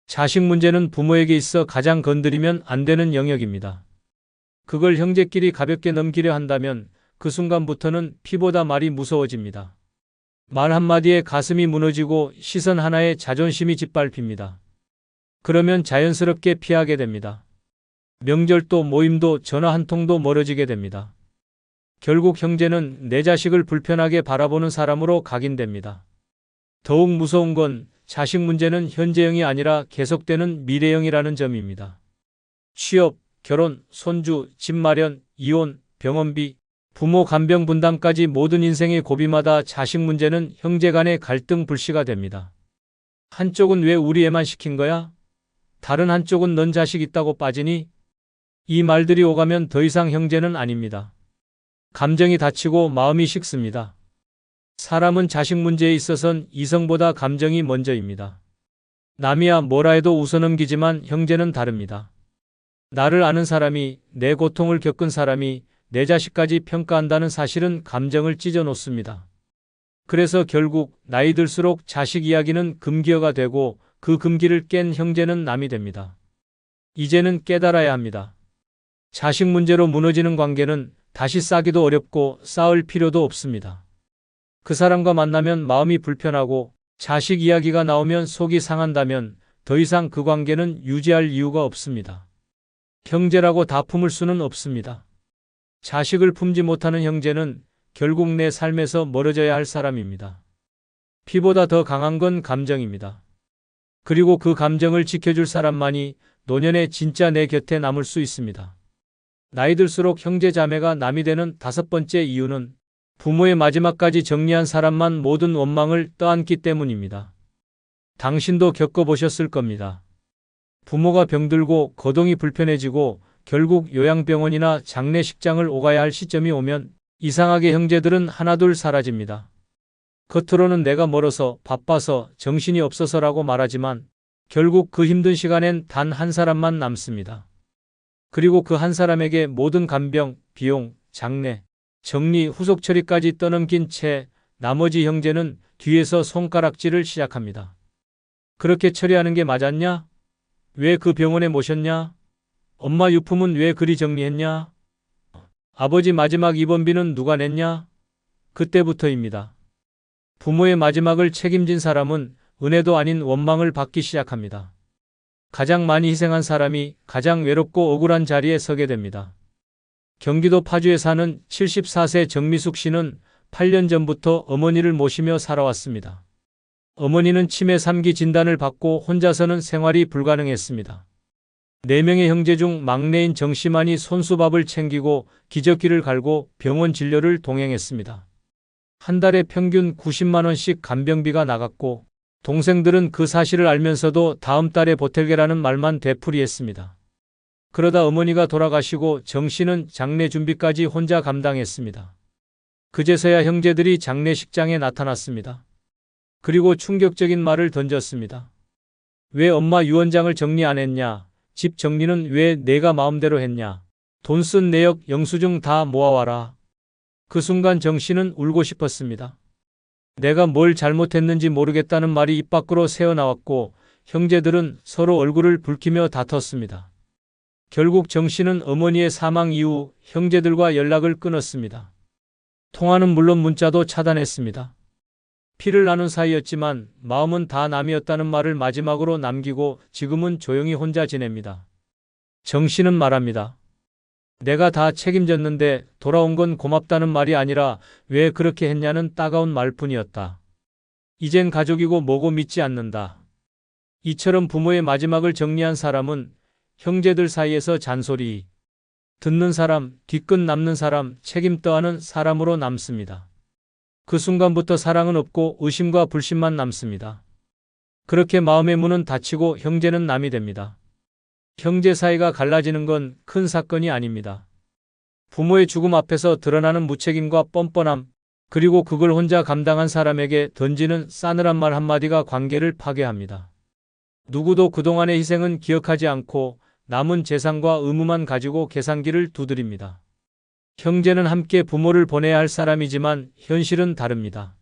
Speaker 1: 자식 문제는 부모에게 있어 가장 건드리면 안 되는 영역입니다. 그걸 형제끼리 가볍게 넘기려 한다면 그 순간부터는 피보다 말이 무서워집니다. 말 한마디에 가슴이 무너지고 시선 하나에 자존심이 짓밟힙니다. 그러면 자연스럽게 피하게 됩니다. 명절도 모임도 전화 한 통도 멀어지게 됩니다. 결국 형제는 내 자식을 불편하게 바라보는 사람으로 각인됩니다. 더욱 무서운 건 자식 문제는 현재형이 아니라 계속되는 미래형이라는 점입니다. 취업, 결혼, 손주, 집 마련, 이혼, 병원비, 부모 간병 분담까지 모든 인생의 고비마다 자식 문제는 형제 간의 갈등 불씨가 됩니다. 한쪽은 왜 우리 애만 시킨 거야? 다른 한쪽은 넌 자식 있다고 빠지니? 이 말들이 오가면 더 이상 형제는 아닙니다. 감정이 다치고 마음이 식습니다. 사람은 자식 문제에 있어선 이성보다 감정이 먼저입니다. 남이야 뭐라 해도 웃어넘기지만 형제는 다릅니다. 나를 아는 사람이, 내 고통을 겪은 사람이 내 자식까지 평가한다는 사실은 감정을 찢어놓습니다. 그래서 결국 나이 들수록 자식 이야기는 금기어가 되고 그 금기를 깬 형제는 남이 됩니다. 이제는 깨달아야 합니다. 자식 문제로 무너지는 관계는 다시 쌓기도 어렵고 쌓을 필요도 없습니다. 그 사람과 만나면 마음이 불편하고 자식 이야기가 나오면 속이 상한다면 더 이상 그 관계는 유지할 이유가 없습니다. 형제라고 다 품을 수는 없습니다. 자식을 품지 못하는 형제는 결국 내 삶에서 멀어져야 할 사람입니다. 피보다 더 강한 건 감정입니다. 그리고 그 감정을 지켜줄 사람만이 노년에 진짜 내 곁에 남을 수 있습니다. 나이 들수록 형제 자매가 남이 되는 다섯 번째 이유는 부모의 마지막까지 정리한 사람만 모든 원망을 떠안기 때문입니다. 당신도 겪어보셨을 겁니다. 부모가 병들고 거동이 불편해지고 결국 요양병원이나 장례식장을 오가야 할 시점이 오면 이상하게 형제들은 하나둘 사라집니다. 겉으로는 내가 멀어서 바빠서 정신이 없어서라고 말하지만 결국 그 힘든 시간엔 단 한 사람만 남습니다. 그리고 그 한 사람에게 모든 간병, 비용, 장례, 정리, 후속 처리까지 떠넘긴 채 나머지 형제는 뒤에서 손가락질을 시작합니다. 그렇게 처리하는 게 맞았냐? 왜 그 병원에 모셨냐? 엄마 유품은 왜 그리 정리했냐? 아버지 마지막 입원비는 누가 냈냐? 그때부터입니다. 부모의 마지막을 책임진 사람은 은혜도 아닌 원망을 받기 시작합니다. 가장 많이 희생한 사람이 가장 외롭고 억울한 자리에 서게 됩니다. 경기도 파주에 사는 74세 정미숙 씨는 8년 전부터 어머니를 모시며 살아왔습니다. 어머니는 치매 3기 진단을 받고 혼자서는 생활이 불가능했습니다. 4명의 형제 중 막내인 정 씨만이 손수밥을 챙기고 기저귀를 갈고 병원 진료를 동행했습니다. 한 달에 평균 90만 원씩 간병비가 나갔고 동생들은 그 사실을 알면서도 다음 달에 보탤게라는 말만 되풀이했습니다. 그러다 어머니가 돌아가시고 정 씨는 장례 준비까지 혼자 감당했습니다. 그제서야 형제들이 장례식장에 나타났습니다. 그리고 충격적인 말을 던졌습니다. 왜 엄마 유언장을 정리 안 했냐? 집 정리는 왜 내가 마음대로 했냐? 돈 쓴 내역 영수증 다 모아와라. 그 순간 정 씨는 울고 싶었습니다. 내가 뭘 잘못했는지 모르겠다는 말이 입 밖으로 새어나왔고 형제들은 서로 얼굴을 붉히며 다퉜습니다. 결국 정 씨는 어머니의 사망 이후 형제들과 연락을 끊었습니다. 통화는 물론 문자도 차단했습니다. 피를 나눈 사이였지만 마음은 다 남이었다는 말을 마지막으로 남기고 지금은 조용히 혼자 지냅니다. 정 씨는 말합니다. 내가 다 책임졌는데 돌아온 건 고맙다는 말이 아니라 왜 그렇게 했냐는 따가운 말뿐이었다. 이젠 가족이고 뭐고 믿지 않는다. 이처럼 부모의 마지막을 정리한 사람은 형제들 사이에서 잔소리 듣는 사람, 뒤끝 남는 사람, 책임 떠하는 사람으로 남습니다. 그 순간부터 사랑은 없고 의심과 불신만 남습니다. 그렇게 마음의 문은 닫히고 형제는 남이 됩니다. 형제 사이가 갈라지는 건 큰 사건이 아닙니다. 부모의 죽음 앞에서 드러나는 무책임과 뻔뻔함, 그리고 그걸 혼자 감당한 사람에게 던지는 싸늘한 말 한마디가 관계를 파괴합니다. 누구도 그동안의 희생은 기억하지 않고 남은 재산과 의무만 가지고 계산기를 두드립니다. 형제는 함께 부모를 보내야 할 사람이지만 현실은 다릅니다.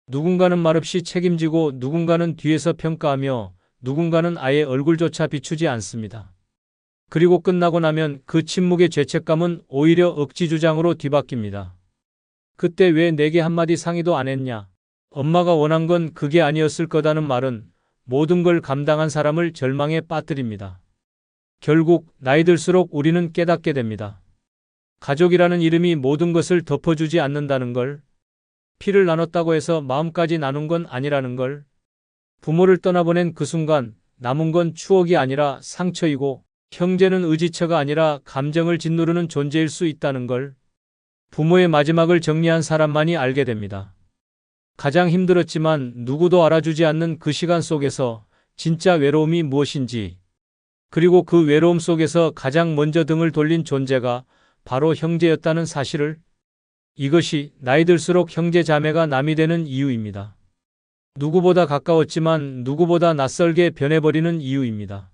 Speaker 1: 누군가는 말없이 책임지고 누군가는 뒤에서 평가하며 누군가는 아예 얼굴조차 비추지 않습니다. 그리고 끝나고 나면 그 침묵의 죄책감은 오히려 억지주장으로 뒤바뀝니다. 그때 왜 내게 한마디 상의도 안 했냐? 엄마가 원한 건 그게 아니었을 거다는 말은 모든 걸 감당한 사람을 절망에 빠뜨립니다. 결국 나이 들수록 우리는 깨닫게 됩니다. 가족이라는 이름이 모든 것을 덮어주지 않는다는 걸, 피를 나눴다고 해서 마음까지 나눈 건 아니라는 걸, 부모를 떠나보낸 그 순간 남은 건 추억이 아니라 상처이고 형제는 의지처가 아니라 감정을 짓누르는 존재일 수 있다는 걸 부모의 마지막을 정리한 사람만이 알게 됩니다. 가장 힘들었지만 누구도 알아주지 않는 그 시간 속에서 진짜 외로움이 무엇인지, 그리고 그 외로움 속에서 가장 먼저 등을 돌린 존재가 바로 형제였다는 사실을, 이것이 나이 들수록 형제 자매가 남이 되는 이유입니다. 누구보다 가까웠지만 누구보다 낯설게 변해버리는 이유입니다.